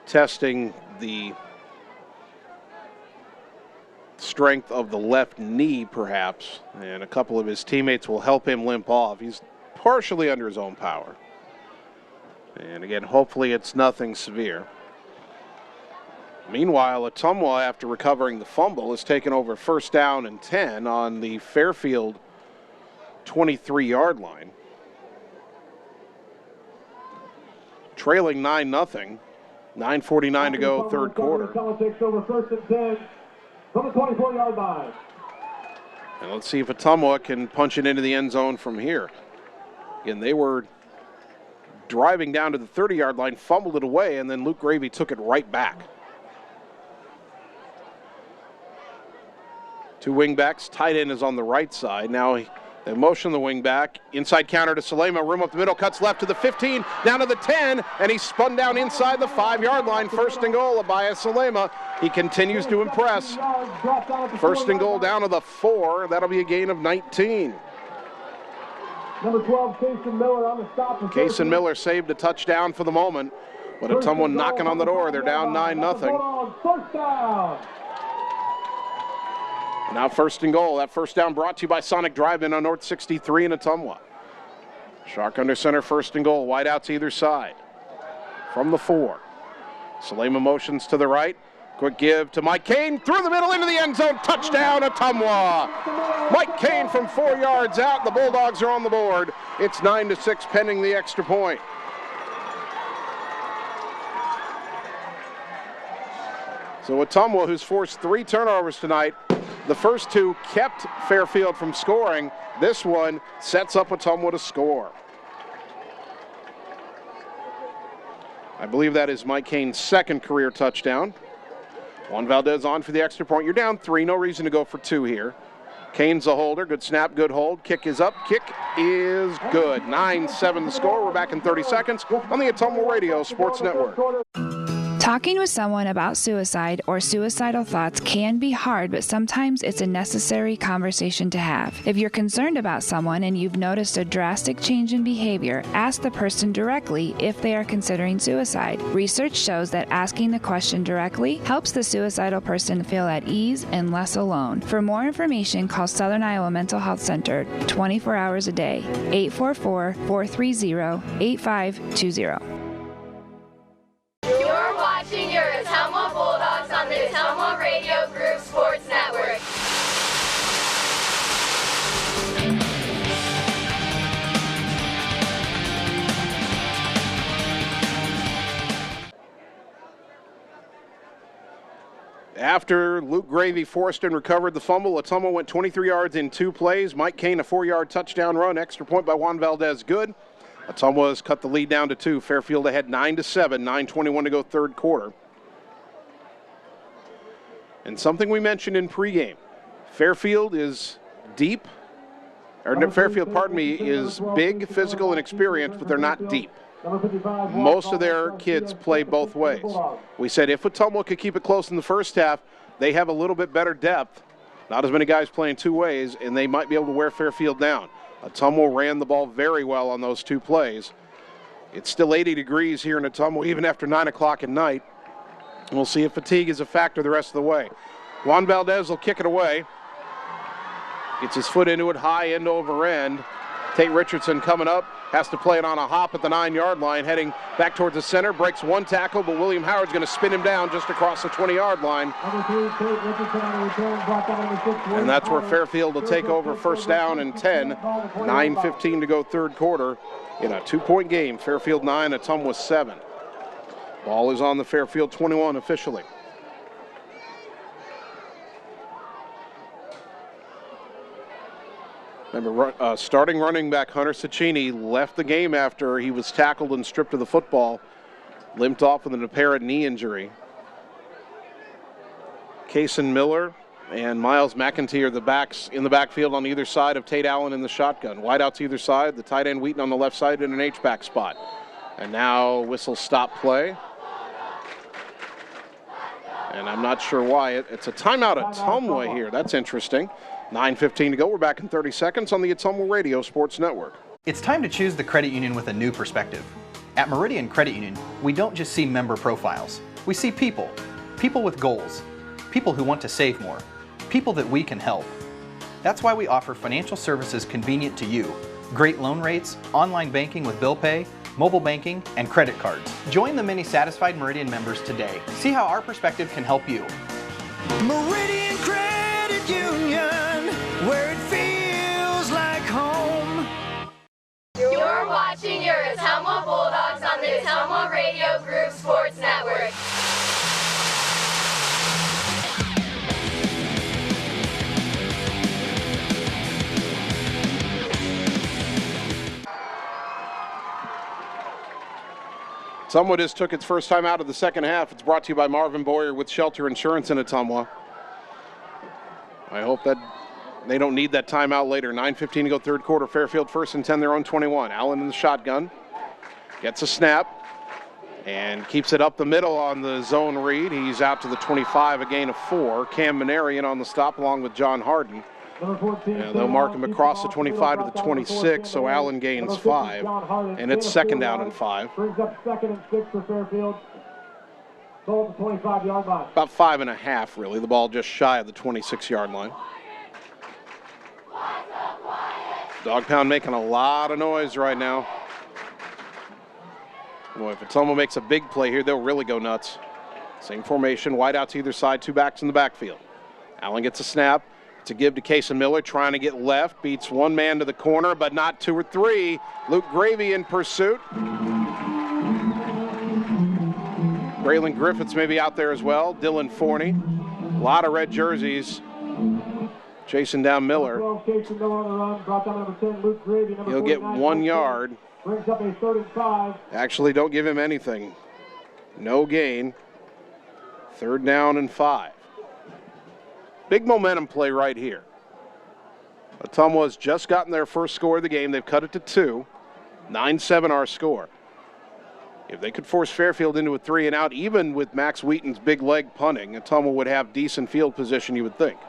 testing the strength of the left knee, perhaps, and a couple of his teammates will help him limp off. He's partially under his own power. And again, hopefully it's nothing severe. Meanwhile, Ottumwa, after recovering the fumble, has taken over first down and 10 on the Fairfield 23-yard line. Trailing 9-0. 9:49 to go, third quarter. Takes over first and 10 from the 24-yard line. And let's see if Ottumwa can punch it into the end zone from here. Again, they were driving down to the 30-yard line, fumbled it away, and then Luke Gravy took it right back. Two wingbacks, tight end is on the right side. Now they motion the wing back, inside counter to Salema, room up the middle, cuts left to the 15, down to the 10, and he's spun down inside the 5-yard line. First and goal, Abaya Salema. He continues to impress. First and goal down to the 4. That'll be a gain of 19. Number 12, Kason Miller on the stop. Kason Miller saved a touchdown for the moment, but Ottumwa knocking on the door. They're down 9-0. First down. Now first and goal. That first down brought to you by Sonic Drive-In on North 63 in Ottumwa. Shark under center, first and goal. Wideouts either side. From the 4. Salema motions to the right. Quick give to Mike Kane, through the middle into the end zone, touchdown Ottumwa. Mike Kane from 4 yards out, the Bulldogs are on the board. It's 9-6 pending the extra point. So Ottumwa, who's forced 3 turnovers tonight, the first 2 kept Fairfield from scoring. This one sets up Ottumwa to score. I believe that is Mike Kane's second career touchdown. Juan Valdez on for the extra point. You're down 3, no reason to go for 2 here. Kane's a holder, good snap, good hold. Kick is up, kick is good. 9-7 the score. We're back in 30 seconds on the Ottumwa Radio Sports Network. Talking with someone about suicide or suicidal thoughts can be hard, but sometimes it's a necessary conversation to have. If you're concerned about someone and you've noticed a drastic change in behavior, ask the person directly if they are considering suicide. Research shows that asking the question directly helps the suicidal person feel at ease and less alone. For more information, call Southern Iowa Mental Health Center 24 hours a day, 844-430-8520. You're watching your Ottumwa Bulldogs on the Ottumwa Radio Group Sports Network. After Luke Gravy forced and recovered the fumble, Ottumwa went 23 yards in 2 plays. Mike Kane, a 4-yard touchdown run. Extra point by Juan Valdez, good. Ottumwa has cut the lead down to 2. Fairfield ahead 9-7, 9:21 to go third quarter. And something we mentioned in pregame, Fairfield is deep, is big, physical, and experienced, but they're not deep. Most of their kids play both ways. We said if Ottumwa could keep it close in the first half, they have a little bit better depth. Not as many guys playing 2 ways, and they might be able to wear Fairfield down. Ottumwa ran the ball very well on those 2 plays. It's still 80 degrees here in Ottumwa, even after 9 o'clock at night. We'll see if fatigue is a factor the rest of the way. Juan Valdez will kick it away. Gets his foot into it, high end over end. Tate Richardson coming up, has to play it on a hop at the 9-yard line, heading back towards the center, breaks 1 tackle, but William Howard's going to spin him down just across the 20-yard line. And that's where Fairfield will take over first down and 10. 9:15 to go third quarter in a 2-point game. Fairfield 9, Ottumwa 7. Ball is on the Fairfield 21 officially. Remember, starting running back Hunter Cicchini left the game after he was tackled and stripped of the football. Limped off with an apparent knee injury. Kason Miller and Miles McEntee, the backs in the backfield on either side of Tate Allen in the shotgun. Wideouts either side, the tight end Wheaton on the left side in an H-back spot. And now whistle stop play. And I'm not sure why. It's a timeout at Ottumwa here. That's interesting. 9:15 to go. We're back in 30 seconds on the Ottumwa Radio Sports Network. It's time to choose the credit union with a new perspective. At Meridian Credit Union, we don't just see member profiles. We see people. People with goals. People who want to save more. People that we can help. That's why we offer financial services convenient to you. Great loan rates, online banking with bill pay, mobile banking, and credit cards. Join the many satisfied Meridian members today. See how our perspective can help you. Meridian Credit Union, where it feels like home. You're watching your Ottumwa Bulldogs on the Ottumwa Radio Group Sports Network. Ottumwa just took its first time out of the second half. It's brought to you by Marvin Boyer with Shelter Insurance in Ottumwa. I hope that they don't need that timeout later. 9:15 to go third quarter. Fairfield first and 10, their own 21. Allen in the shotgun. Gets a snap and keeps it up the middle on the zone read. He's out to the 25, a gain of 4. Cam Manarian on the stop along with John Harden. They'll mark him across the 25 to the 26, so Allen gains 5. And it's second down and 5. Brings up 2nd and 6 for Fairfield. Ball at the 25-yard line. About 5.5, really. The ball just shy of the 26-yard line. Dog Pound making a lot of noise right now. Boy, if Ottumwa makes a big play here, they'll really go nuts. Same formation, wide out to either side, two backs in the backfield. Allen gets a snap. It's a give to Case Miller, trying to get left. Beats one man to the corner, but not two or three. Luke Gravy in pursuit. Braylon Griffiths may be out there as well. Dylan Forney. A lot of red jerseys. Chasing down Miller. He'll get 1 yard. Brings up a 3rd and 5. Actually, don't give him anything. No gain. 3rd down and 5. Big momentum play right here. Ottumwa's just gotten their first score of the game. They've cut it to 2. 9-7 our score. If they could force Fairfield into a 3 and out, even with Max Wheaton's big leg punting, Ottumwa would have decent field position, you would think.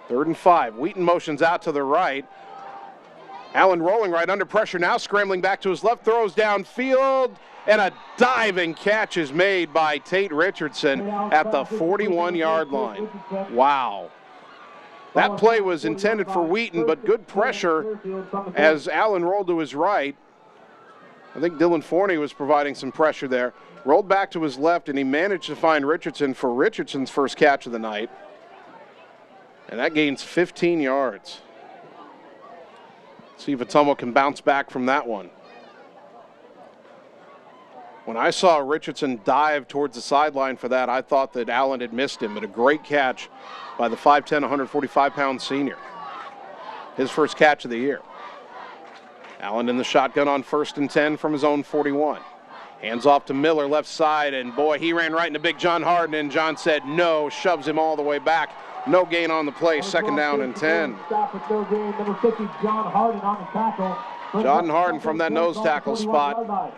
3rd and 5. Wheaton motions out to the right. Allen rolling right under pressure now, scrambling back to his left, throws downfield, and a diving catch is made by Tate Richardson at the 41-yard line. Wow. That play was intended for Wheaton, but good pressure as Allen rolled to his right. I think Dylan Forney was providing some pressure there. Rolled back to his left, and he managed to find Richardson for Richardson's first catch of the night. And that gains 15 yards. See if Ottumwa can bounce back from that one. When I saw Richardson dive towards the sideline for that, I thought that Allen had missed him, but a great catch by the 5'10", 145-pound senior. His first catch of the year. Allen in the shotgun on 1st and 10 from his own 41. Hands off to Miller, left side, and boy, he ran right into big John Harden, and John said no, shoves him all the way back. No gain on the play, 2nd down and 10. Stop with no gain. Number 50, John Harden on the tackle. John Harden from that nose tackle spot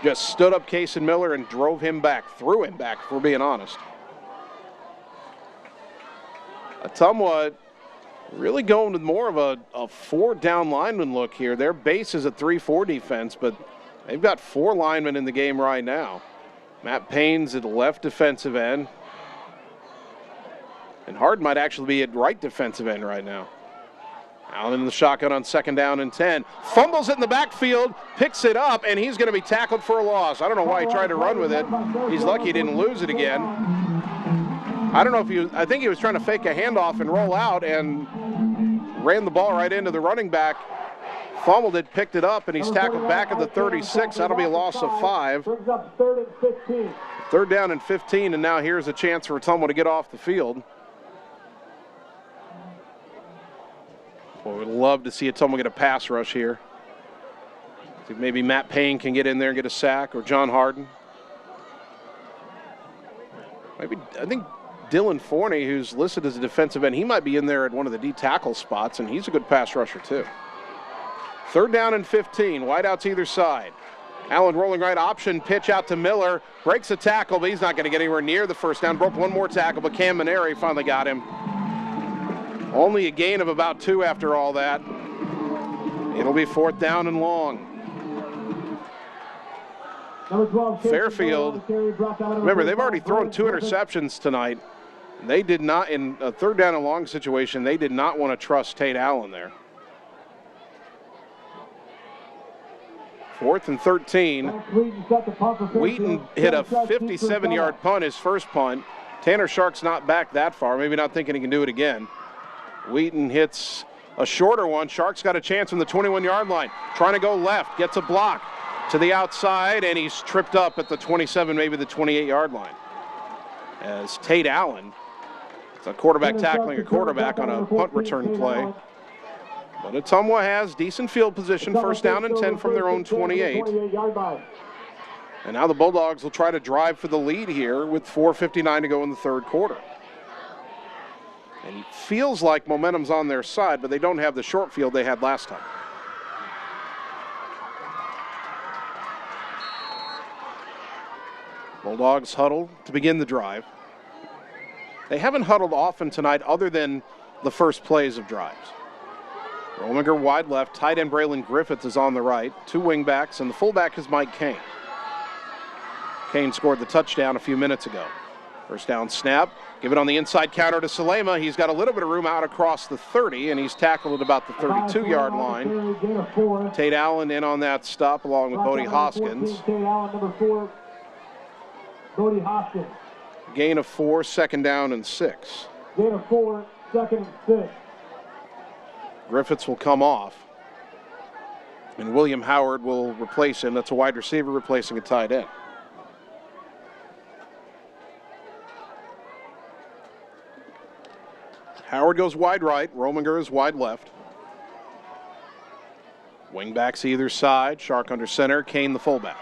just stood up Case Miller and drove him back, threw him back, if we're being honest. Ottumwa really going with more of a 4-down lineman look here. Their base is a 3-4 defense, but they've got 4 linemen in the game right now. Matt Payne's at the left defensive end. And Harden might actually be at right defensive end right now. Allen in the shotgun on 2nd down and 10. Fumbles it in the backfield, picks it up, and he's going to be tackled for a loss. I don't know why he tried to run with it. He's lucky he didn't lose it again. I don't know if I think he was trying to fake a handoff and roll out and ran the ball right into the running back. Fumbled it, picked it up, and he's tackled back at the 36. That'll be a loss of 5. 3rd down and 15, and now here's a chance for Ottumwa to get off the field. Boy, we'd love to see Ottumwa get a pass rush here. See if maybe Matt Payne can get in there and get a sack, or John Harden. Maybe, I think Dylan Forney, who's listed as a defensive end, he might be in there at one of the D tackle spots, and he's a good pass rusher too. 3rd down and 15, wide outs either side. Allen rolling right, option pitch out to Miller, breaks a tackle, but he's not going to get anywhere near the 1st down. Broke one more tackle, but Cam Maneri finally got him. Only a gain of about 2 after all that. It'll be 4th down and long. Fairfield, remember, they've already thrown 2 interceptions tonight. They did not, in a 3rd down and long situation, they did not want to trust Tate Allen there. 4th and 13. Wheaton hit a 57-yard punt, his first punt. Tanner Shark's not back that far, maybe not thinking he can do it again. Wheaton hits a shorter one. Shark's got a chance from the 21-yard line. Trying to go left, gets a block to the outside, and he's tripped up at the 27, maybe the 28-yard line. As Tate Allen, it's a quarterback tackling a quarterback on a punt return play. But Ottumwa has decent field position, 1st down and 10 from their own 28. And now the Bulldogs will try to drive for the lead here with 4:59 to go in the 3rd quarter. And it feels like momentum's on their side, but they don't have the short field they had last time. Bulldogs huddle to begin the drive. They haven't huddled often tonight other than the first plays of drives. Rominger wide left, tight end Braylon Griffiths is on the right, 2 wingbacks, and the fullback is Mike Kane. Kane scored the touchdown a few minutes ago. 1st down snap, give it on the inside counter to Salema. He's got a little bit of room out across the 30, and he's tackled at about the 32-yard line. Tate Allen in on that stop along with Bodie Hoskins. Bodie Hoskins. Gain of 4, 2nd down and 6. Gain of 4, 2nd and 6. Griffiths will come off. And William Howard will replace him. That's a wide receiver replacing a tight end. Howard goes wide right. Rominger is wide left. Wingbacks either side. Shark under center. Kane the fullback.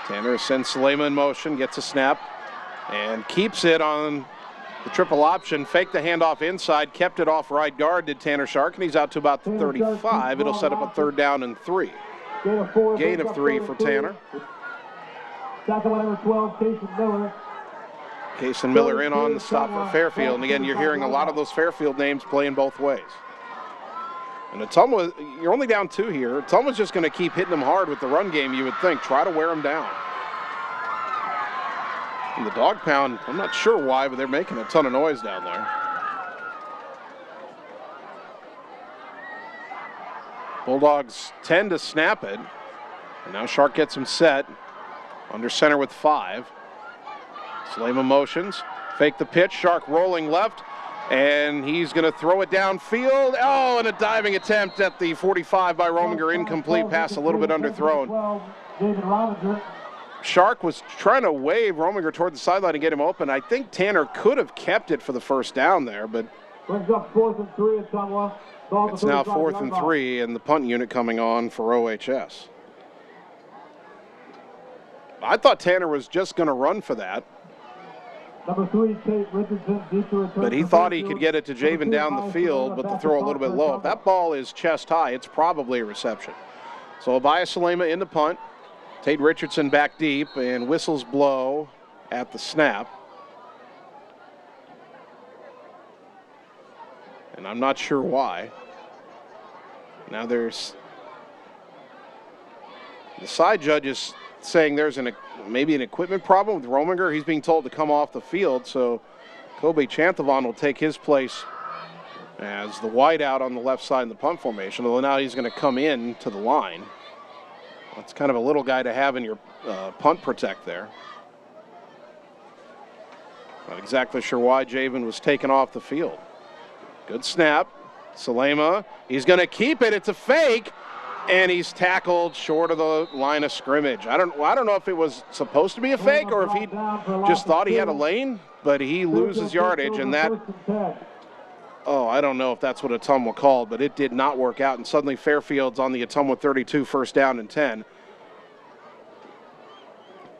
Tanner sends Salema in motion, gets a snap, and keeps it on the triple option. Faked the handoff inside, kept it off right guard, did Tanner Shark, and he's out to about the 35. It'll set up a 3rd down and 3. Gain of 3 for Tanner. Tackle number 12, Casey Miller. Cason Miller in on the stop for Fairfield. And again, you're hearing a lot of those Fairfield names playing both ways. And Ottumwa, you're only down 2 here. Ottumwa's just going to keep hitting them hard with the run game, you would think. Try to wear them down. And the dog pound, I'm not sure why, but they're making a ton of noise down there. Bulldogs tend to snap it. And now Shark gets him set. Under center with 5. Salema motions. Fake the pitch. Shark rolling left. And he's going to throw it downfield. Oh, and a diving attempt at the 45 by Rominger. Incomplete pass, a little bit underthrown. Shark was trying to wave Rominger toward the sideline and get him open. I think Tanner could have kept it for the 1st down there, but brings up 4th and 3 at Ottumwa. it's now 4th and 3, and the punt unit coming on for OHS. I thought Tanner was just going to run for that. Number 3, Tate Richardson, deep to return. But he thought he could get it to Javen down the field, but the throw a little bit low. If that ball is chest high, it's probably a reception. So Abaya Salema in the punt. Tate Richardson back deep, and whistles blow at the snap. And I'm not sure why. Now there's the side judge is saying there's maybe an equipment problem with Rominger. He's being told to come off the field, so Kobe Chanthavon will take his place as the wideout on the left side in the punt formation. Although now he's going to come in to the line. That's kind of a little guy to have in your punt protect there. Not exactly sure why Javen was taken off the field. Good snap. Salema, he's going to keep it. It's a fake. And he's tackled short of the line of scrimmage. I don't know if it was supposed to be a fake or if he just thought he had a lane, but he loses yardage, and that, I don't know if that's what Ottumwa called, but it did not work out, and suddenly Fairfield's on the Ottumwa 32, 1st down and 10.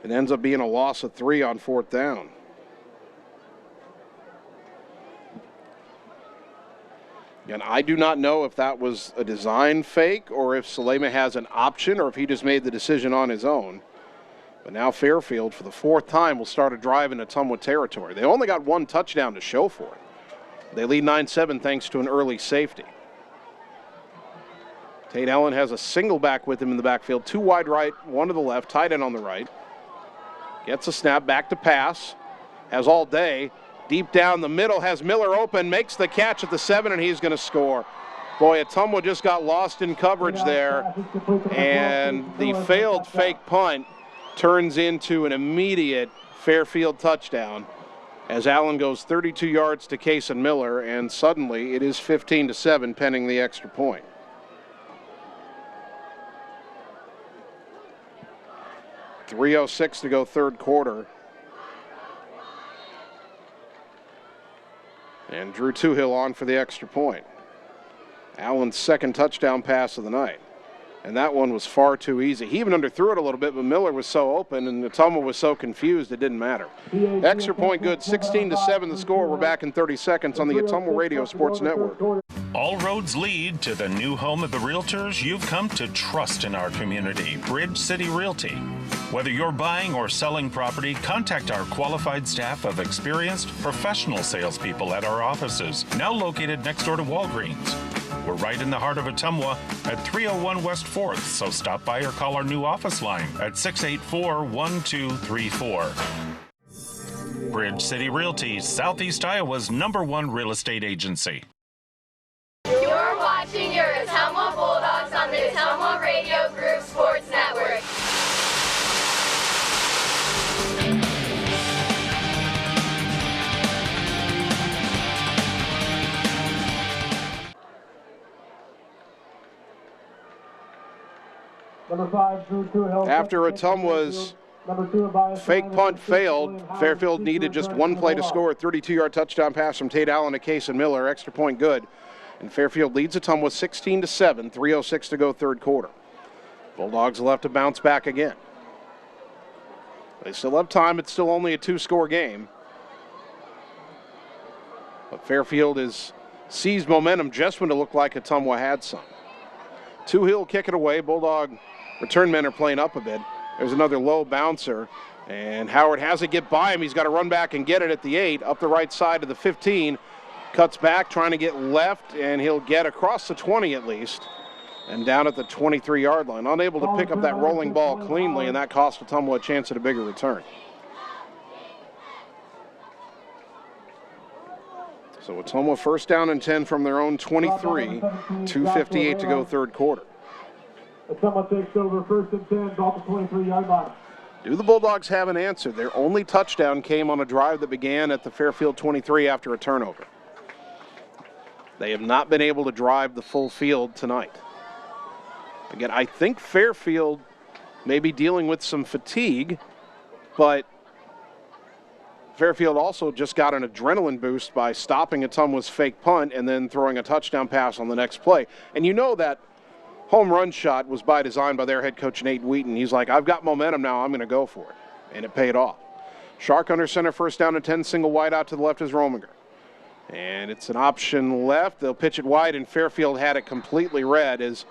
It ends up being a loss of 3 on 4th down. And I do not know if that was a design fake or if Salema has an option or if he just made the decision on his own. But now Fairfield, for the 4th time, will start a drive in Ottumwa territory. They only got 1 touchdown to show for it. They lead 9-7 thanks to an early safety. Tate Allen has a single back with him in the backfield. 2 wide right, 1 to the left, tight end on the right. Gets a snap, back to pass. Has all day. Deep down the middle, has Miller open, makes the catch at the 7, and he's going to score. Boy, Ottumwa just got lost in coverage there, and the failed fake punt turns into an immediate Fairfield touchdown as Allen goes 32 yards to Cason Miller, and suddenly it is 15-7 pending the extra point. .306 to go 3rd quarter. And Drew Toohill on for the extra point. Allen's 2nd touchdown pass of the night. And that one was far too easy. He even underthrew it a little bit, but Miller was so open and Ottumwa was so confused it didn't matter. Extra point good, 16-7 the score. We're back in 30 seconds on the Ottumwa Radio Sports Network. All roads lead to the new home of the realtors you've come to trust in our community, Bridge City Realty. Whether you're buying or selling property, contact our qualified staff of experienced, professional salespeople at our offices, now located next door to Walgreens. We're right in the heart of Ottumwa at 301 West 4th, so stop by or call our new office line at 684-1234. Bridge City Realty, Southeast Iowa's #1 real estate agency. You're watching your Ottumwa Bulldogs on the Ottumwa Radio Group Sports Network. Number 5, Drew Tuhill. After Ottumwa's fake punt failed, Fairfield needed just one play to score. A 32-yard touchdown pass from Tate Allen to Kason Miller, extra point good. And Fairfield leads Ottumwa 16-7, 3:06 to go third quarter. Bulldogs will have to bounce back again. They still have time. It's still only a 2-score game. But Fairfield has seized momentum just when it looked like Ottumwa had some. Tuhill kick it away. Bulldog return men are playing up a bit. There's another low bouncer, and Howard has it get by him. He's got to run back and get it at the 8, up the right side of the 15. Cuts back, trying to get left, and he'll get across the 20 at least, and down at the 23-yard line. Unable to pick up that rolling ball cleanly, and that cost Ottumwa a chance at a bigger return. So Ottumwa first down and 10 from their own 23, 2:58 to go third quarter. Ottumwa takes over first and 10, about the 23-yard line. Do the Bulldogs have an answer? Their only touchdown came on a drive that began at the Fairfield 23 after a turnover. They have not been able to drive the full field tonight. Again, I think Fairfield may be dealing with some fatigue, but Fairfield also just got an adrenaline boost by stopping Ottumwa's fake punt and then throwing a touchdown pass on the next play. And you know that home run shot was by design by their head coach, Nate Wheaton. He's like, I've got momentum now, I'm going to go for it. And it paid off. Shark under center, first down and 10, single wide out to the left is Rominger. And it's an option left. They'll pitch it wide, and Fairfield had it completely read as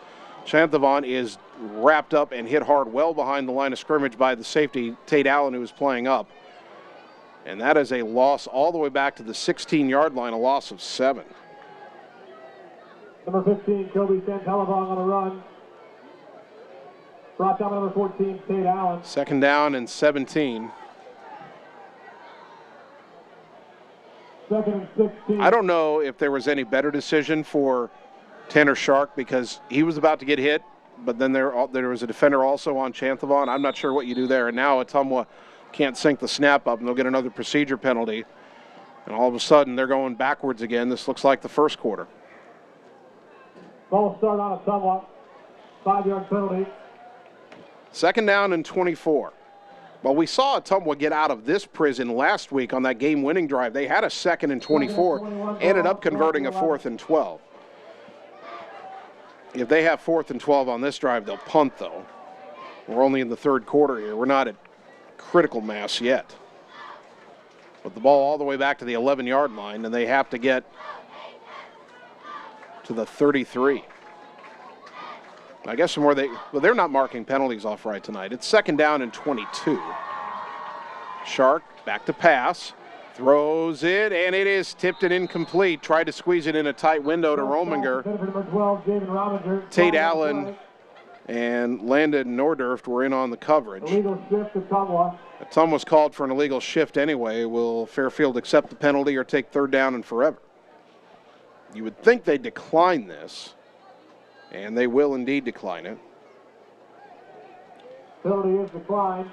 Chanthavon is wrapped up and hit hard well behind the line of scrimmage by the safety, Tate Allen, who was playing up. And that is a loss all the way back to the 16-yard line, a loss of 7. Number 15, Kobe Santelevong on a run. Brought down by number 14, Tate Allen. Second down and 17. Second and 16. I don't know if there was any better decision for Tanner Shark because he was about to get hit, but then there was a defender also on Chanthavon. I'm not sure what you do there. And now Ottumwa can't sync the snap up, and they'll get another procedure penalty. And all of a sudden, they're going backwards again. This looks like the first quarter. Ball start on Ottumwa. 5-yard penalty. Second down and 24. Well, we saw Ottumwa get out of this prison last week on that game-winning drive. They had a second and 24, ended up converting a 4th and 12. If they have 4th and 12 on this drive, they'll punt, though. We're only in the third quarter here. We're not at critical mass yet. But the ball all the way back to the 11-yard line, and they have to get to the 33. I guess from where they're not marking penalties off right tonight. It's second down and 22. Shark back to pass, throws it, and it is tipped and incomplete. Tried to squeeze it in a tight window to Rominger. Tate Allen and Landon Nordurft were in on the coverage. Illegal shift Ottumwa. Ottumwa's called for an illegal shift anyway. Will Fairfield accept the penalty or take third down and forever? You would think they'd decline this. And they will indeed decline it. Penalty is declined.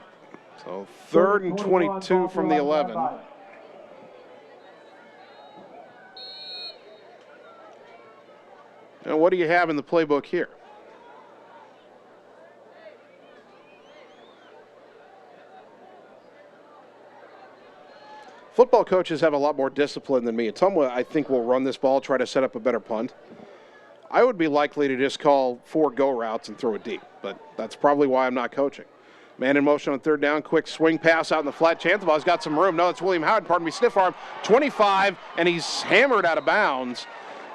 So third and 22 from the 11. Now what do you have in the playbook here? Football coaches have a lot more discipline than me. Ottumwa, I think, will run this ball, try to set up a better punt. I would be likely to just call 4 go routes and throw it deep, but that's probably why I'm not coaching. Man in motion on third down, quick swing pass out in the flat. Chanthavon's got some room. No, it's William Howard, stiff arm, 25, and he's hammered out of bounds.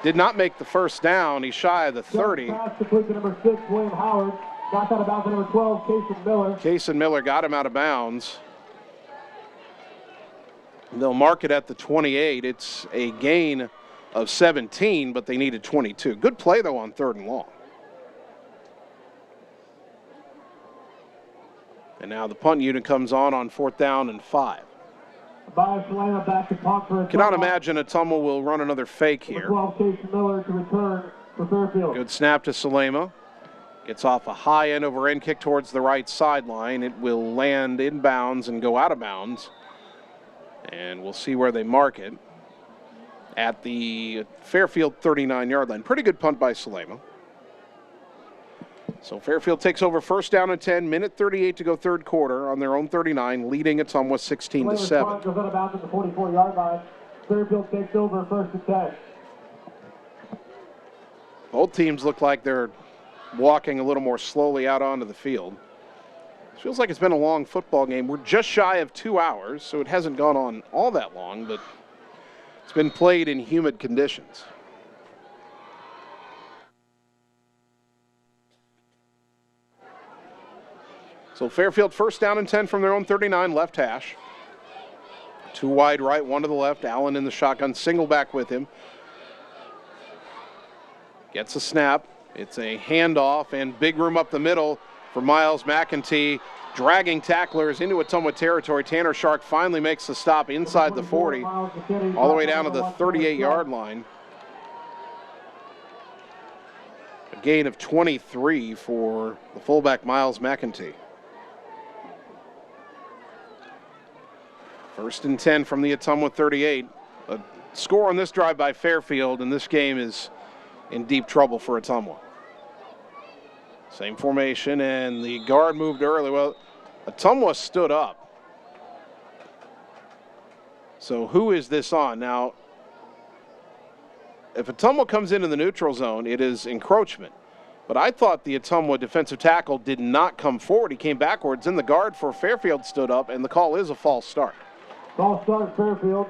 Did not make the first down. He's shy of the 30. Pass to quick to number 6, William Howard. Got out of bounds to number 12, Kason Miller. Kason Miller got him out of bounds. They'll mark it at the 28. It's a gain of 17, but they needed 22. Good play, though, on third and long. And now the punt unit comes on 4th down and 5. Back to punt for Cannot imagine Ottumwa will run another fake here. 12, Kason Miller to return for Fairfield. Good snap to Salema. Gets off a high end over end kick towards the right sideline. It will land in bounds and go out of bounds. And we'll see where they mark it. At the Fairfield 39-yard line. Pretty good punt by Salema. So Fairfield takes over first down and 10, minute 38 to go third quarter on their own 39, leading Ottumwa 16-7. Goes out of bounds at the 44-yard line. Fairfield takes over first and 10. Both teams look like they're walking a little more slowly out onto the field. It feels like it's been a long football game. We're just shy of 2 hours, so it hasn't gone on all that long, but it's been played in humid conditions. So Fairfield first down and 10 from their own 39, left hash. 2 wide right, 1 to the left. Allen in the shotgun, single back with him. Gets a snap. It's a handoff and big room up the middle for Miles McEntee, dragging tacklers into Ottumwa territory. Tanner Shark finally makes the stop inside the 40, all the way down to the 38-yard line. A gain of 23 for the fullback Miles McEntee. First and 10 from the Ottumwa 38. A score on this drive by Fairfield, and this game is in deep trouble for Ottumwa. Same formation, and the guard moved early. Well, Ottumwa stood up. So who is this on? Now, if Ottumwa comes into the neutral zone, it is encroachment. But I thought the Ottumwa defensive tackle did not come forward. He came backwards, and the guard for Fairfield stood up, and the call is a false start. False start, Fairfield.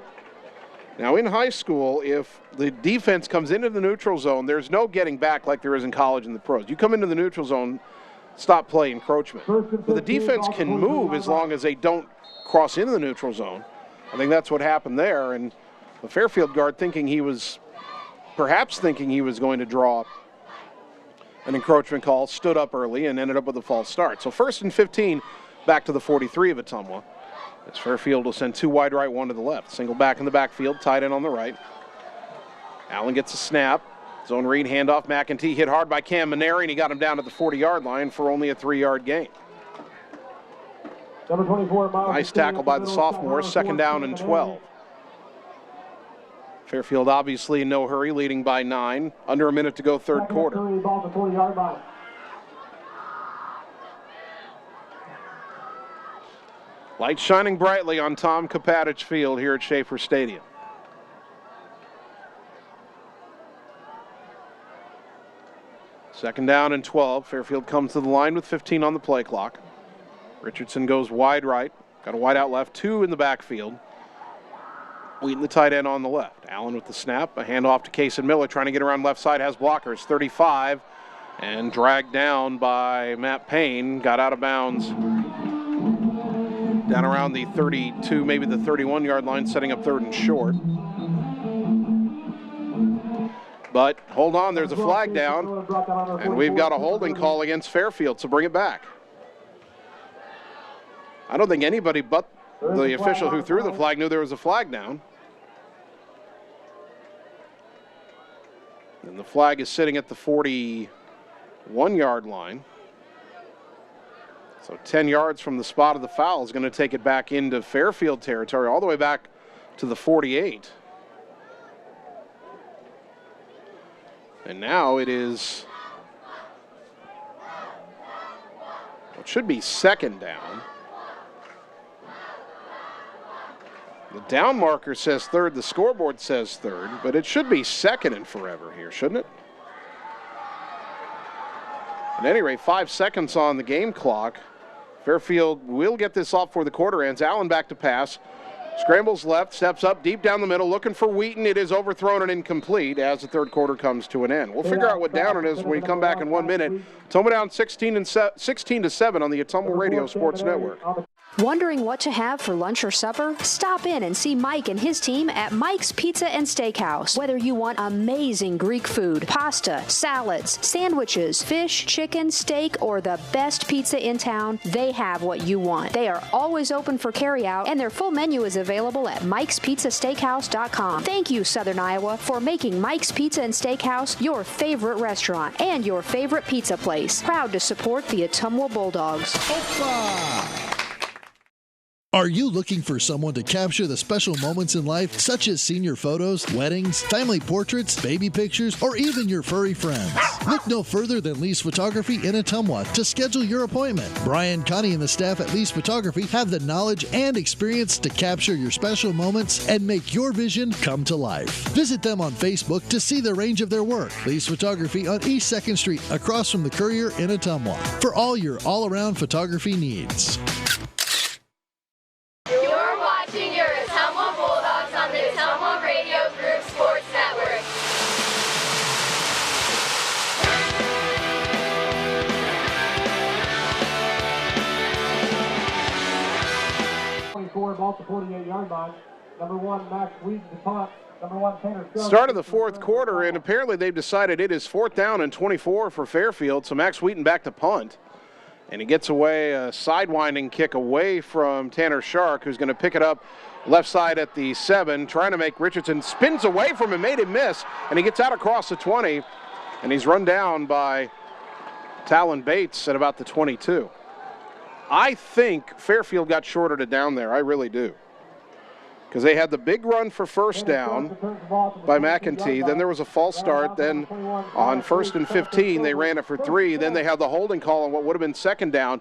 Now, in high school, if the defense comes into the neutral zone, there's no getting back like there is in college and the pros. You come into the neutral zone, stop play, encroachment. But the defense can move as long as they don't cross into the neutral zone. I think that's what happened there. And the Fairfield guard perhaps thinking he was going to draw an encroachment call, stood up early and ended up with a false start. So first and 15, back to the 43 of Ottumwa. As Fairfield will send 2 wide right, 1 to the left. Single back in the backfield, tight end on the right. Allen gets a snap. Zone read, handoff. McEntee hit hard by Cam Maneri, and he got him down at the 40-yard line for only a 3-yard gain. Number 24, Miles. Nice tackle by the sophomore. Second down and 12. Fairfield obviously in no hurry, leading by 9. Under a minute to go, third quarter. Ball at the 40-yard line. Lights shining brightly on Tom Kopatich Field here at Schaefer Stadium. Second down and 12. Fairfield comes to the line with 15 on the play clock. Richardson goes wide right. Got a wide out left, 2 in the backfield. Wheaton, the tight end, on the left. Allen with the snap. A handoff to Cason Miller, trying to get around left side. Has blockers. 35 and dragged down by Matt Payne. Got out of bounds down around the 32, maybe the 31-yard line, setting up third and short. But hold on, there's a flag down, and we've got a holding call against Fairfield, so bring it back. I don't think anybody but the official who threw the flag knew there was a flag down. And the flag is sitting at the 41-yard line. So 10 yards from the spot of the foul is going to take it back into Fairfield territory, all the way back to the 48. And now it is what should be second down. The down marker says third, the scoreboard says third, but it should be second and forever here, shouldn't it? At any rate, 5 seconds on the game clock. Fairfield will get this off before the quarter ends. Allen back to pass. Scrambles left, steps up, deep down the middle, looking for Wheaton. It is overthrown and incomplete as the third quarter comes to an end. We'll figure out what down it is when we come back in 1 minute. Ottumwa down 16-7 on the Ottumwa Radio Sports Network. Wondering what to have for lunch or supper? Stop in and see Mike and his team at Mike's Pizza and Steakhouse. Whether you want amazing Greek food, pasta, salads, sandwiches, fish, chicken, steak, or the best pizza in town, they have what you want. They are always open for carryout, and their full menu is available at Mike'sPizzaSteakhouse.com. Thank you, Southern Iowa, for making Mike's Pizza and Steakhouse your favorite restaurant and your favorite pizza place. Proud to support the Ottumwa Bulldogs. Are you looking for someone to capture the special moments in life, such as senior photos, weddings, family portraits, baby pictures, or even your furry friends? Look no further than Lee's Photography in Ottumwa to schedule your appointment. Brian, Connie, and the staff at Lee's Photography have the knowledge and experience to capture your special moments and make your vision come to life. Visit them on Facebook to see the range of their work. Lee's Photography on East 2nd Street, across from the Courier in Ottumwa, for all your all-around photography needs. You're watching your Ottumwa Bulldogs on the Ottumwa Radio Group Sports Network. Ball to 48-yard line. Number 1, Max Wheaton to punt. Number 1, Tanner Scruggs. Start of the fourth quarter, and apparently they've decided it is 4th down and 24 for Fairfield, so Max Wheaton back to punt. And he gets away a sidewinding kick away from Tanner Shark, who's going to pick it up left side at the 7, trying to make Richardson, spins away from him, made him miss, and he gets out across the 20, and he's run down by Talon Bates at about the 22. I think Fairfield got shorted it down there. I really do. Because they had the big run for first down by McEntee. Then there was a false start. Then on 1st and 15, they ran it for 3. Then they had the holding call on what would have been 2nd down.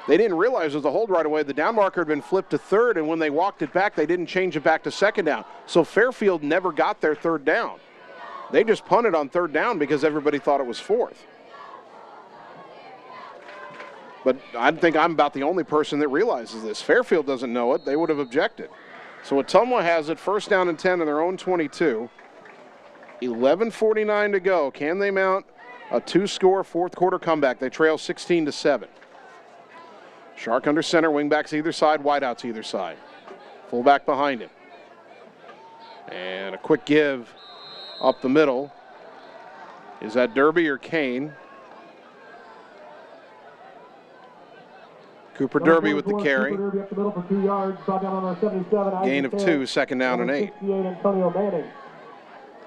They didn't realize there was a hold right away. The down marker had been flipped to 3rd, and when they walked it back, they didn't change it back to 2nd down. So Fairfield never got their 3rd down. They just punted on 3rd down because everybody thought it was 4th. But I think I'm about the only person that realizes this. Fairfield doesn't know it. They would have objected. So Ottumwa has it, 1st down and 10 in their own 22. 11:49 to go. Can they mount a 2-score fourth quarter comeback? They trail 16-7. Shark under center, wingbacks either side, wideouts either side. Fullback behind him. And a quick give up the middle. Is that Derby or Kane? Cooper Derby with the carry. Gain of 2, 2nd down and 8. Antonio Manning.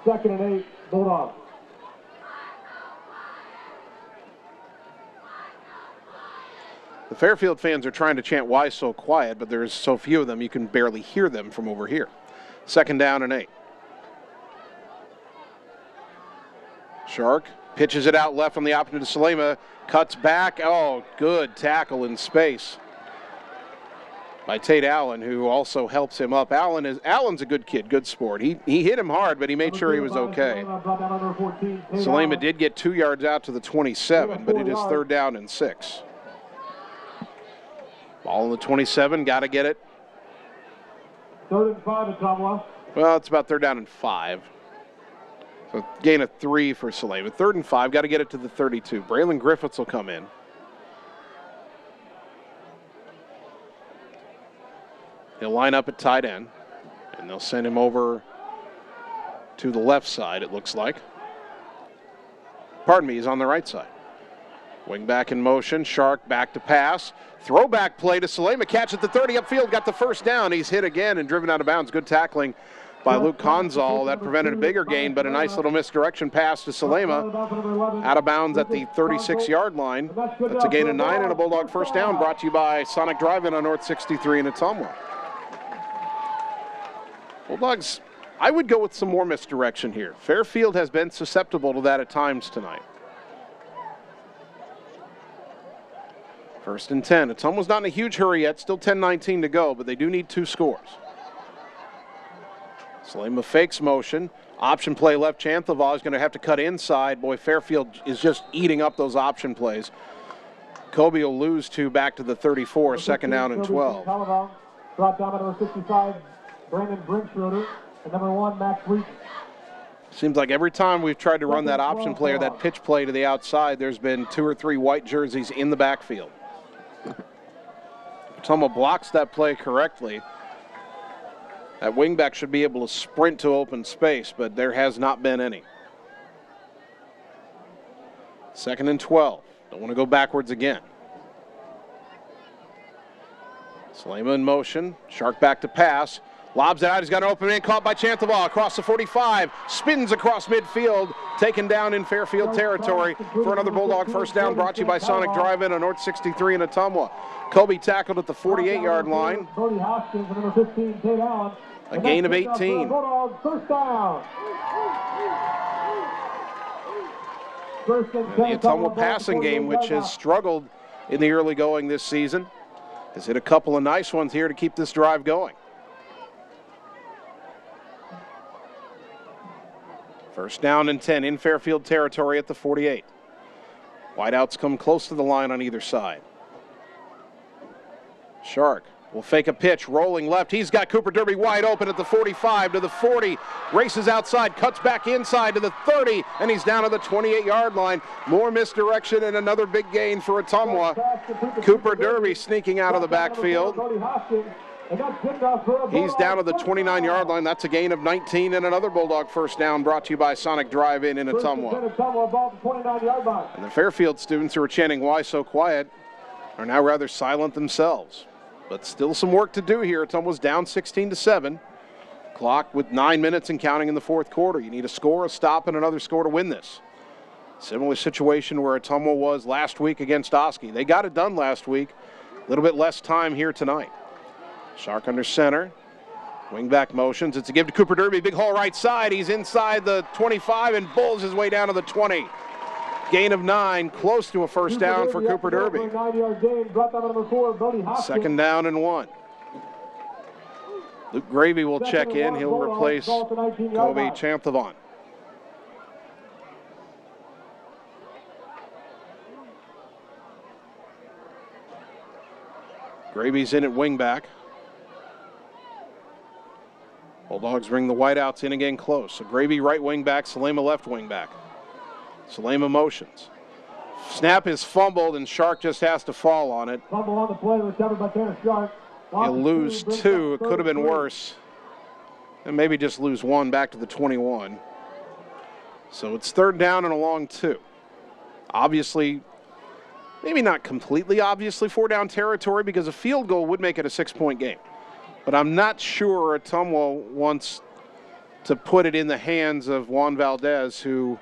2nd and 8, Bulldogs. The Fairfield fans are trying to chant, "Why so quiet?" but there's so few of them you can barely hear them from over here. 2nd down and 8. Shark pitches it out left on the option to Salema. Cuts back. Oh, good tackle in space by Tate Allen, who also helps him up. Allen's a good kid, good sport. He hit him hard, but he made sure he was okay. Salema did get 2 yards out to the 27, but it is 3rd down and 6. Ball on the 27, got to get it. 3rd and 5 at Ottumwa. Well, it's about 3rd down and 5. So gain of 3 for Salema. 3rd and 5, got to get it to the 32. Braylon Griffiths will come in. He'll line up at tight end, and they'll send him over to the left side, it looks like. Pardon me, he's on the right side. Wing back in motion, Shark back to pass. Throwback play to Salema, catch at the 30 upfield, got the 1st down. He's hit again and driven out of bounds. Good tackling by Luke Conzal. That prevented a bigger gain, but a nice little misdirection pass to Salema. Out of bounds at the 36-yard line. That's a gain of 9 and a Bulldog 1st down, brought to you by Sonic Drive-In on North 63 in Ottumwa. Bulldogs, I would go with some more misdirection here. Fairfield has been susceptible to that at times tonight. 1st and 10. Ottumwa's not in a huge hurry yet, still 10:19 to go, but they do need 2 scores. Salema fakes motion. Option play left. Chanthava is going to have to cut inside. Boy, Fairfield is just eating up those option plays. Kobe will lose 2 back to the 34, 2nd down and 12. Brought down by number 55, Brandon Brinkschroeder, and number 1, Max Wheaton. Seems like every time we've tried to run that option play or that pitch play to the outside, there's been 2 or 3 white jerseys in the backfield. Ottumwa blocks that play correctly. That wingback should be able to sprint to open space, but there has not been any. 2nd and 12. Don't want to go backwards again. Salema in motion. Shark back to pass. Lobs it out. He's got an open man caught by Chantabal across the 45. Spins across midfield. Taken down in Fairfield territory for another Bulldog first down, brought to you by Sonic Drive-In on North 63 in Ottumwa. Kobe tackled at the 48-yard line. A gain of 18. The Ottumwa passing game, which has struggled in the early going this season, has hit a couple of nice ones here to keep this drive going. First down and 10 in Fairfield territory at the 48. Wideouts come close to the line on either side. Shark will fake a pitch, rolling left. He's got Cooper Derby wide open at the 45 to the 40. Races outside, cuts back inside to the 30, and he's down to the 28-yard line. More misdirection and another big gain for Ottumwa. Cooper Derby sneaking out of the backfield. He's down to the 29-yard line. That's a gain of 19 and another Bulldog first down, brought to you by Sonic Drive-In in Ottumwa. And the Fairfield students who are chanting, "Why so quiet?" are now rather silent themselves. But still some work to do here. Ottumwa's down 16-7. Clock with 9 minutes and counting in the fourth quarter. You need a score, a stop, and another score to win this. Similar situation where Ottumwa was last week against Oski. They got it done last week. A little bit less time here tonight. Shark under center. Wingback motions. It's a give to Cooper Derby. Big hole right side. He's inside the 25 and bulls his way down to the 20. Gain of 9, close to a first down for Cooper Derby. Second down and 1. Luke Gravy will check in. He'll replace Kobe Chanthavon. Gravy's in at wingback. Bulldogs bring the wideouts in again close. So Gravy right wing back, Salema left wing back. Salema motions. Snap is fumbled and Shark just has to fall on it. Fumble on the play recovered by Tanner Shark. He'll lose 2. It could have been worse. And maybe just lose 1 back to the 21. So it's third down and a long 2. Obviously, maybe not completely obviously 4-down territory because a field goal would make it a 6-point game. But I'm not sure Ottumwa wants to put it in the hands of Juan Valdez, who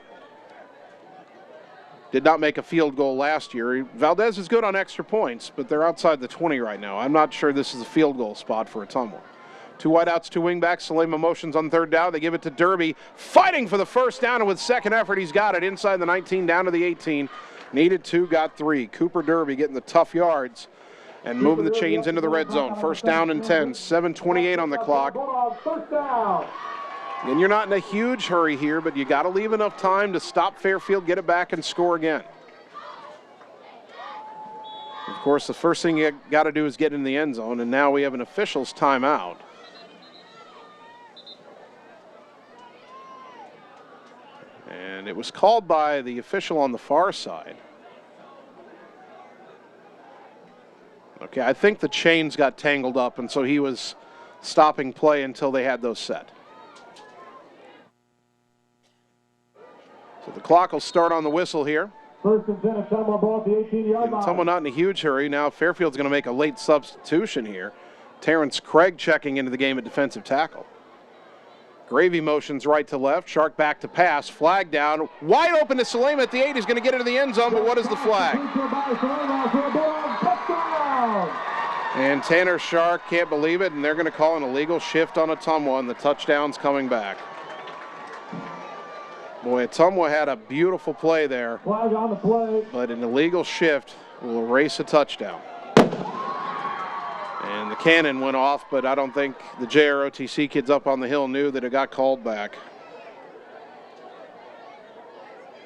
did not make a field goal last year. Valdez is good on extra points, but they're outside the 20 right now. I'm not sure this is a field goal spot for Ottumwa. 2 wideouts, 2 wingbacks. Salema motions on third down. They give it to Derby, fighting for the first down, and with second effort, he's got it inside the 19, down to the 18. Needed 2, got 3. Cooper Derby getting the tough yards and moving the chains into the red zone. First down and 10, 7:28 on the clock. And you're not in a huge hurry here, but you got to leave enough time to stop Fairfield, get it back, and score again. Of course, the first thing you got to do is get in the end zone, and now we have an official's timeout. And it was called by the official on the far side. Okay, I think the chains got tangled up, and so he was stopping play until they had those set. So the clock will start on the whistle here. First and 10, Ottumwa ball at the 18-yard line. Ottumwa not in a huge hurry. Now Fairfield's going to make a late substitution here. Terrence Craig checking into the game at defensive tackle. Gravy motions right to left. Shark back to pass. Flag down. Wide open to Salema at the 8. He's going to get into the end zone, but what is the flag? And Tanner Shark can't believe it, and they're going to call an illegal shift on Ottumwa, and the touchdown's coming back. Boy, Ottumwa had a beautiful play there. Flag on the play. But an illegal shift will erase a touchdown. And the cannon went off, but I don't think the JROTC kids up on the hill knew that it got called back.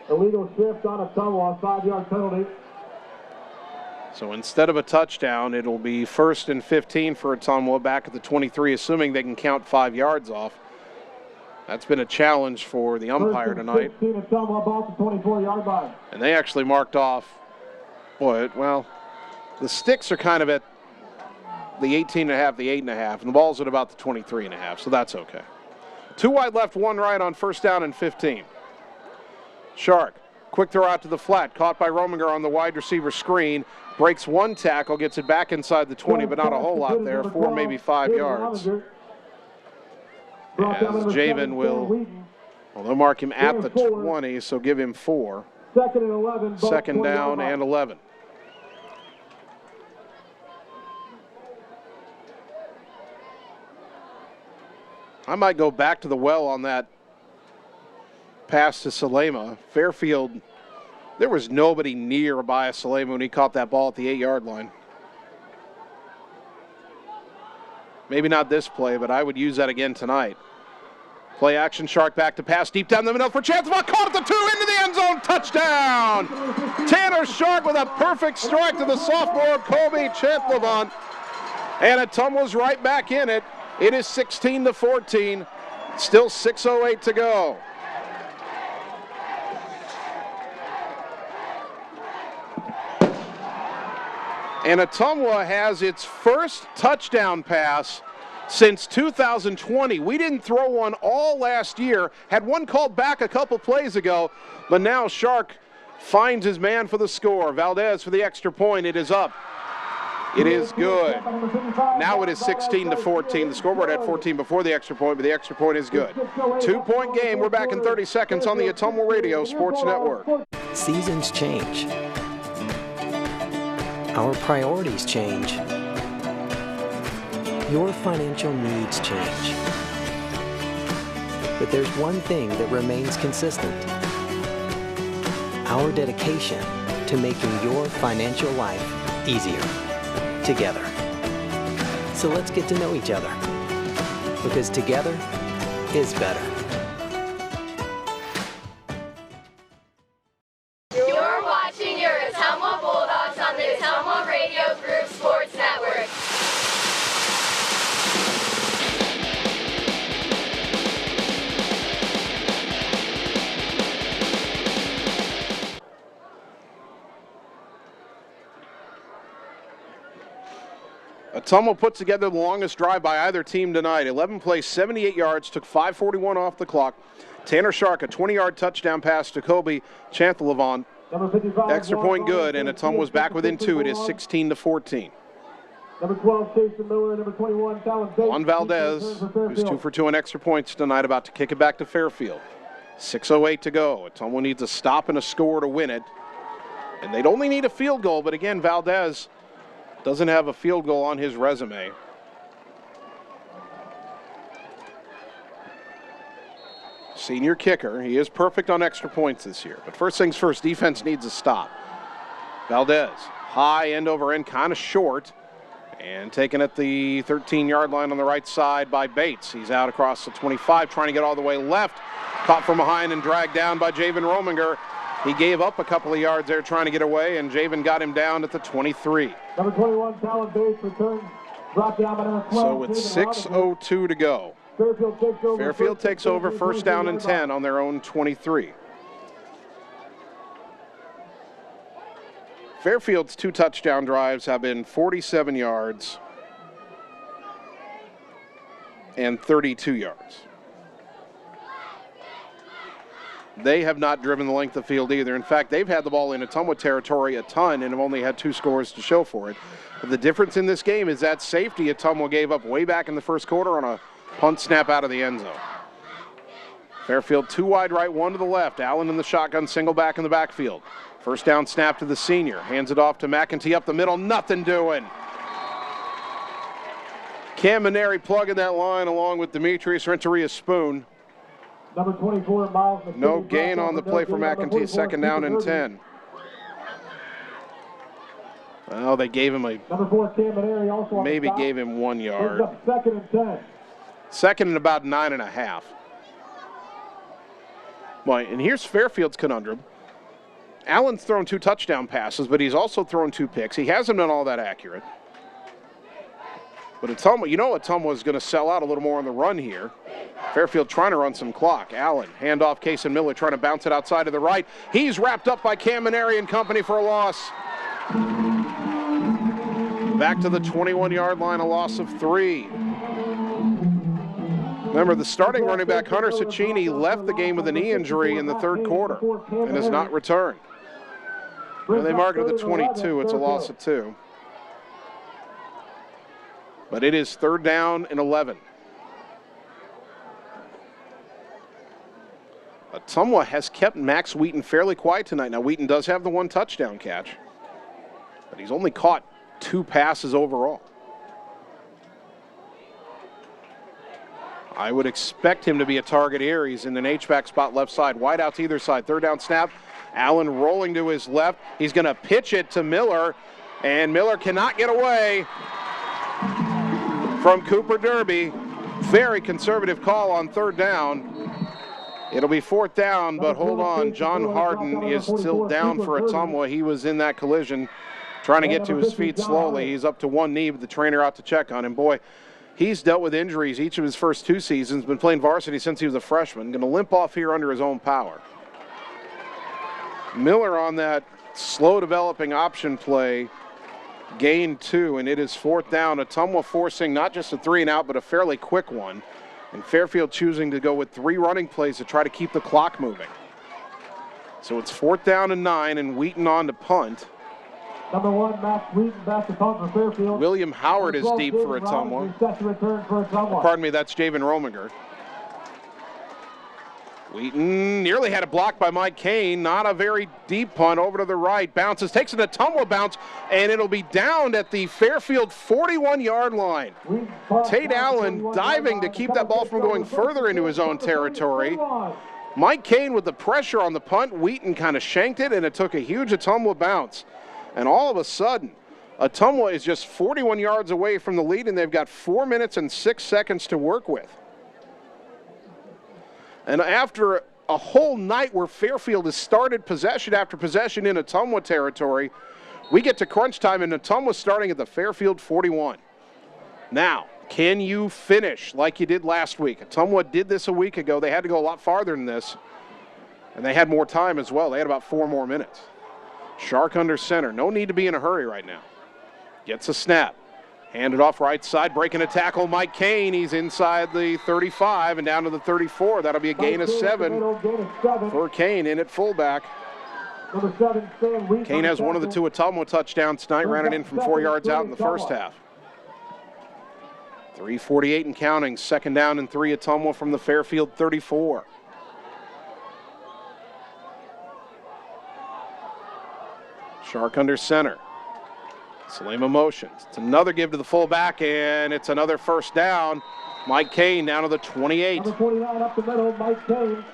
Illegal shift on Ottumwa, 5-yard penalty. So instead of a touchdown, it'll be first and 15 for Ottumwa back at the 23, assuming they can count 5 yards off. That's been a challenge for the umpire tonight. 16, Ottumwa ball to 24-yard line. And they actually marked off, boy, well, the sticks are kind of at the 18.5, the 8.5, and the ball's at about the 23.5, so that's okay. 2 wide left, 1 right on first down and 15. Shark, quick throw out to the flat, caught by Rominger on the wide receiver screen, breaks 1 tackle, gets it back inside the 20, but not a whole lot there, 4, maybe 5 yards. As Javen will, well, they'll mark him at the 20, so give him 4. Second and 11. Second down and 11. I might go back to the well on that pass to Salema. Fairfield, there was nobody near Abaya Salema when he caught that ball at the 8-yard line. Maybe not this play, but I would use that again tonight. Play action, Shark back to pass deep down the middle for Chancelevant. Caught at the 2 into the end zone. Touchdown! Tanner Shark with a perfect strike to the sophomore Kobe Chancelevant. And Ottumwa's right back in it. It is 16-14. Still 6:08 to go. And Ottumwa has its first touchdown pass since 2020. We didn't throw one all last year. Had one called back a couple plays ago, but now Shark finds his man for the score. Valdez for the extra point. It is up. It is good. Now it is 16-14. The scoreboard had 14 before the extra point, but the extra point is good. 2-point game. We're back in 30 seconds on the Ottumwa Radio Sports Network. Seasons change. Our priorities change. Your financial needs change. But there's one thing that remains consistent. Our dedication to making your financial life easier together. So let's get to know each other, because together is better. You're watching your Ottumwa Bulldogs on the Ottumwa Radio Group Sports Network. Ottumwa put together the longest drive by either team tonight. 11 plays, 78 yards, took 5:41 off the clock. Tanner Shark, a 20-yard touchdown pass to Kobe Chancelevant. Extra point good, and Ottumwa's back within 2. It is 16-14. Number 12, Jason Miller. Number 21, Talon Bates. Juan Valdez, who's 2 for 2 on extra points tonight, about to kick it back to Fairfield. 6:08 to go. Ottumwa needs a stop and a score to win it. And they'd only need a field goal, but again, Valdez doesn't have a field goal on his resume. Senior kicker. He is perfect on extra points this year. But first things first, defense needs a stop. Valdez, high end over end, kind of short. And taken at the 13-yard line on the right side by Bates. He's out across the 25, trying to get all the way left. Caught from behind and dragged down by Javen Rominger. He gave up a couple of yards there trying to get away, and Javen got him down at the 23. Number 21, Talon Bates returns. Drop down by number 12. So with 6:02 to go. Fairfield takes over, first down and 10 on their own 23. Fairfield's 2 touchdown drives have been 47 yards and 32 yards. They have not driven the length of field either. In fact, they've had the ball in Ottumwa territory a ton and have only had 2 scores to show for it. But the difference in this game is that safety Ottumwa gave up way back in the first quarter on a punt snap out of the end zone. Fairfield 2 wide right, 1 to the left. Allen in the shotgun, single back in the backfield. First down snap to the senior. Hands it off to McEntee up the middle. Nothing doing. Cam Maneri plugging that line along with Demetrius Renteria-Spoon. Number 24, Miles McKinney. No gain on the play for McEntee. Second down and 10. Well, they gave him a, number 4, Cam Maneri also on maybe the gave him 1 yard. Second and 10. Second and about 9.5. Well, and here's Fairfield's conundrum. Allen's thrown 2 touchdown passes, but he's also thrown 2 picks. He hasn't been all that accurate. But Ottumwa, you know Ottumwa is going to sell out a little more on the run here. Fairfield trying to run some clock. Allen, handoff, Kason Miller trying to bounce it outside to the right. He's wrapped up by Cam Maneri and company for a loss. Back to the 21-yard line, a loss of 3. Remember, the starting running back, Hunter Cicchini, left the game with a knee injury in the third quarter and has not returned. And they mark it at the 22. It's a loss of 2. But it is third down and 11. Ottumwa has kept Max Wheaton fairly quiet tonight. Now, Wheaton does have the 1 touchdown catch, but he's only caught 2 passes overall. I would expect him to be a target here. He's in an H-back spot left side. Wide out to either side. 3rd down snap. Allen rolling to his left. He's going to pitch it to Miller, and Miller cannot get away from Cooper Derby. Very conservative call on 3rd down. It'll be 4th down, but hold on. John Harden is still down for Ottumwa. He was in that collision trying to get to his feet slowly. He's up to 1 knee, but the trainer out to check on him. Boy, he's dealt with injuries each of his first 2 seasons, been playing varsity since he was a freshman. Going to limp off here under his own power. Miller on that slow developing option play, gain 2, and it is 4th down. Ottumwa forcing not just a 3 and out, but a fairly quick one. And Fairfield choosing to go with 3 running plays to try to keep the clock moving. So it's 4th down and 9, and Wheaton on to punt. Number 1, Max Wheaton, back to punt for Fairfield. William Howard is deep for Ottumwa. Pardon me, that's Javen Rominger. Wheaton nearly had a block by Mike Kane. Not a very deep punt over to the right. Bounces, takes an Ottumwa bounce, and it'll be down at the Fairfield 41-yard line. Tate Allen diving to keep that ball from going further into his own territory. Mike Kane with the pressure on the punt. Wheaton kind of shanked it, and it took a huge Ottumwa bounce. And all of a sudden, Ottumwa is just 41 yards away from the lead, and they've got 4 minutes and 6 seconds to work with. And after a whole night where Fairfield has started possession after possession in Ottumwa territory, we get to crunch time, and Ottumwa starting at the Fairfield 41. Now, can you finish like you did last week? Ottumwa did this a week ago. They had to go a lot farther than this, and they had more time as well. They had about 4 more minutes. Shark under center. No need to be in a hurry right now. Gets a snap. Handed off right side, breaking a tackle. Mike Kane, he's inside the 35 and down to the 34. That'll be a gain of 7 for Kane in at fullback. Kane has one of the 2 Ottumwa touchdowns tonight. Ran it in from 4 yards out in the first half. 3:48 and counting. 2nd down and 3 Ottumwa from the Fairfield 34. Shark under center. Salema motions. It's another give to the fullback, and it's another 1st down. Mike Kane down to the 28. Number 49 up the middle, Mike Kane.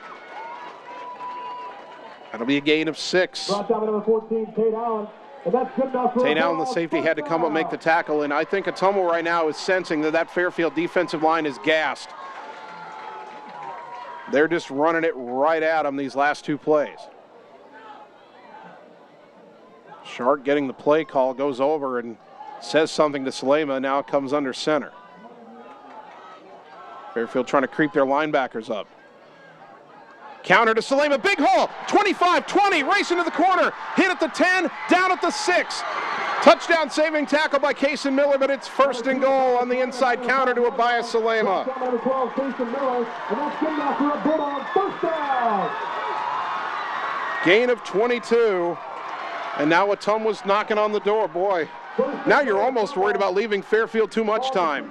That'll be a gain of 6. Brought down by number 14, Tate Allen. And that's good enough for Tate Allen, the safety, had to come up and make the tackle, and I think Ottumwa right now is sensing that Fairfield defensive line is gassed. They're just running it right at them these last 2 plays. Shark getting the play call, goes over and says something to Salema, now comes under center. Fairfield trying to creep their linebackers up. Counter to Salema, big hole, 25-20, race into the corner, hit at the 10, down at the 6. Touchdown saving tackle by Cason Miller, but it's 1st and goal on the inside counter to Abaya Salema. Number 12, Cason Miller, and that's good enough for a Bulldog 1st down. Gain of 22. And now Ottumwa's knocking on the door. Boy, now you're almost worried about leaving Fairfield too much time.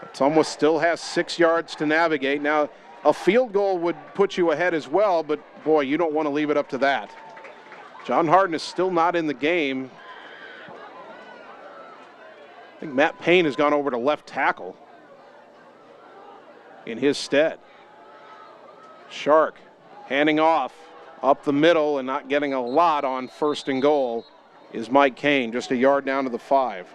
Ottumwa still has 6 yards to navigate. Now, a field goal would put you ahead as well, but boy, you don't want to leave it up to that. John Harden is still not in the game. I think Matt Payne has gone over to left tackle in his stead. Shark handing off. Up the middle and not getting a lot on 1st and goal is Mike Kane, just a yard down to the 5.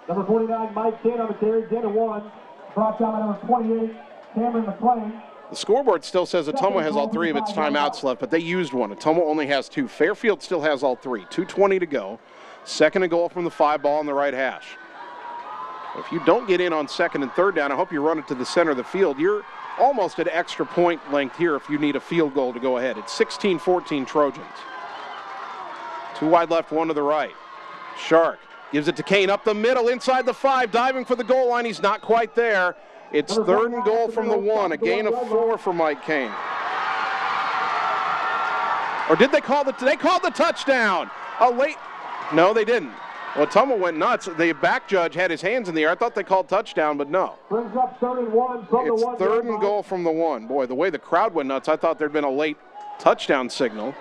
Number 49, Mike Kane on the carry, gain of 1. Brought down by number 28, Cameron McClain. The scoreboard still says Ottumwa has all 3 of its timeouts left, but they used 1. Ottumwa only has 2. Fairfield still has all 3. 2:20 to go. 2nd and goal from the 5, ball on the right hash. If you don't get in on 2nd and 3rd down, I hope you run it to the center of the field. You're almost at extra point length here if you need a field goal to go ahead. It's 16-14 Trojans. 2 wide left, 1 to the right. Shark gives it to Kane up the middle, inside the 5, diving for the goal line. He's not quite there. It's 3rd and goal from the 1, a gain of 4 for Mike Kane. Or did they call the touchdown? A late, no, they didn't. Well, Ottumwa went nuts. The back judge had his hands in the air. I thought they called touchdown, but no. Brings up 3rd and 1 from the 1. It's 3rd and goal from the 1. Boy, the way the crowd went nuts, I thought there'd been a late touchdown signal.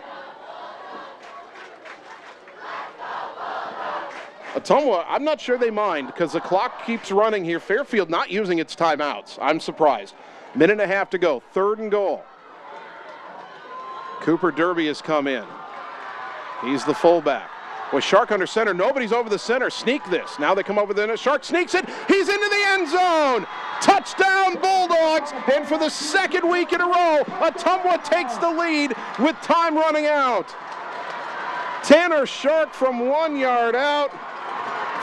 Ottumwa, I'm not sure they mind because the clock keeps running here. Fairfield not using its timeouts. I'm surprised. Minute and a half to go. 3rd and goal. Cooper Derby has come in. He's the fullback. With Shark under center, nobody's over the center. Sneak this. Now they come over the net. Shark sneaks it. He's into the end zone. Touchdown Bulldogs. And for the 2nd week in a row, Ottumwa takes the lead with time running out. Tanner Shark from 1 yard out.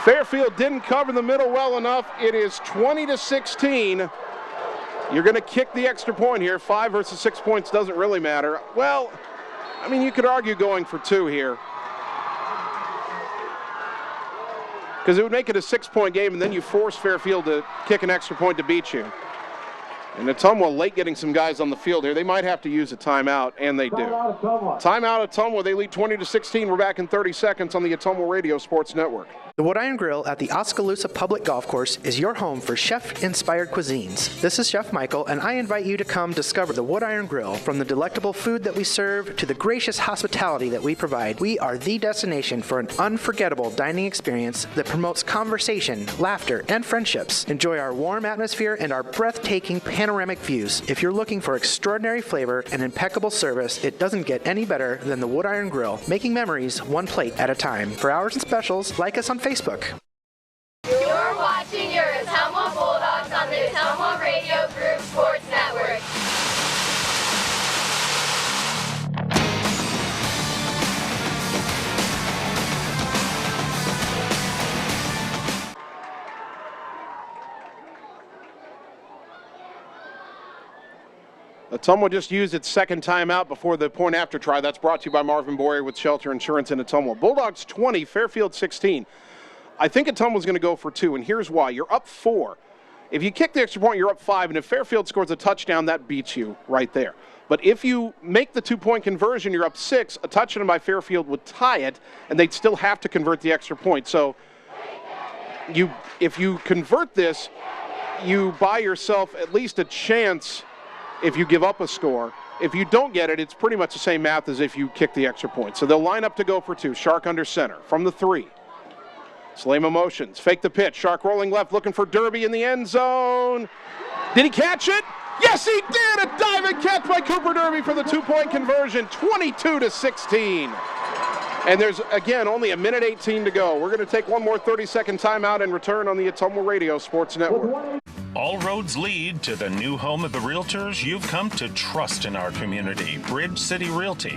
Fairfield didn't cover the middle well enough. It is 20-16. You're going to kick the extra point here. 5 versus 6 points doesn't really matter. Well, I mean, you could argue going for 2 here. Because it would make it a 6-point game, and then you force Fairfield to kick an extra point to beat you. And Ottumwa late getting some guys on the field here. They might have to use a timeout, and they do. Timeout Ottumwa. They lead 20-16. We're back in 30 seconds on the Ottumwa Radio Sports Network. The Wood Iron Grill at the Oskaloosa Public Golf Course is your home for chef-inspired cuisines. This is Chef Michael, and I invite you to come discover the Wood Iron Grill. From the delectable food that we serve to the gracious hospitality that we provide, we are the destination for an unforgettable dining experience that promotes conversation, laughter, and friendships. Enjoy our warm atmosphere and our breathtaking panoramic views. If you're looking for extraordinary flavor and impeccable service, it doesn't get any better than the Wood Iron Grill, making memories one plate at a time. For hours and specials, like us on Facebook. You're watching your Ottumwa Bulldogs on the Ottumwa Radio Group Sports Network. Ottumwa just used its 2nd timeout before the point after try. That's brought to you by Marvin Boyer with Shelter Insurance in Ottumwa. Bulldogs 20, Fairfield 16. I think Ottumwa's going to go for 2, and here's why. You're up 4. If you kick the extra point, you're up 5, and if Fairfield scores a touchdown, that beats you right there. But if you make the 2-point conversion, you're up 6. A touchdown by Fairfield would tie it, and they'd still have to convert the extra point. So if you convert this, you buy yourself at least a chance if you give up a score. If you don't get it, it's pretty much the same math as if you kick the extra point. So they'll line up to go for 2. Shark under center from the 3. Salema motions, fake the pitch. Shark rolling left, looking for Derby in the end zone. Did he catch it? Yes, he did! A diving catch by Cooper Derby for the 2-point conversion, 22-16. And there's, again, only a minute 18 to go. We're going to take one more 30-second timeout and return on the Ottumwa Radio Sports Network. All roads lead to the new home of the realtors you've come to trust in our community, Bridge City Realty.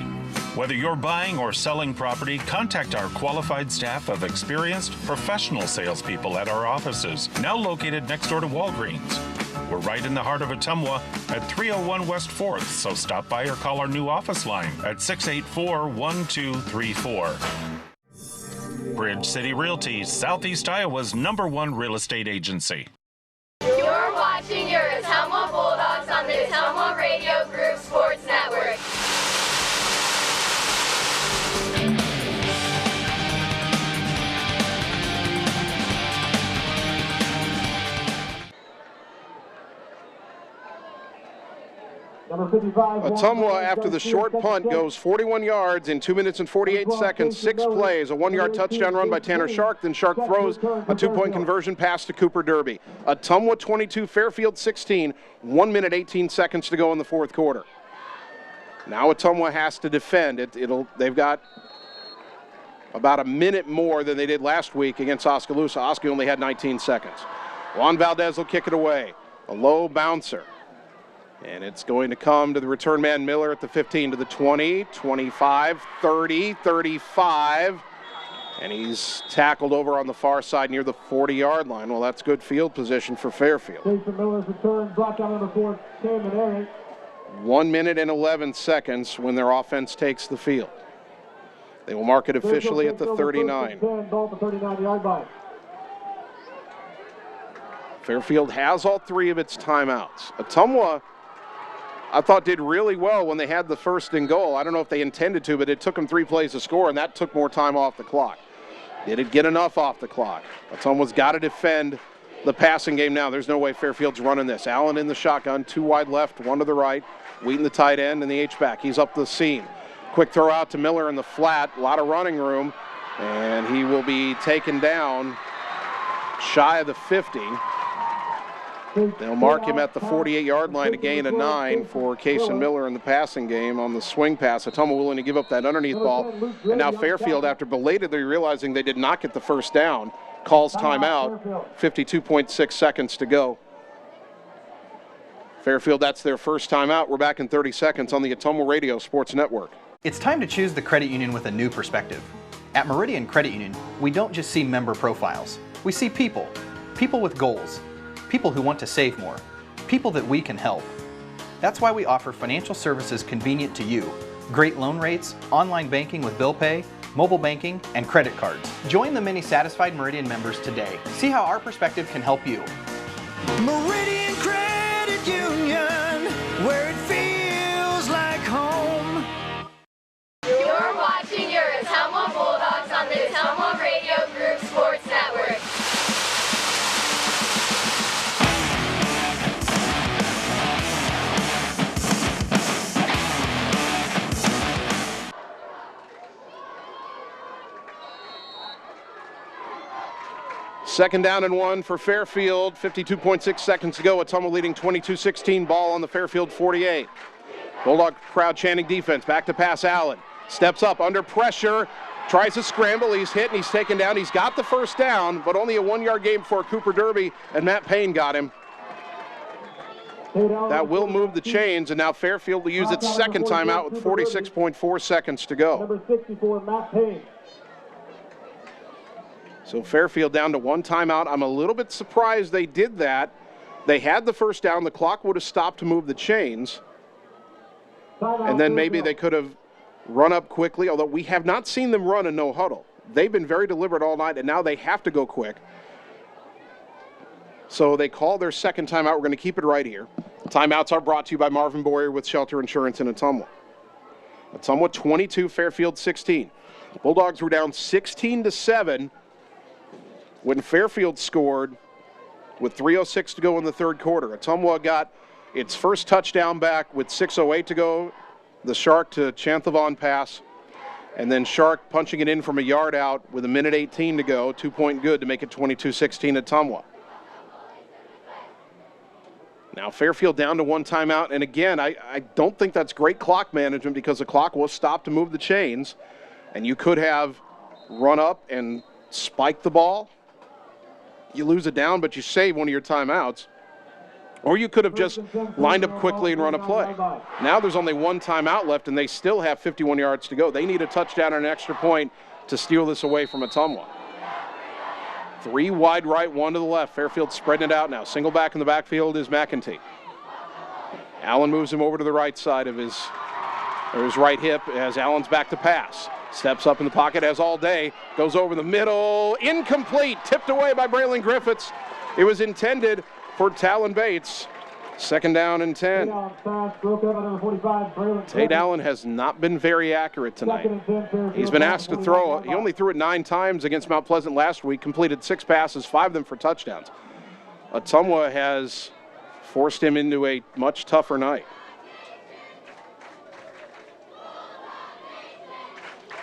Whether you're buying or selling property, contact our qualified staff of experienced, professional salespeople at our offices, now located next door to Walgreens. We're right in the heart of Ottumwa at 301 West 4th, so stop by or call our new office line at 684-1234. Bridge City Realty, Southeast Iowa's #1 real estate agency. You're watching your Ottumwa Bulldogs on the Ottumwa Radio Group Sports Network. Ottumwa, after the short punt, goes 41 yards in 2 minutes and 48 seconds, 6 plays, a 1-yard touchdown run by Tanner Shark, then Shark throws a 2-point conversion pass to Cooper Derby. Ottumwa 22, Fairfield 16, 1 minute 18 seconds to go in the 4th quarter. Now Ottumwa has to defend. They've got about a minute more than they did last week against Oskaloosa. Oskaloosa only had 19 seconds. Juan Valdez will kick it away. A low bouncer. And it's going to come to the return man Miller at the 15, to the 20, 25, 30, 35. And he's tackled over on the far side near the 40-yard line. Well, that's good field position for Fairfield. Jason Miller's return, brought down number 4, Cam and Eric. 1 minute and 11 seconds when their offense takes the field. They will mark it officially at the 39. Ball at the 39-yard line. Fairfield has all 3 of its timeouts. Ottumwa, I thought, did really well when they had the 1st and goal. I don't know if they intended to, but it took them 3 plays to score, and that took more time off the clock. Did it get enough off the clock? Ottumwa's got to defend the passing game now. There's no way Fairfield's running this. Allen in the shotgun, 2 wide left, 1 to the right. Wheaton the tight end and the H-back. He's up the seam. Quick throw out to Miller in the flat. A lot of running room. And he will be taken down shy of the 50. They'll mark him at the 48-yard line, a gain of 9 for Cason Miller in the passing game on the swing pass. Ottumwa willing to give up that underneath ball. And now Fairfield, after belatedly realizing they did not get the first down, calls timeout. 52.6 seconds to go. Fairfield, that's their first timeout. We're back in 30 seconds on the Ottumwa Radio Sports Network. It's time to choose the credit union with a new perspective. At Meridian Credit Union, we don't just see member profiles. We see people. People with goals. People who want to save more. People that we can help. That's why we offer financial services convenient to you. Great loan rates, online banking with bill pay, mobile banking, and credit cards. Join the many satisfied Meridian members today. See how our perspective can help you. Meridian Credit Union, where it feels like home. You're watching your Ottumwa Bulldogs on the Ottumwa Radio Group Sports Network. Second down and 1 for Fairfield. 52.6 seconds to go. Ottumwa leading 22-16. Ball on the Fairfield 48. Bulldog crowd chanting defense. Back to pass Allen. Steps up under pressure. Tries to scramble. He's hit and he's taken down. He's got the first down, but only a 1-yard gain before Cooper Derby and Matt Payne got him. That will move the chains, and now Fairfield will use its second timeout with 46.4 seconds to go. Number 64, Matt Payne. So Fairfield down to 1 timeout. I'm a little bit surprised they did that. They had the first down. The clock would have stopped to move the chains. And then maybe they could have run up quickly, although we have not seen them run a no huddle. They've been very deliberate all night, and now they have to go quick. So they call their second timeout. We're going to keep it right here. Timeouts are brought to you by Marvin Boyer with Shelter Insurance in Ottumwa. Ottumwa 22, Fairfield 16. Bulldogs were down 16-7 when Fairfield scored with 3:06 to go in the third quarter. Ottumwa got its first touchdown back with 6:08 to go. The Shark to Chanthavon pass. And then Shark punching it in from a yard out with 1:18 to go. 2-point good to make it 22-16 Ottumwa. Now Fairfield down to 1 timeout. And again, I don't think that's great clock management because the clock was stopped to move the chains. And you could have run up and spiked the ball. You lose it down, but you save one of your timeouts. Or you could have just lined up quickly and run a play. Now there's only 1 timeout left, and they still have 51 yards to go. They need a touchdown and an extra point to steal this away from Ottumwa. 3 wide right, 1 to the left. Fairfield spreading it out now. Single back in the backfield is McEntee. Allen moves him over to the right side of his right hip as Allen's back to pass. Steps up in the pocket as all day. Goes over the middle. Incomplete. Tipped away by Braylon Griffiths. It was intended for Talon Bates. Second down and 10. Tate Allen has not been very accurate tonight. He's been asked to throw. He only threw it 9 times against Mount Pleasant last week. Completed 6 passes, 5 of them for touchdowns. Ottumwa has forced him into a much tougher night.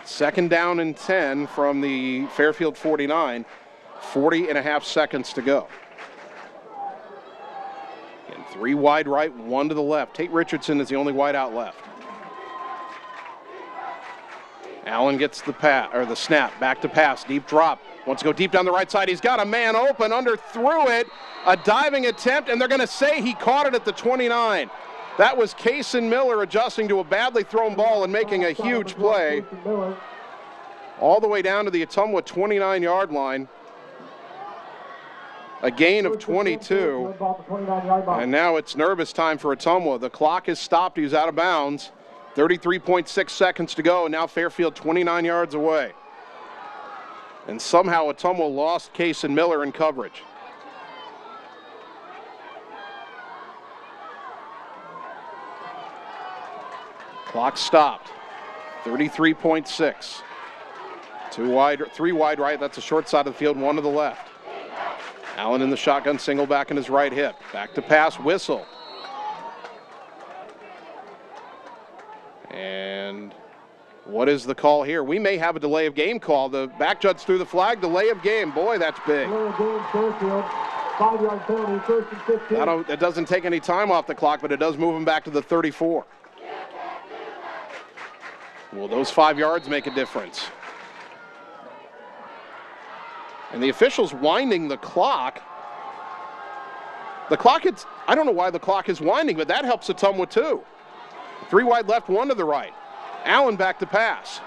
Second down and 10 from the Fairfield 49. 40.5 seconds to go. And 3 wide right, 1 to the left. Tate Richardson is the only wide out left. Allen gets the snap, back to pass, deep drop. Wants to go deep down the right side. He's got a man open, threw it. A diving attempt, and they're going to say he caught it at the 29. That was Cason Miller adjusting to a badly thrown ball and making a huge play. All the way down to the Ottumwa 29-yard line. A gain of 22. And now it's nervous time for Ottumwa. The clock is stopped. He's out of bounds. 33.6 seconds to go, and now Fairfield 29 yards away. And somehow Ottumwa lost Cason Miller in coverage. Clock stopped. 33.6. 2 wide, 3 wide right. That's the short side of the field, 1 to the left. Allen in the shotgun, single back in his right hip. Back to pass, whistle. And what is the call here? We may have a delay of game call. The back judge threw the flag, delay of game. Boy, that's big. Delay of game, Fairfield. 5-yard penalty, 1st and 15. It doesn't take any time off the clock, but it does move him back to the 34. Will those 5 yards make a difference? And the official's winding the clock. I don't know why the clock is winding, but that helps Ottumwa too. 3 wide left, 1 to the right. Allen back to pass.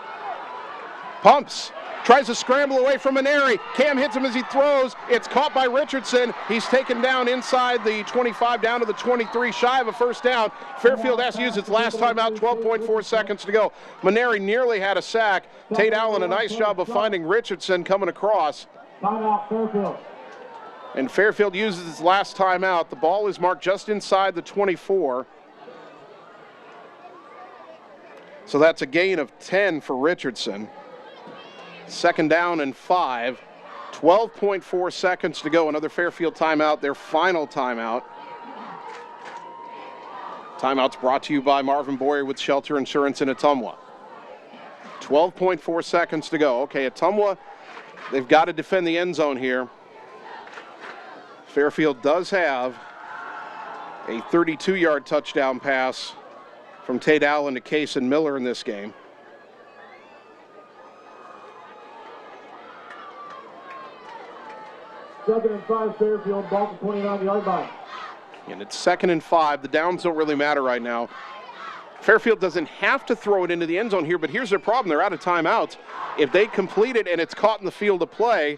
Pumps. Tries to scramble away from Maneri. Cam hits him as he throws. It's caught by Richardson. He's taken down inside the 25, down to the 23, shy of a first down. Fairfield has to use its last timeout, 12.4 seconds to go. Maneri nearly had a sack. Tate Allen, a nice job of finding Richardson coming across. Timeout, Fairfield. And Fairfield uses its last timeout. The ball is marked just inside the 24. So that's a gain of 10 for Richardson. 2nd down and 5. 12.4 seconds to go. Another Fairfield timeout, their final timeout. Timeout's brought to you by Marvin Boyer with Shelter Insurance in Ottumwa. 12.4 seconds to go. Okay, Ottumwa, they've got to defend the end zone here. Fairfield does have a 32-yard touchdown pass from Tate Allen to Cason Miller in this game. Second and 5, Fairfield, ball to 29-yard line. And it's 2nd and 5. The downs don't really matter right now. Fairfield doesn't have to throw it into the end zone here, but here's their problem. They're out of timeouts. If they complete it and it's caught in the field of play,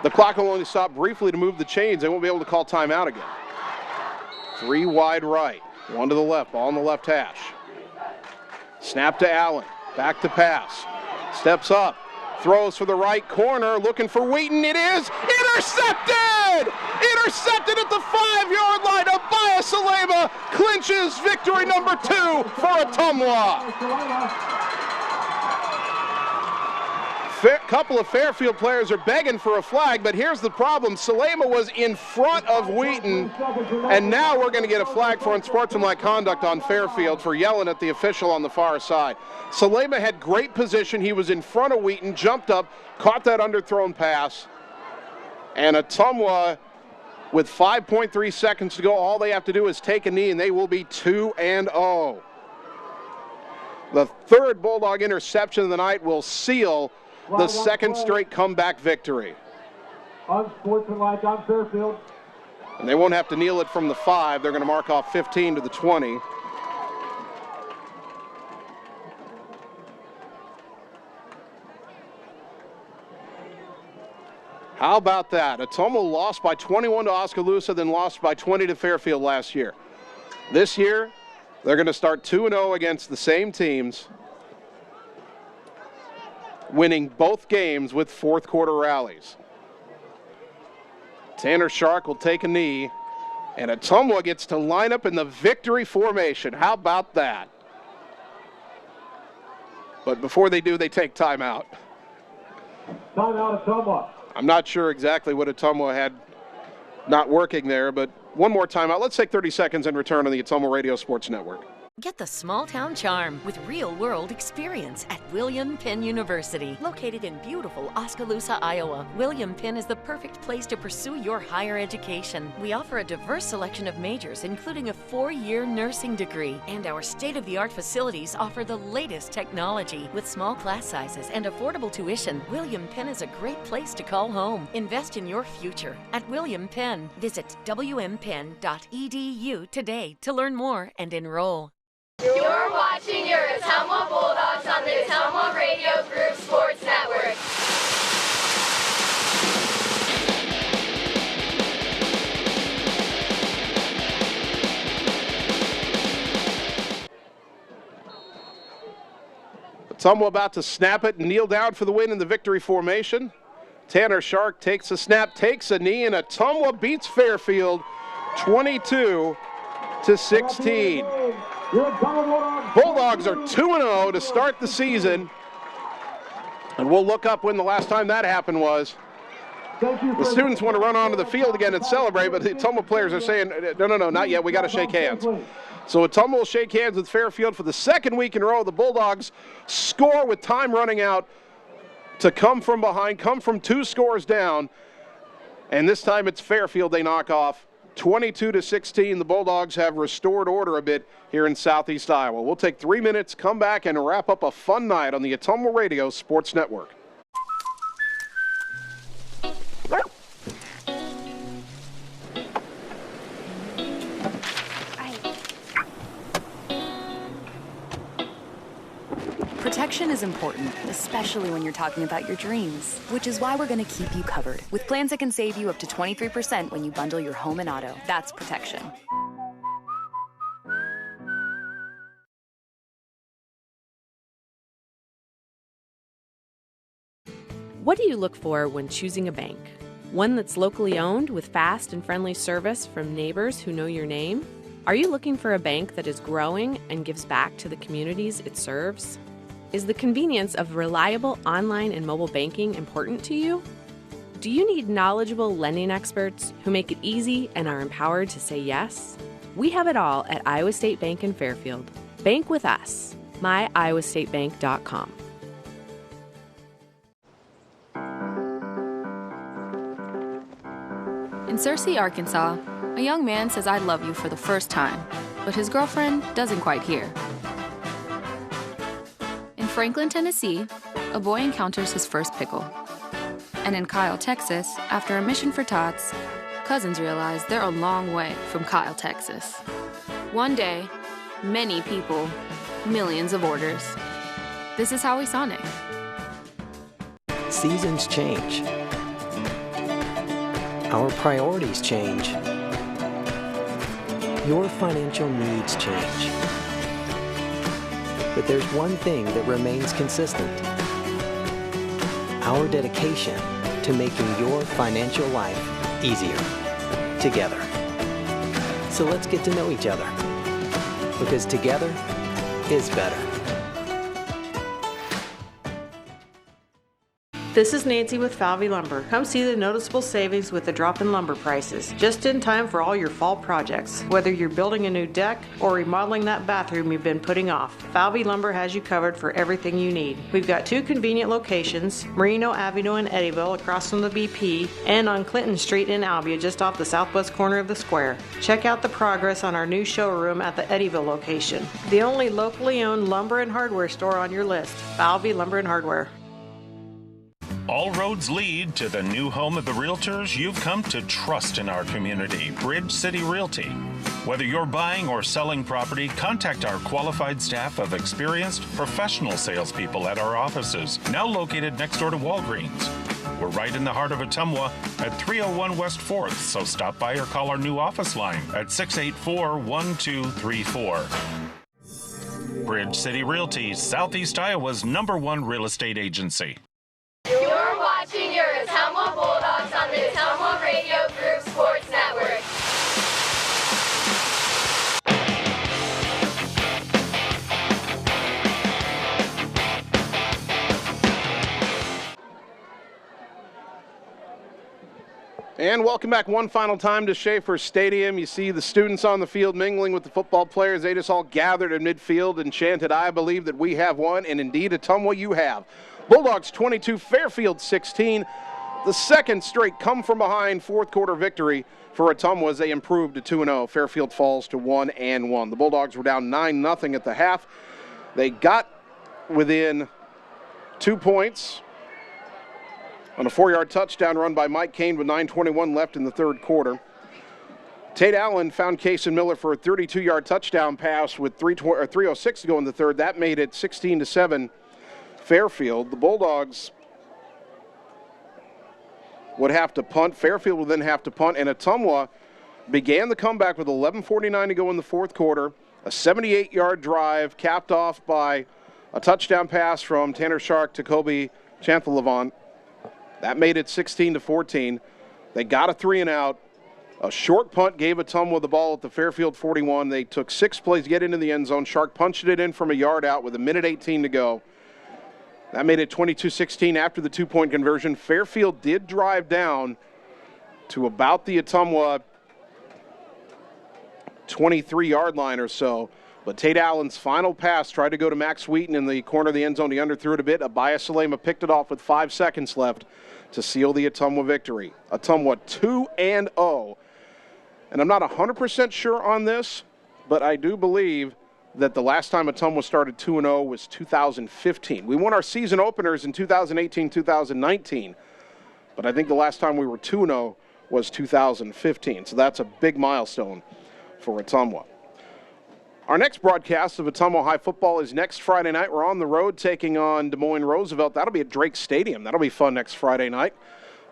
the clock will only stop briefly to move the chains. They won't be able to call timeout again. 3 wide right, 1 to the left, ball on the left hash. Snap to Allen, back to pass. Steps up, throws for the right corner, looking for Wheaton. It is intercepted! Intercepted at the 5-yard line. Abaya Salema clinches victory number 2 for Ottumwa. Couple of Fairfield players are begging for a flag, but here's the problem. Salema was in front of Wheaton, and now we're going to get a flag for unsportsmanlike conduct on Fairfield for yelling at the official on the far side. Salema had great position. He was in front of Wheaton, jumped up, caught that underthrown pass, and Ottumwa, with 5.3 seconds to go, all they have to do is take a knee, and they will be 2-0. The 3rd Bulldog interception of the night will seal the 2nd straight comeback victory. Unsportsmanlike on Fairfield. And they won't have to kneel it from the 5. They're going to mark off 15 to the 20. How about that? Ottumwa lost by 21 to Oskaloosa, then lost by 20 to Fairfield last year. This year, they're going to start 2-0 against the same teams, winning both games with 4th quarter rallies. Tanner Shark will take a knee, and Ottumwa gets to line up in the victory formation. How about that? But before they do, they take timeout. Timeout, Ottumwa. I'm not sure exactly what Ottumwa had not working there, but one more timeout. Let's take 30 seconds and return on the Ottumwa Radio Sports Network. Get the small town charm with real-world experience at William Penn University. Located in beautiful Oskaloosa, Iowa, William Penn is the perfect place to pursue your higher education. We offer a diverse selection of majors, including a 4-year nursing degree. And our state-of-the-art facilities offer the latest technology. With small class sizes and affordable tuition, William Penn is a great place to call home. Invest in your future at William Penn. Visit wmpenn.edu today to learn more and enroll. You're watching your Ottumwa Bulldogs on the Ottumwa Radio Group Sports Network. Ottumwa about to snap it and kneel down for the win in the victory formation. Tanner Shark takes a snap, takes a knee, and Ottumwa beats Fairfield 22-16. Bulldogs are 2-0 to start the season. And we'll look up when the last time that happened was. The students want to run onto the field again and celebrate, but the Ottumwa players are saying, no, not yet. We got to shake hands. So Ottumwa will shake hands with Fairfield for the second week in a row. The Bulldogs score with time running out to come from behind, come from 2 scores down. And this time it's Fairfield they knock off 22-16. The Bulldogs have restored order a bit here in Southeast Iowa. We'll take 3 minutes, come back, and wrap up a fun night on the Ottumwa Radio Sports Network. Protection is important, especially when you're talking about your dreams, which is why we're going to keep you covered with plans that can save you up to 23% when you bundle your home and auto. That's protection. What do you look for when choosing a bank? One that's locally owned with fast and friendly service from neighbors who know your name? Are you looking for a bank that is growing and gives back to the communities it serves? Is the convenience of reliable online and mobile banking important to you? Do you need knowledgeable lending experts who make it easy and are empowered to say yes? We have it all at Iowa State Bank in Fairfield. Bank with us. myiowastatebank.com. In Searcy, Arkansas, a young man says I love you for the first time, but his girlfriend doesn't quite hear. In Franklin, Tennessee, a boy encounters his first pickle. And in Kyle, Texas, after a mission for tots, cousins realize they're a long way from Kyle, Texas. One day, many people, millions of orders. This is Howie Sonic. Seasons change. Our priorities change. Your financial needs change. But there's one thing that remains consistent. Our dedication to making your financial life easier together. So let's get to know each other, because together is better. This is Nancy with Falvey Lumber. Come see the noticeable savings with the drop in lumber prices, just in time for all your fall projects. Whether you're building a new deck or remodeling that bathroom you've been putting off, Falvey Lumber has you covered for everything you need. We've got 2 convenient locations, Merino Avenue in Eddyville across from the BP, and on Clinton Street in Albia just off the southwest corner of the square. Check out the progress on our new showroom at the Eddyville location. The only locally owned lumber and hardware store on your list, Falvey Lumber and Hardware. All roads lead to the new home of the realtors you've come to trust in our community, Bridge City Realty. Whether you're buying or selling property, contact our qualified staff of experienced professional salespeople at our offices, now located next door to Walgreens. We're right in the heart of Ottumwa at 301 West 4th, so stop by or call our new office line at 684-1234. Bridge City Realty, Southeast Iowa's #1 real estate agency. You're watching your Ottumwa Bulldogs on the Ottumwa Radio Group Sports Network. And welcome back one final time to Schaefer Stadium. You see the students on the field mingling with the football players. They just all gathered at midfield and chanted, "I believe that we have won," and indeed, Ottumwa, you have. Bulldogs 22, Fairfield 16. The second straight come-from-behind fourth-quarter victory for Ottumwa as they improved to 2-0. Fairfield falls to 1-1. The Bulldogs were down 9-0 at the half. They got within 2 points on a 4-yard touchdown run by Mike Kane with 9:21 left in the third quarter. Tate Allen found Cason Miller for a 32-yard touchdown pass with 3:06 to go in the third. That made it 16-7 Fairfield. The Bulldogs would have to punt. Fairfield would then have to punt, and Ottumwa began the comeback with 11:49 to go in the fourth quarter. A 78-yard drive capped off by a touchdown pass from Tanner Shark to Kobe Chanthalevant. That made it 16-14. They got a 3-and-out. A short punt gave Ottumwa the ball at the Fairfield 41. They took 6 plays to get into the end zone. Shark punched it in from a yard out with 1:18 to go. That made it 22-16 after the two-point conversion. Fairfield did drive down to about the Ottumwa 23-yard line or so. But Tate Allen's final pass tried to go to Max Wheaton in the corner of the end zone. He underthrew it a bit. Abaya Salema picked it off with 5 seconds left to seal the Ottumwa victory. Ottumwa 2-0. And I'm not 100% sure on this, but I do believe that the last time Ottumwa started 2-0 was 2015. We won our season openers in 2018, 2019. But I think the last time we were 2-0 was 2015. So that's a big milestone for Ottumwa. Our next broadcast of Ottumwa High football is next Friday night. We're on the road taking on Des Moines Roosevelt. That'll be at Drake Stadium. That'll be fun next Friday night.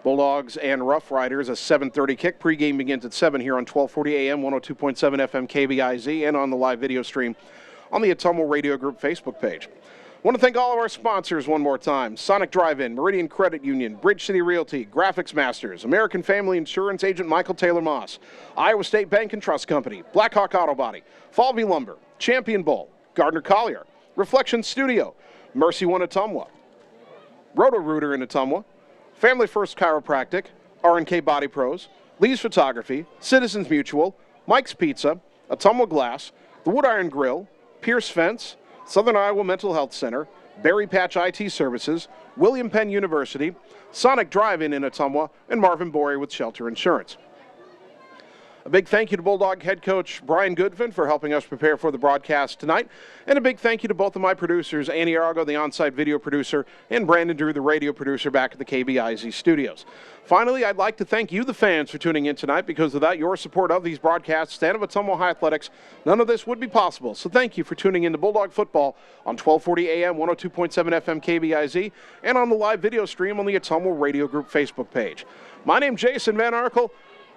Bulldogs and Rough Riders, a 7:30 kick. Pregame begins at 7 here on 1240 AM, 102.7 FM KBIZ, and on the live video stream on the Ottumwa Radio Group Facebook page. I want to thank all of our sponsors one more time. Sonic Drive-In, Meridian Credit Union, Bridge City Realty, Graphics Masters, American Family Insurance Agent Michael Taylor Moss, Iowa State Bank and Trust Company, Blackhawk Auto Body, Falvey Lumber, Champion Bowl, Gardner Collier, Reflection Studio, Mercy One Ottumwa, Roto-Rooter in Ottumwa, Family First Chiropractic, R&K Body Pros, Lee's Photography, Citizens Mutual, Mike's Pizza, Ottumwa Glass, the Wood Iron Grill, Pierce Fence, Southern Iowa Mental Health Center, Berry Patch IT Services, William Penn University, Sonic Drive-In in Ottumwa, and Marvin Bory with Shelter Insurance. A big thank you to Bulldog head coach Brian Goodfin for helping us prepare for the broadcast tonight. And a big thank you to both of my producers, Annie Arago, the on-site video producer, and Brandon Drew, the radio producer back at the KBIZ studios. Finally, I'd like to thank you, the fans, for tuning in tonight, because without your support of these broadcasts and of Ottumwa High Athletics, none of this would be possible. So thank you for tuning in to Bulldog Football on 1240 AM, 102.7 FM KBIZ, and on the live video stream on the Ottumwa Radio Group Facebook page. My name's Jason Van Arkel.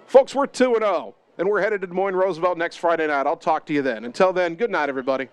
Folks, we're 2-0, and we're headed to Des Moines Roosevelt next Friday night. I'll talk to you then. Until then, good night, everybody.